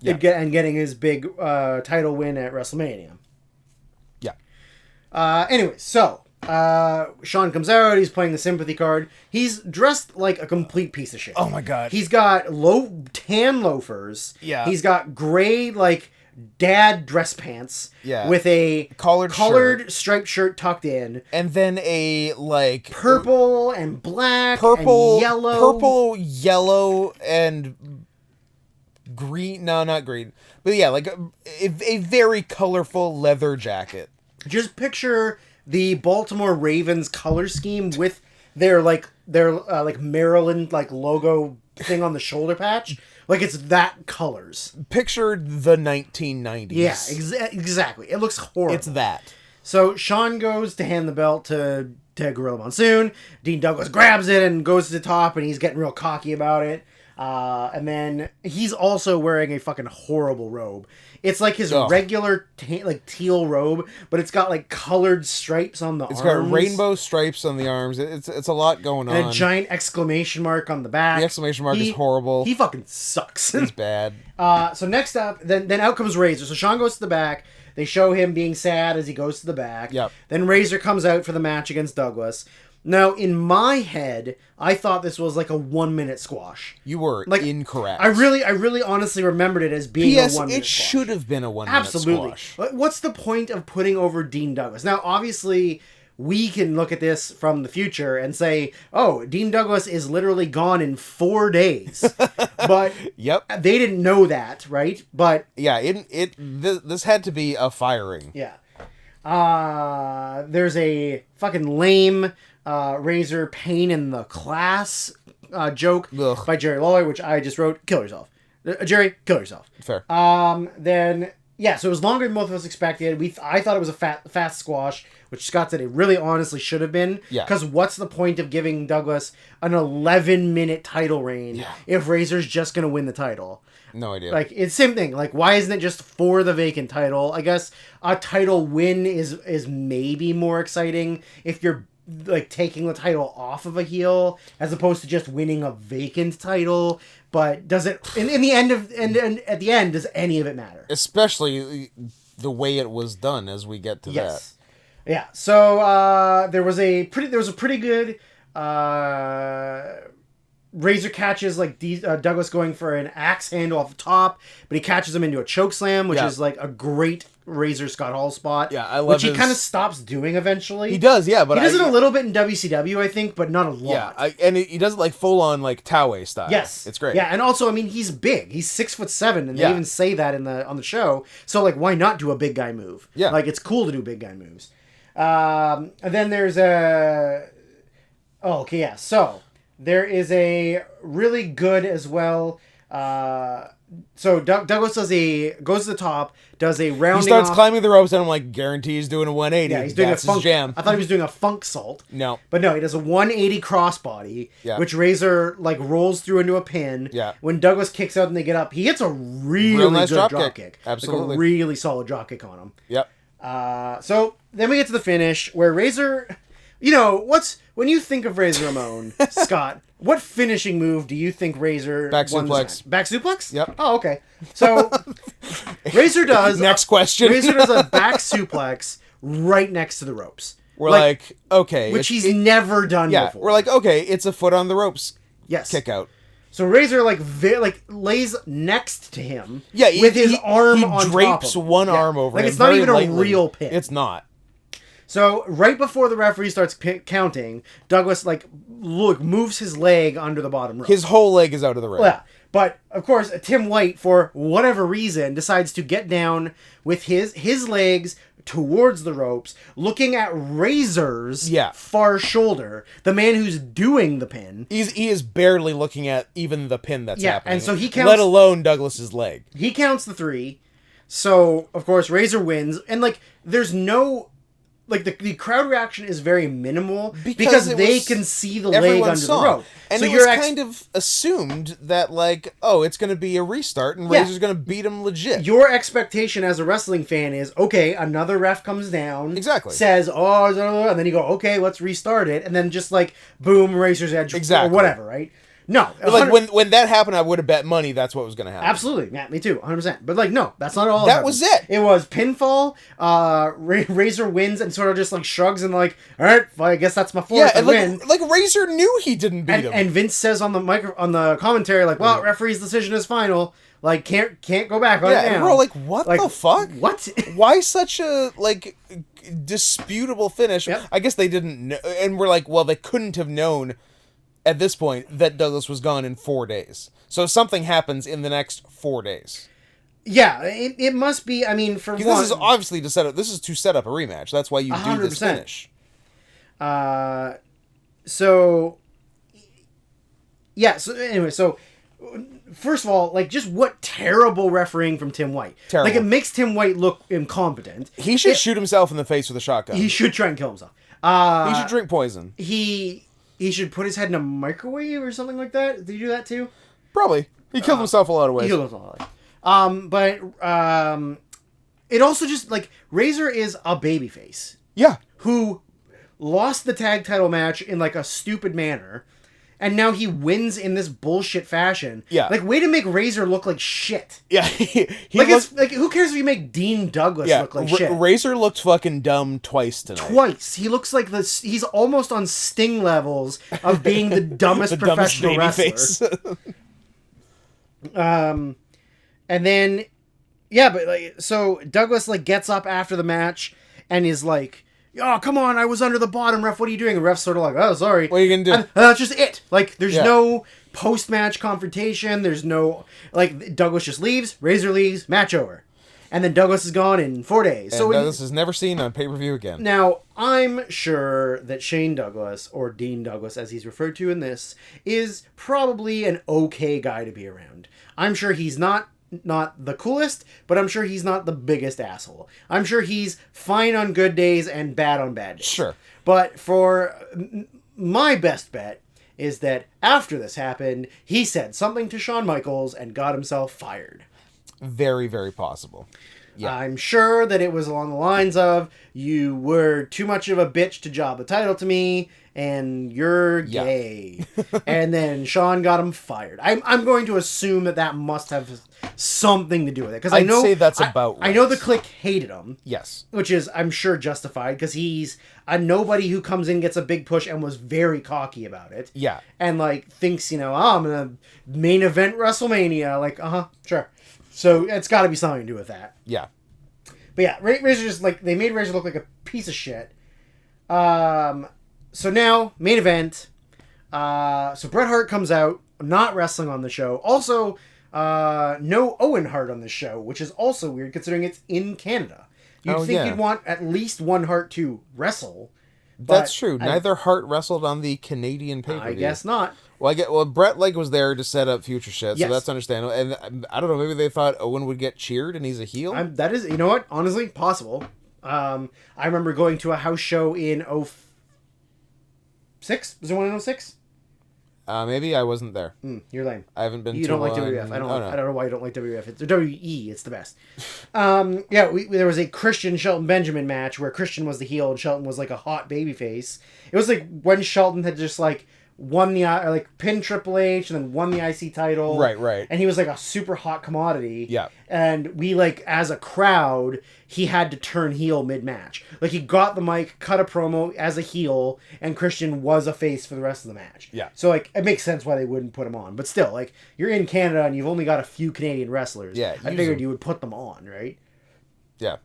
Yeah. And getting his big title win at WrestleMania. Yeah. Anyway, so Sean comes out. He's playing the sympathy card. He's dressed like a complete piece of shit. Oh my god. He's got tan loafers. Yeah. He's got gray like dad dress pants. Yeah. With a collared striped shirt tucked in. And then a like purple and black and yellow and green. No, not green. But yeah, like a very colorful leather jacket. Just picture the Baltimore Ravens color scheme with their Maryland like logo thing on the shoulder patch. Like it's that colors. Picture the 1990s. Yeah, exactly. It looks horrible. It's that. So Sean goes to hand the belt to Gorilla Monsoon. Dean Douglas grabs it and goes to the top, and he's getting real cocky about it. And then he's also wearing a fucking horrible robe. It's like his regular teal robe, but it's got like colored stripes on the arms. It's got rainbow stripes on the arms. It's a lot going on. And a giant exclamation mark on the back. The exclamation mark is horrible. He fucking sucks. He's bad. So next up, then out comes Razor. So Sean goes to the back. They show him being sad as he goes to the back. Yep. Then Razor comes out for the match against Douglas. Now, in my head, I thought this was like a 1-minute squash. You were incorrect. I really honestly remembered it as being a 1-minute squash. It should have been a 1-minute squash. But what's the point of putting over Dean Douglas? Now, obviously, we can look at this from the future and say, oh, Dean Douglas is literally gone in 4 days. But yep. They didn't know that, right? But yeah, this had to be a firing. Yeah. There's a fucking lame Razor pain in the class joke by Jerry Lawler, which I just wrote, kill yourself. Jerry, kill yourself. Fair. Then, yeah, so it was longer than both of us expected. I thought it was a fast squash, which Scott said it really honestly should have been. Yeah. Because what's the point of giving Douglas an 11-minute title reign if Razor's just going to win the title? No idea. Like, it's the same thing. Like, why isn't it just for the vacant title? I guess a title win is maybe more exciting if you're like taking the title off of a heel as opposed to just winning a vacant title. But does it in the end at the end does any of it matter? Especially the way it was done as we get to that. Yeah. So there was a pretty good Razor catches like Douglas going for an axe handle off the top, but he catches him into a choke slam, which is like a great Razor Scott Hall spot. Yeah, I love which he kind of stops doing eventually. He does, yeah, but he does it a little bit in WCW, I think, but not a lot. Yeah, and he does it like full on like Toway style. Yes, it's great. Yeah, and also, I mean, he's big. He's 6'7", and they even say that on the show. So like, why not do a big guy move? Yeah, like it's cool to do big guy moves. And then there's a. Oh, okay, yeah. So there is a really good as well. So Douglas goes to the top, does a rounding. He starts climbing the ropes, and I'm like, guarantee he's doing a 180. Yeah, he's doing That's a funk his jam. I thought he was doing a funk salt. No, but no, he does a 180 crossbody, which Razor like rolls through into a pin. Yeah. When Douglas kicks out and they get up, he hits a real nice good drop kick. Absolutely, like a really solid drop kick on him. Yep. So then we get to the finish where Razor, when you think of Razor Ramon, Scott, what finishing move do you think Razor back won suplex? Back suplex? Yep. Oh, okay. So Razor does next question. Razor does a back suplex right next to the ropes. We're like okay, which he's never done before. We're like, okay, it's a foot on the ropes. Yes. Kick out. So Razor lays next to him. Yeah, with his arm on top of him. drapes one arm over him. It's not even lightly. a real pin. It's not. So right before the referee starts counting, Douglas moves his leg under the bottom rope. His whole leg is out of the ring. Yeah, but of course Tim White, for whatever reason, decides to get down with his legs towards the ropes, looking at Razor's far shoulder, the man who's doing the pin. He is barely looking at even the pin that's happening. And so he counts, let alone Douglas's leg. He counts the 3. So of course Razor wins, and there's no. The crowd reaction is very minimal because they can see the leg under the rope. And so it was kind of assumed that, it's going to be a restart and Razor's going to beat him legit. Your expectation as a wrestling fan is, okay, another ref comes down. Exactly. Says, and then you go, okay, let's restart it. And then just boom, Razor's Edge. Exactly. Or whatever, right? No. When that happened, I would have bet money that's what was going to happen. Absolutely. Yeah, me too. 100%. But no, that's not all. That was it. It was pinfall. Razor wins and sort of just shrugs and all right, well, I guess that's my fourth. Yeah, and win. Razor knew he didn't beat him. And Vince says on the commentary, referee's decision is final. Can't go back on it now. And we're all what the fuck? What? Why such a disputable finish? Yep. I guess they didn't know, and we're they couldn't have known at this point that Douglas was gone in 4 days. So something happens in the next 4 days. Yeah, it must be. I mean, for one, this is obviously to set up. This is to set up a rematch. That's why you 100%. Do this finish. So anyway, first of all, just what terrible refereeing from Tim White. Terrible. It makes Tim White look incompetent. He should shoot himself in the face with a shotgun. He should try and kill himself. He should drink poison. He should put his head in a microwave or something like that. Did you do that too? Probably. He killed himself a lot of ways. He killed himself a lot of ways. But it also just Razor is a babyface. Yeah. Who lost the tag title match in a stupid manner. And now he wins in this bullshit fashion. Yeah. Way to make Razor look like shit. Yeah. Who cares if you make Dean Douglas look like shit? Razor looked fucking dumb twice tonight. Twice. He looks like he's almost on Sting levels of being the dumbest professional wrestler. And then, so Douglas Gets up after the match and is oh, come on, I was under the bottom, ref. What are you doing? The ref's sort of oh, sorry. What are you going to do? And that's just it. There's no post-match confrontation. There's no, Douglas just leaves, Razor leaves, match over. And then Douglas is gone in 4 days. And Douglas is never seen on pay-per-view again. Now, I'm sure that Shane Douglas, or Dean Douglas as he's referred to in this, is probably an okay guy to be around. I'm sure he's not the coolest, but I'm sure he's not the biggest asshole. I'm sure he's fine on good days and bad on bad days. Sure. But for my best bet is that after this happened, he said something to Shawn Michaels and got himself fired. Very, very possible. Yeah. I'm sure that it was along the lines of, you were too much of a bitch to job the title to me, and you're gay. And then Shawn got him fired. I'm going to assume that must have something to do with it. Because I I'd know say that's about I know right. the Clique hated him. Yes. Which is, I'm sure, justified, because he's a nobody who comes in, gets a big push, and was very cocky about it. Yeah. And, like, thinks, you know, I'm gonna main event WrestleMania. Like, sure. So, it's gotta be something to do with that. Yeah. But yeah, Razor just, like, they made Razor look like a piece of shit. So now, main event. So Bret Hart comes out, not wrestling on the show. Also, no Owen Hart on the show, which is also weird considering it's in Canada. You'd think you'd want at least one Hart to wrestle. That's true. Neither Hart wrestled on the Canadian pay-per-view. I guess not. Well, Bret was there to set up future shit, Yes. so that's understandable. And I don't know, maybe they thought Owen would get cheered and he's a heel. That is, you know what? Honestly, possible. I remember going to a house show in 06. Was there one in 06? Maybe I wasn't there. You're lame. I haven't been. You to don't like one. WWF. I don't. Oh, no. I don't know why you don't like WWF. It's WE. It's the best. Yeah, there was a Christian Shelton Benjamin match where Christian was the heel and Shelton was like a hot babyface. It was like when Shelton had just like won the pinned Triple H and then won the IC title. Right. And he was like a super hot commodity. Yeah. And we like as a crowd, he had to turn heel mid-match. Like he got the mic, cut a promo as a heel, and Christian was a face for the rest of the match. Yeah. So like it makes sense why they wouldn't put him on. But still, like you're in Canada and you've only got a few Canadian wrestlers. Yeah, I figured you would put them on, right? Yeah.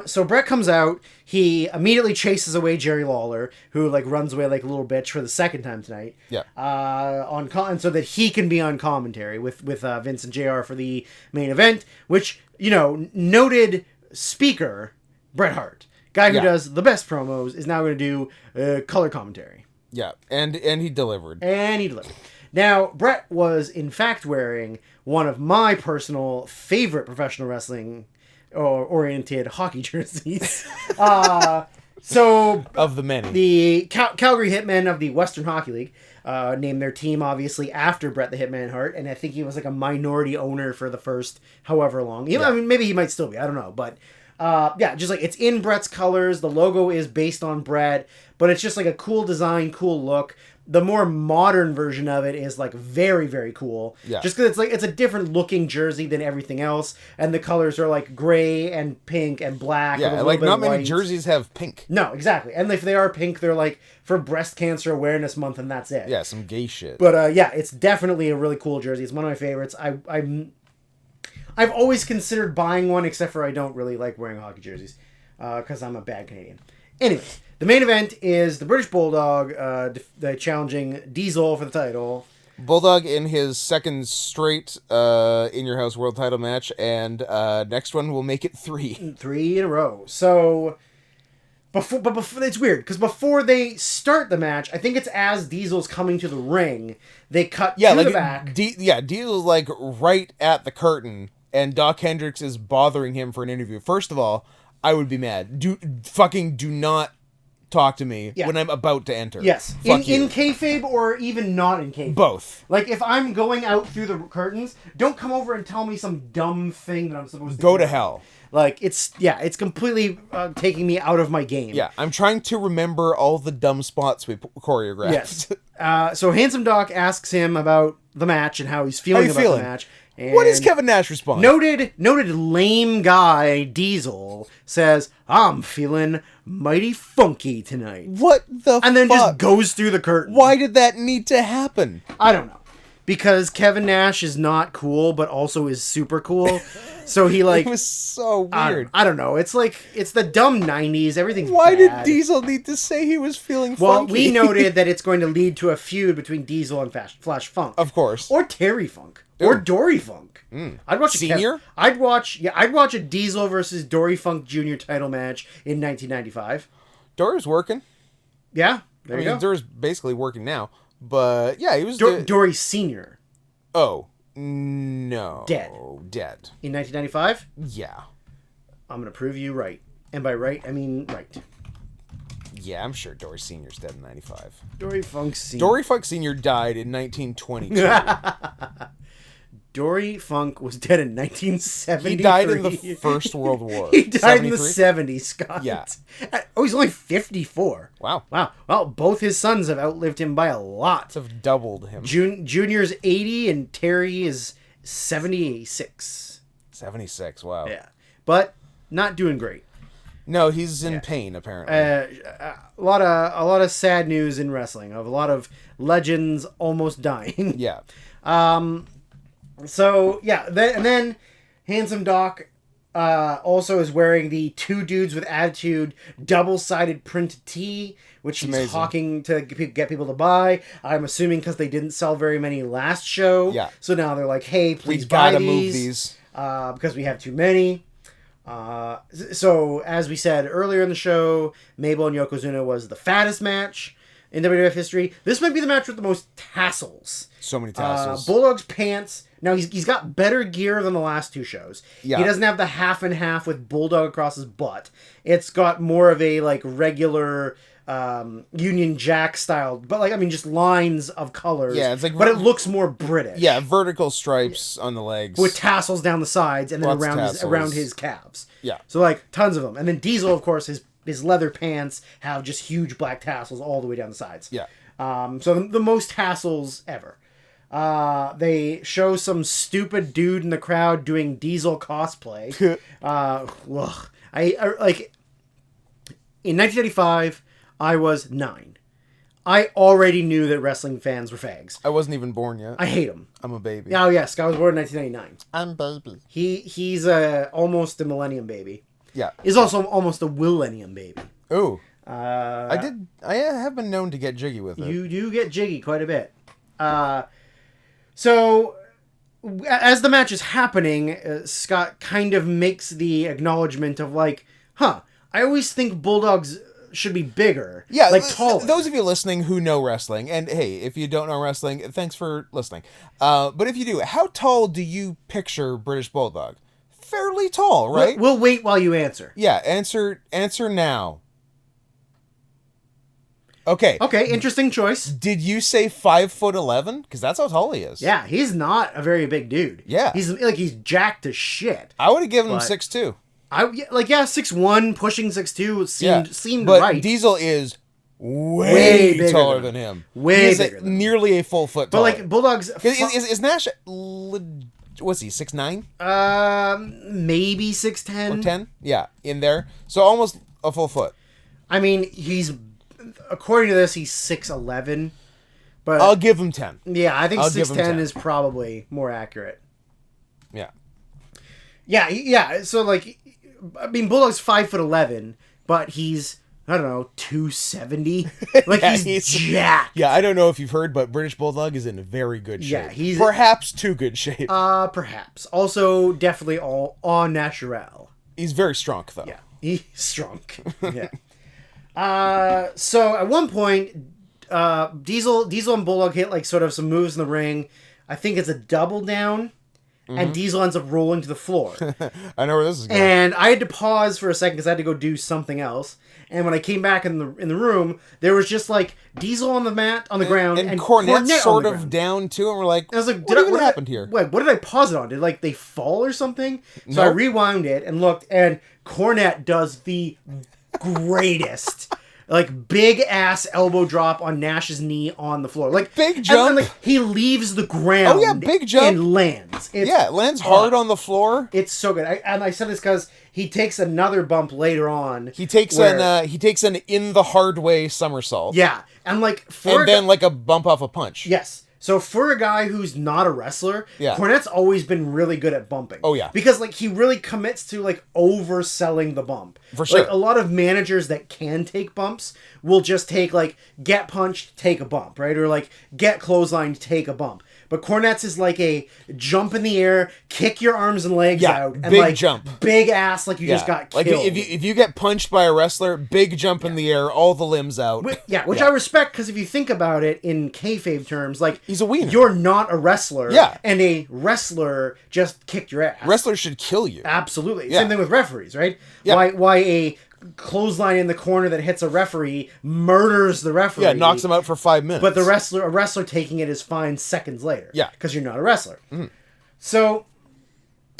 So Bret comes out. He immediately chases away Jerry Lawler, who like runs away like a little bitch for the second time tonight. Yeah. And so that he can be on commentary with Vince and JR for the main event, which noted speaker Bret Hart, guy who does the best promos, is now going to do color commentary. Yeah, and he delivered. And he delivered. Now, Bret was in fact wearing one of my personal favorite professional wrestling oriented hockey jerseys. So of the many, the Calgary Hitmen of the Western Hockey League named their team obviously after Bret the Hitman Hart, and I think he was like a minority owner for the first however long. Yeah. I mean, maybe he might still be. I don't know, but just like it's in Bret's colors. The logo is based on Bret, but it's just like a cool design, cool look. The more modern version of it is like very, very cool. Yeah. Just because it's a different looking jersey than everything else, and the colors are like gray and pink and black. Yeah, like not many jerseys have pink. No, exactly. And if they are pink, they're like for Breast Cancer Awareness Month, and that's it. Yeah, some gay shit. But it's definitely a really cool jersey. It's one of my favorites. I've always considered buying one, except for I don't really like wearing hockey jerseys because I'm a bad Canadian. Anyway. The main event is the British Bulldog challenging Diesel for the title. Bulldog in his second straight In Your House world title match, and next one will make it 3. 3 in a row. So, before it's weird, because before they start the match, I think it's as Diesel's coming to the ring, they cut to the back. Diesel's like right at the curtain, and Doc Hendricks is bothering him for an interview. First of all, I would be mad. Do not talk to me when I'm about to enter. Yes. In kayfabe or even not in kayfabe. Both. Like, if I'm going out through the curtains, don't come over and tell me some dumb thing that I'm supposed to go to hell. Like, it's completely taking me out of my game. Yeah, I'm trying to remember all the dumb spots we choreographed. Yes. So Handsome Doc asks him about the match and how he's feeling the match. And what does Kevin Nash respond? Noted lame guy Diesel says, "I'm feeling mighty funky tonight." What the And then fuck? just goes through the curtain. Why did that need to happen? I don't know. Because Kevin Nash is not cool, but also is super cool. So he like... It was so weird. I don't know. It's like, it's the dumb 90s. Everything's Why bad. did Diesel need to say he was feeling funky? Well, we noted that it's going to lead to a feud between Diesel and Flash Funk. Of course. Or Terry Funk. Or Dory Funk. I'd watch Senior? I'd watch a Diesel versus Dory Funk Jr. title match in 1995. Dory's working. Yeah, there you go. Dory's basically working now. But, yeah, he was... Dory Sr. Oh, no. Dead. In 1995? Yeah. I'm going to prove you right. And by right, I mean right. Yeah, I'm sure Dory Sr.'s dead in 95. Dory Funk Sr. Dory Funk Sr. died in 1922. Dory Funk was dead in 1973. He died in the First World War. He died in the 70s, Scott. Yeah. Oh, he's only 54. Wow. Well, both his sons have outlived him by a lot. Have doubled him. Junior's 80 and Terry is 76. 76. Wow. Yeah. But not doing great. No, he's in pain apparently. A lot of sad news in wrestling of a lot of legends almost dying. Yeah. So yeah, then Handsome Doc also is wearing the Two Dudes with Attitude double-sided print tee, which he's amazing. hawking to get people to buy. I'm assuming because they didn't sell very many last show. Yeah. So now they're like, hey, please We buy gotta these. move these. Because we have too many. So as we said earlier in the show, Mabel and Yokozuna was the fattest match in WWF history. This might be the match with the most tassels. So many tassels. Bulldog's pants. Now he's got better gear than the last two shows. Yeah. He doesn't have the half and half with Bulldog across his butt. It's got more of a like regular Union Jack style, but like I mean just lines of colors. Yeah, it's like but it looks more British. Yeah, vertical stripes on the legs. With tassels down the sides and then around his calves. Yeah. So like tons of them. And then Diesel, of course, his leather pants have just huge black tassels all the way down the sides. Yeah. So the most tassels ever. They show some stupid dude in the crowd doing Diesel cosplay. I like in 1985, I was 9. I already knew that wrestling fans were fags. I wasn't even born yet. I hate them. I'm a baby. Oh yes, I was born in 1999. I'm baby. He's almost a millennium baby. Yeah. He's also almost a millennium baby. Ooh. I have been known to get jiggy with it. You do get jiggy quite a bit. So as the match is happening, Scott kind of makes the acknowledgement of like, I always think Bulldogs should be bigger. Yeah, like taller. Those of you listening who know wrestling, and hey, if you don't know wrestling, thanks for listening. But if you do, how tall do you picture British Bulldog? Fairly tall, right? We'll wait while you answer. Yeah, answer now. Okay. Okay, interesting choice. Did you say 5'11"? Because that's how tall he is. Yeah, he's not a very big dude. Yeah. He's jacked to shit. I would have given him 6'2". 6'1", pushing 6'2" seemed but right. Diesel is way bigger taller than than him. Way He's bigger than him. nearly a full foot But taller. like Bulldogs, Is Nash? What's he? 6'9"? maybe 6'10". Or 10? Yeah, in there. So almost a full foot. I mean, according to this, he's 6'11". But I'll give him 10. yeah, I think I'll give him 6'10" 10. is probably more accurate. Yeah. Yeah. So like, I mean, Bulldog's 5'11", but he's, I don't know, 270. Like Yeah, he's jacked. Yeah, I don't know if you've heard, but British Bulldog is in very good shape. Yeah, he's perhaps too good shape. perhaps. Also, definitely all en natural. He's very strong, though. Yeah, he's strong. Yeah. So at one point, Diesel and Bulldog hit like sort of some moves in the ring. I think it's a double down, and Diesel ends up rolling to the floor. I know where this is going. And I had to pause for a second because I had to go do something else. And when I came back in the room, there was just like Diesel on the mat on the ground and Cornette sort of down too, and we're like, I was like, what happened here? Wait, what did I pause it on? Did like they fall or something? So I Nope. rewound it and looked, and Cornette does the greatest. Like big ass elbow drop on Nash's knee on the floor, like Big jump. And, like he leaves the ground. Oh, yeah, big jump. and lands. It lands hard on the floor. It's so good. I said this because he takes another bump later on. He takes an in the hard way somersault. Yeah, and like then like a bump off a punch. Yes. So for a guy who's not a wrestler, Yeah. Cornette's always been really good at bumping. Oh, yeah. Because like he really commits to like overselling the bump. For sure. Like a lot of managers that can take bumps will just take like get punched, take a bump, right? Or like get clotheslined, take a bump. But Cornette's is like a jump in the air, kick your arms and legs out, and big like jump. big ass like you just got killed. Like if you get punched by a wrestler, big jump in the air, all the limbs out. Which I respect, because if you think about it in kayfabe terms, like he's a wiener. You're not a wrestler, Yeah. and a wrestler just kicked your ass. Wrestlers should kill you. Absolutely. Yeah. Same thing with referees, right? Yeah. Why a clothesline in the corner that hits a referee murders the referee. Yeah, knocks him out for 5 minutes. But a wrestler taking it is fine seconds later. Yeah. Because you're not a wrestler. So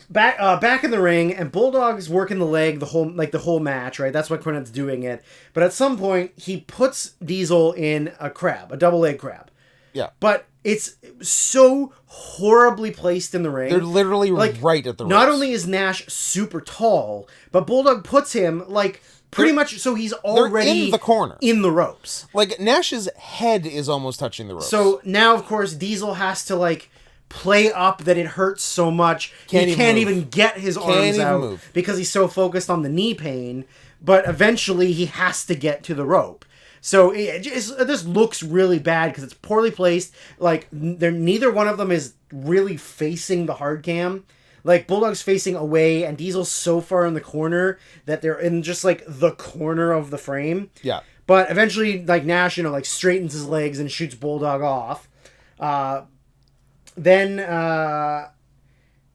back in the ring, and Bulldog's working the leg the whole match, right? That's why Cornette's doing it. But at some point, he puts Diesel in a double leg crab. Yeah. But it's so horribly placed in the ring. They're literally like, right at the Not ropes. only is Nash super tall, but Bulldog puts him like pretty much so he's already in the corner. in the ropes. Like Nash's head is almost touching the ropes. So now of course Diesel has to like play up that it hurts so much he can't even get his arms out because he's so focused on the knee pain, but eventually he has to get to the rope. So it just looks really bad because it's poorly placed. Like neither one of them is really facing the hard cam. Like Bulldog's facing away and Diesel's so far in the corner that they're in just like the corner of the frame. Yeah. But eventually like Nash, like straightens his legs and shoots Bulldog off. Then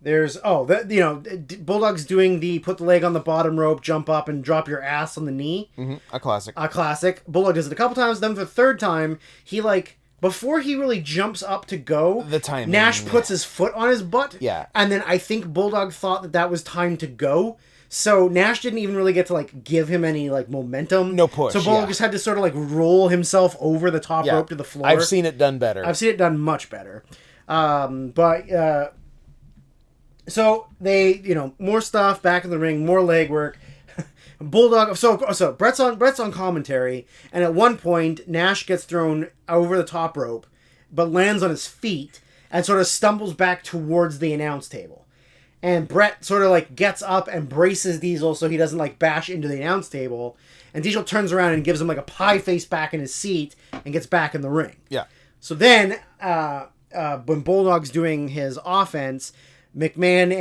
there's Bulldog's doing the put the leg on the bottom rope, jump up and drop your ass on the knee. Mm-hmm. A classic. Bulldog does it a couple times. Then for the third time, he before he really jumps up to go, the timing. Nash puts his foot on his butt. Yeah. And then I think Bulldog thought that was time to go. So Nash didn't even really get to give him any momentum. No push. So Bulldog just had to sort of roll himself over the top rope to the floor. I've seen it done better. I've seen it done much better. So they, more stuff back in the ring, more leg work. Bulldog. So Brett's on commentary, and at one point Nash gets thrown over the top rope, but lands on his feet and sort of stumbles back towards the announce table. And Brett sort of gets up and braces Diesel so he doesn't bash into the announce table. And Diesel turns around and gives him a pie face back in his seat and gets back in the ring. Yeah. So then, when Bulldog's doing his offense, McMahon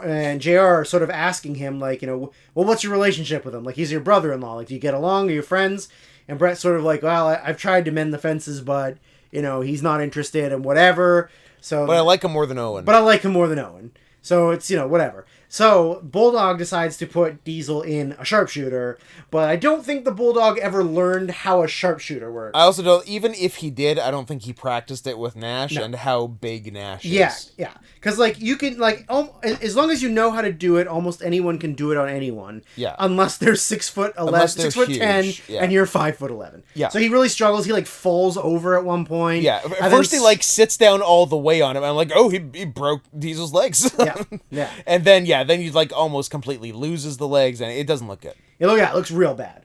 and JR are sort of asking him, well, what's your relationship with him? He's your brother-in-law. Do you get along? Are you friends? And Brett's sort of well, I've tried to mend the fences, but, he's not interested and whatever. So, but I like him more than Owen. So it's, whatever. So Bulldog decides to put Diesel in a sharpshooter, but I don't think the Bulldog ever learned how a sharpshooter works. I also don't, even if he did, I don't think he practiced it with Nash and how big Nash is. Yeah. Because, you can, as long as you know how to do it, almost anyone can do it on anyone. Yeah. Unless they're 6'11", 6'10", and you're 5'11". Yeah. So he really struggles. He, falls over at one point. Yeah. At first he, sits down all the way on him. I'm he broke Diesel's legs. Yeah. And then, then he, almost completely loses the legs, and it doesn't look good. It looks real bad.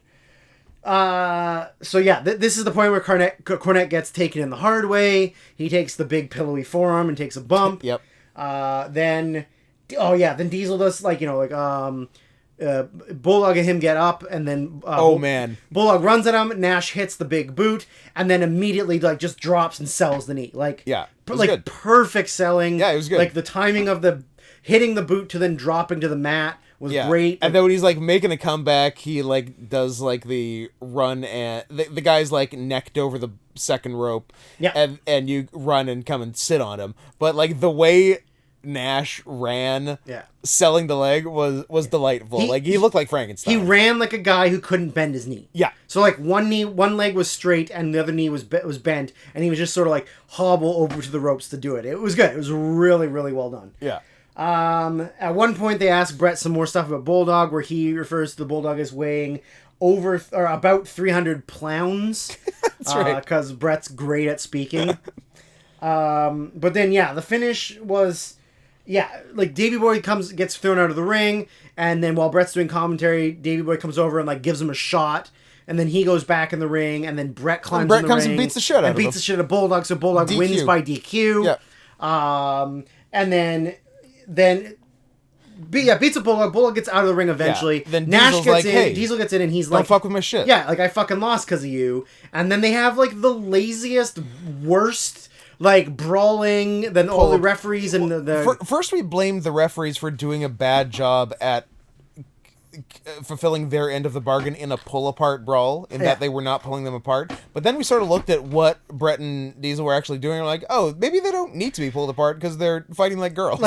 This is the point where Cornette gets taken in the hard way. He takes the big pillowy forearm and takes a bump. Yep. Then Diesel does Bulldog and him get up, and then Bulldog runs at him. Nash hits the big boot, and then immediately just drops and sells the knee. Good. Perfect selling. Yeah, it was good. The timing of the hitting the boot to then dropping to the mat was great. And then when he's making a comeback, he does the run, and the guy's necked over the second rope. Yeah. And you run and come and sit on him. But the way Nash ran, selling the leg was delightful. He looked like Frankenstein. He ran like a guy who couldn't bend his knee. Yeah. So one leg was straight and the other knee was bent, and he was just sort of hobble over to the ropes to do it. It was good. It was really, really well done. Yeah. At one point they asked Brett some more stuff about Bulldog, where he refers to the Bulldog as weighing about 300 pounds. That's right. Because Brett's great at speaking. But then the finish was. Yeah, Davey Boy gets thrown out of the ring, and then while Brett's doing commentary, Davey Boy comes over and gives him a shot, and then he goes back in the ring, and then Brett climbs in the ring and beats the shit out of him. Beats the shit out of Bulldog, so Bulldog wins by DQ. Yeah. And then beats a Bulldog. Bulldog gets out of the ring eventually. Yeah. Then Nash Diesel's gets in. hey, Diesel gets in, and he's don't fuck with my shit. Yeah, I fucking lost because of you. And then they have the laziest, worst. Brawling, then all the referees and the... First we blamed the referees for doing a bad job at fulfilling their end of the bargain in a pull-apart brawl, in that they were not pulling them apart. But then we sort of looked at what Brett and Diesel were actually doing, and we're oh, maybe they don't need to be pulled apart because they're fighting like girls.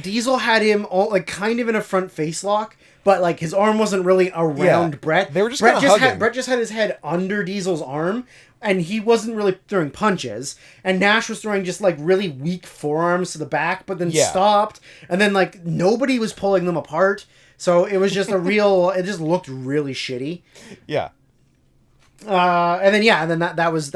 Diesel had him all, kind of in a front face lock, but his arm wasn't really around Brett. They were just hugging. Brett just had his head under Diesel's arm, and he wasn't really throwing punches. And Nash was throwing just really weak forearms to the back, but then stopped. And then nobody was pulling them apart. So it was just it just looked really shitty. Yeah. And then that was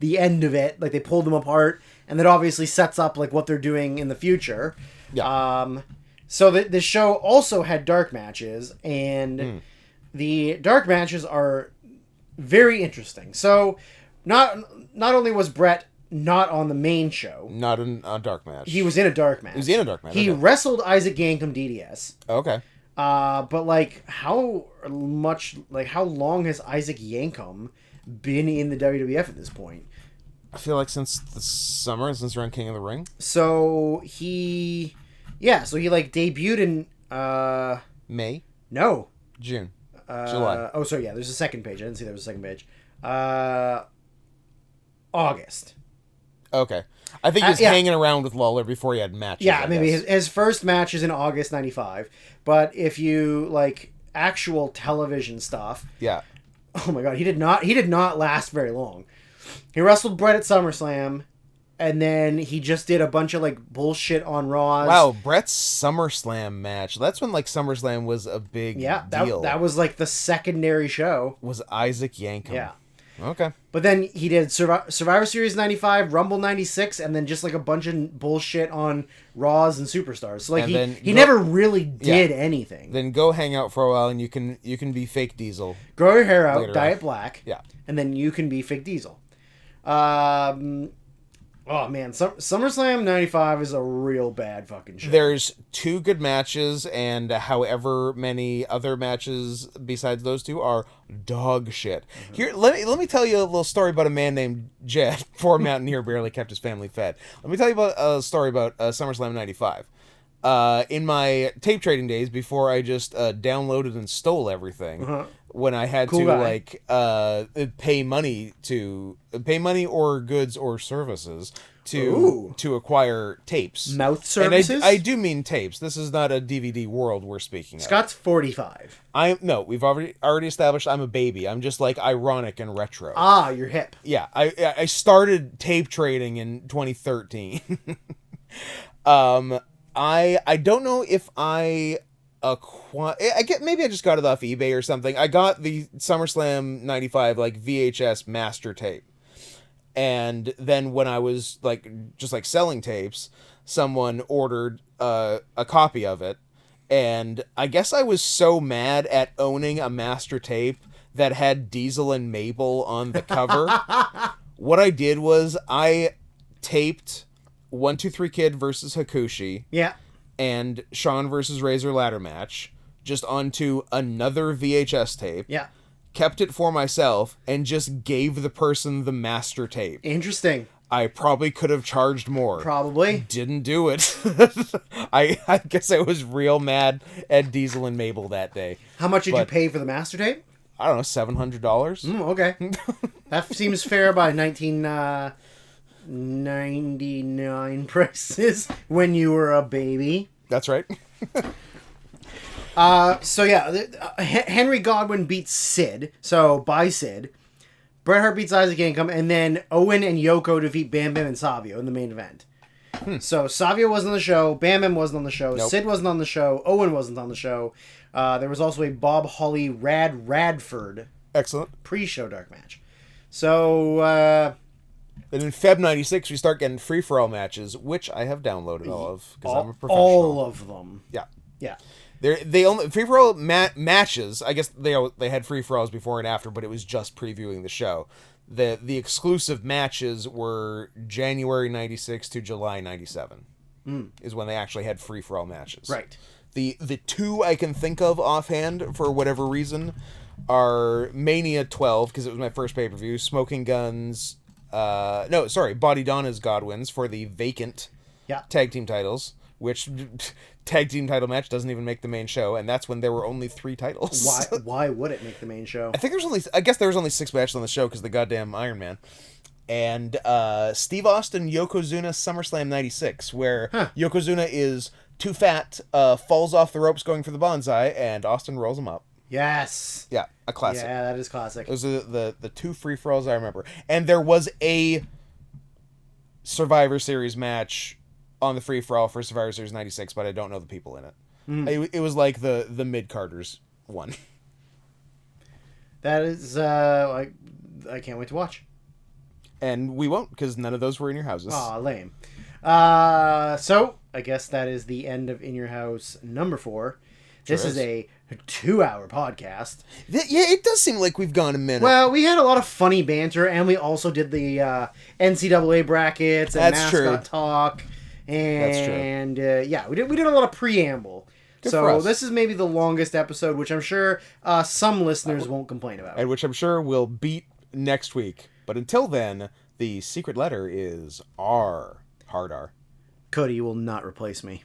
the end of it. Like they pulled them apart, and that obviously sets up like what they're doing in the future. Yeah. So the show also had dark matches, and the dark matches are very interesting. So not only was Brett not on the main show, Not in a dark match. he was in a dark match. He was in a dark match. He okay. wrestled Isaac Yankem DDS. Okay. But like how long has Isaac Yankem been in the WWF at this point? I feel like since the summer, since around King of the Ring. So he like debuted in May? no. June. July. Oh, sorry, yeah, there's a second page. I didn't see there was a second page. August. Okay. I think he was hanging around with Lawler before he had matches. Yeah, I maybe guess. his first match is in August 95. But if you like actual television stuff, Yeah. oh my god, he did not last very long. He wrestled Brett at SummerSlam, and then he just did a bunch of like bullshit on Raw. Wow, Brett's SummerSlam match. That's when like SummerSlam was a big deal. That was like the secondary show. Was Isaac Yankem. Yeah. Okay. But then he did Survivor Series 95, Rumble 96, and then just like a bunch of bullshit on Raws and Superstars. So like he never really did anything. Then go hang out for a while and you can be fake Diesel. Grow your hair out, dye it black. Yeah. And then you can be fake Diesel. Oh man, SummerSlam 95 is a real bad fucking show. There's 2 good matches, and however many other matches besides those 2 are dog shit. Mm-hmm. Here, let me tell you a little story about a man named Jed. Poor mountaineer barely kept his family fed. Let me tell you about a story about SummerSlam 95. In my tape trading days, before I just downloaded and stole everything, when I had pay money or goods or services to acquire tapes. Mouth services? And I do mean tapes. This is not a DVD world we're speaking of. Scott's 45. We've already established I'm a baby. I'm just like ironic and retro. Ah, you're hip. Yeah, I started tape trading in 2013. I don't know if I maybe I just got it off eBay or something. I got the SummerSlam 95 like VHS master tape. And then when I was just selling tapes, someone ordered a copy of it. And I guess I was so mad at owning a master tape that had Diesel and Mabel on the cover. What I did was I taped 1, 2, 3 Kid versus Hakushi. Yeah. And Shawn versus Razor ladder match just onto another VHS tape. Yeah. Kept it for myself and just gave the person the master tape. Interesting. I probably could have charged more. Probably. Didn't do it. I guess I was real mad at Diesel and Mabel that day. How much did you pay for the master tape? I don't know, $700. Okay. That seems fair by 1999 prices when you were a baby. That's right. Henry Godwin beats Sid. So by Sid, Bret Hart beats Isaac Yankem, and then Owen and Yoko defeat Bam Bam and Savio in the main event. So Savio wasn't on the show, Bam Bam wasn't on the show, Nope. Sid wasn't on the show, Owen wasn't on the show. There was also a Bob Holly Radford Excellent. pre-show dark match. So And in Feb 96, we start getting free-for-all matches, which I have downloaded all of, because I'm a professional. all of them. Yeah. Yeah. They only free-for-all matches, I guess they had free-for-alls before and after, but it was just previewing the show. The exclusive matches were January 96 to July 97 is when they actually had free-for-all matches. Right. The 2 I can think of offhand, for whatever reason, are Mania 12, because it was my first pay-per-view, Smoking Guns... Body Donna's Godwins for the vacant tag team titles, which tag team title match doesn't even make the main show, and that's when there were only 3 titles. Why would it make the main show? I guess there was only 6 matches on the show because of the goddamn Iron Man. And Steve Austin, Yokozuna, SummerSlam 96, where Yokozuna is too fat, falls off the ropes going for the bonsai, and Austin rolls him up. Yes. Yeah, a classic. Yeah, that is classic. Those are the 2 free-for-alls I remember. And there was a Survivor Series match on the free-for-all for Survivor Series 96, but I don't know the people in it. It was like the mid-carders one. That is, I can't wait to watch. And we won't, because none of those were in your houses. Aw, lame. So, I guess that is the end of In Your House number 4. This is a 2-hour podcast. Yeah, it does seem like we've gone a minute. Well, we had a lot of funny banter, and we also did the NCAA brackets and mascot talk. And yeah, we did a lot of preamble. So this is maybe the longest episode, which I'm sure some listeners won't complain about. And which I'm sure will beat next week. But until then, the secret letter is R. Hard R. Cody, you will not replace me.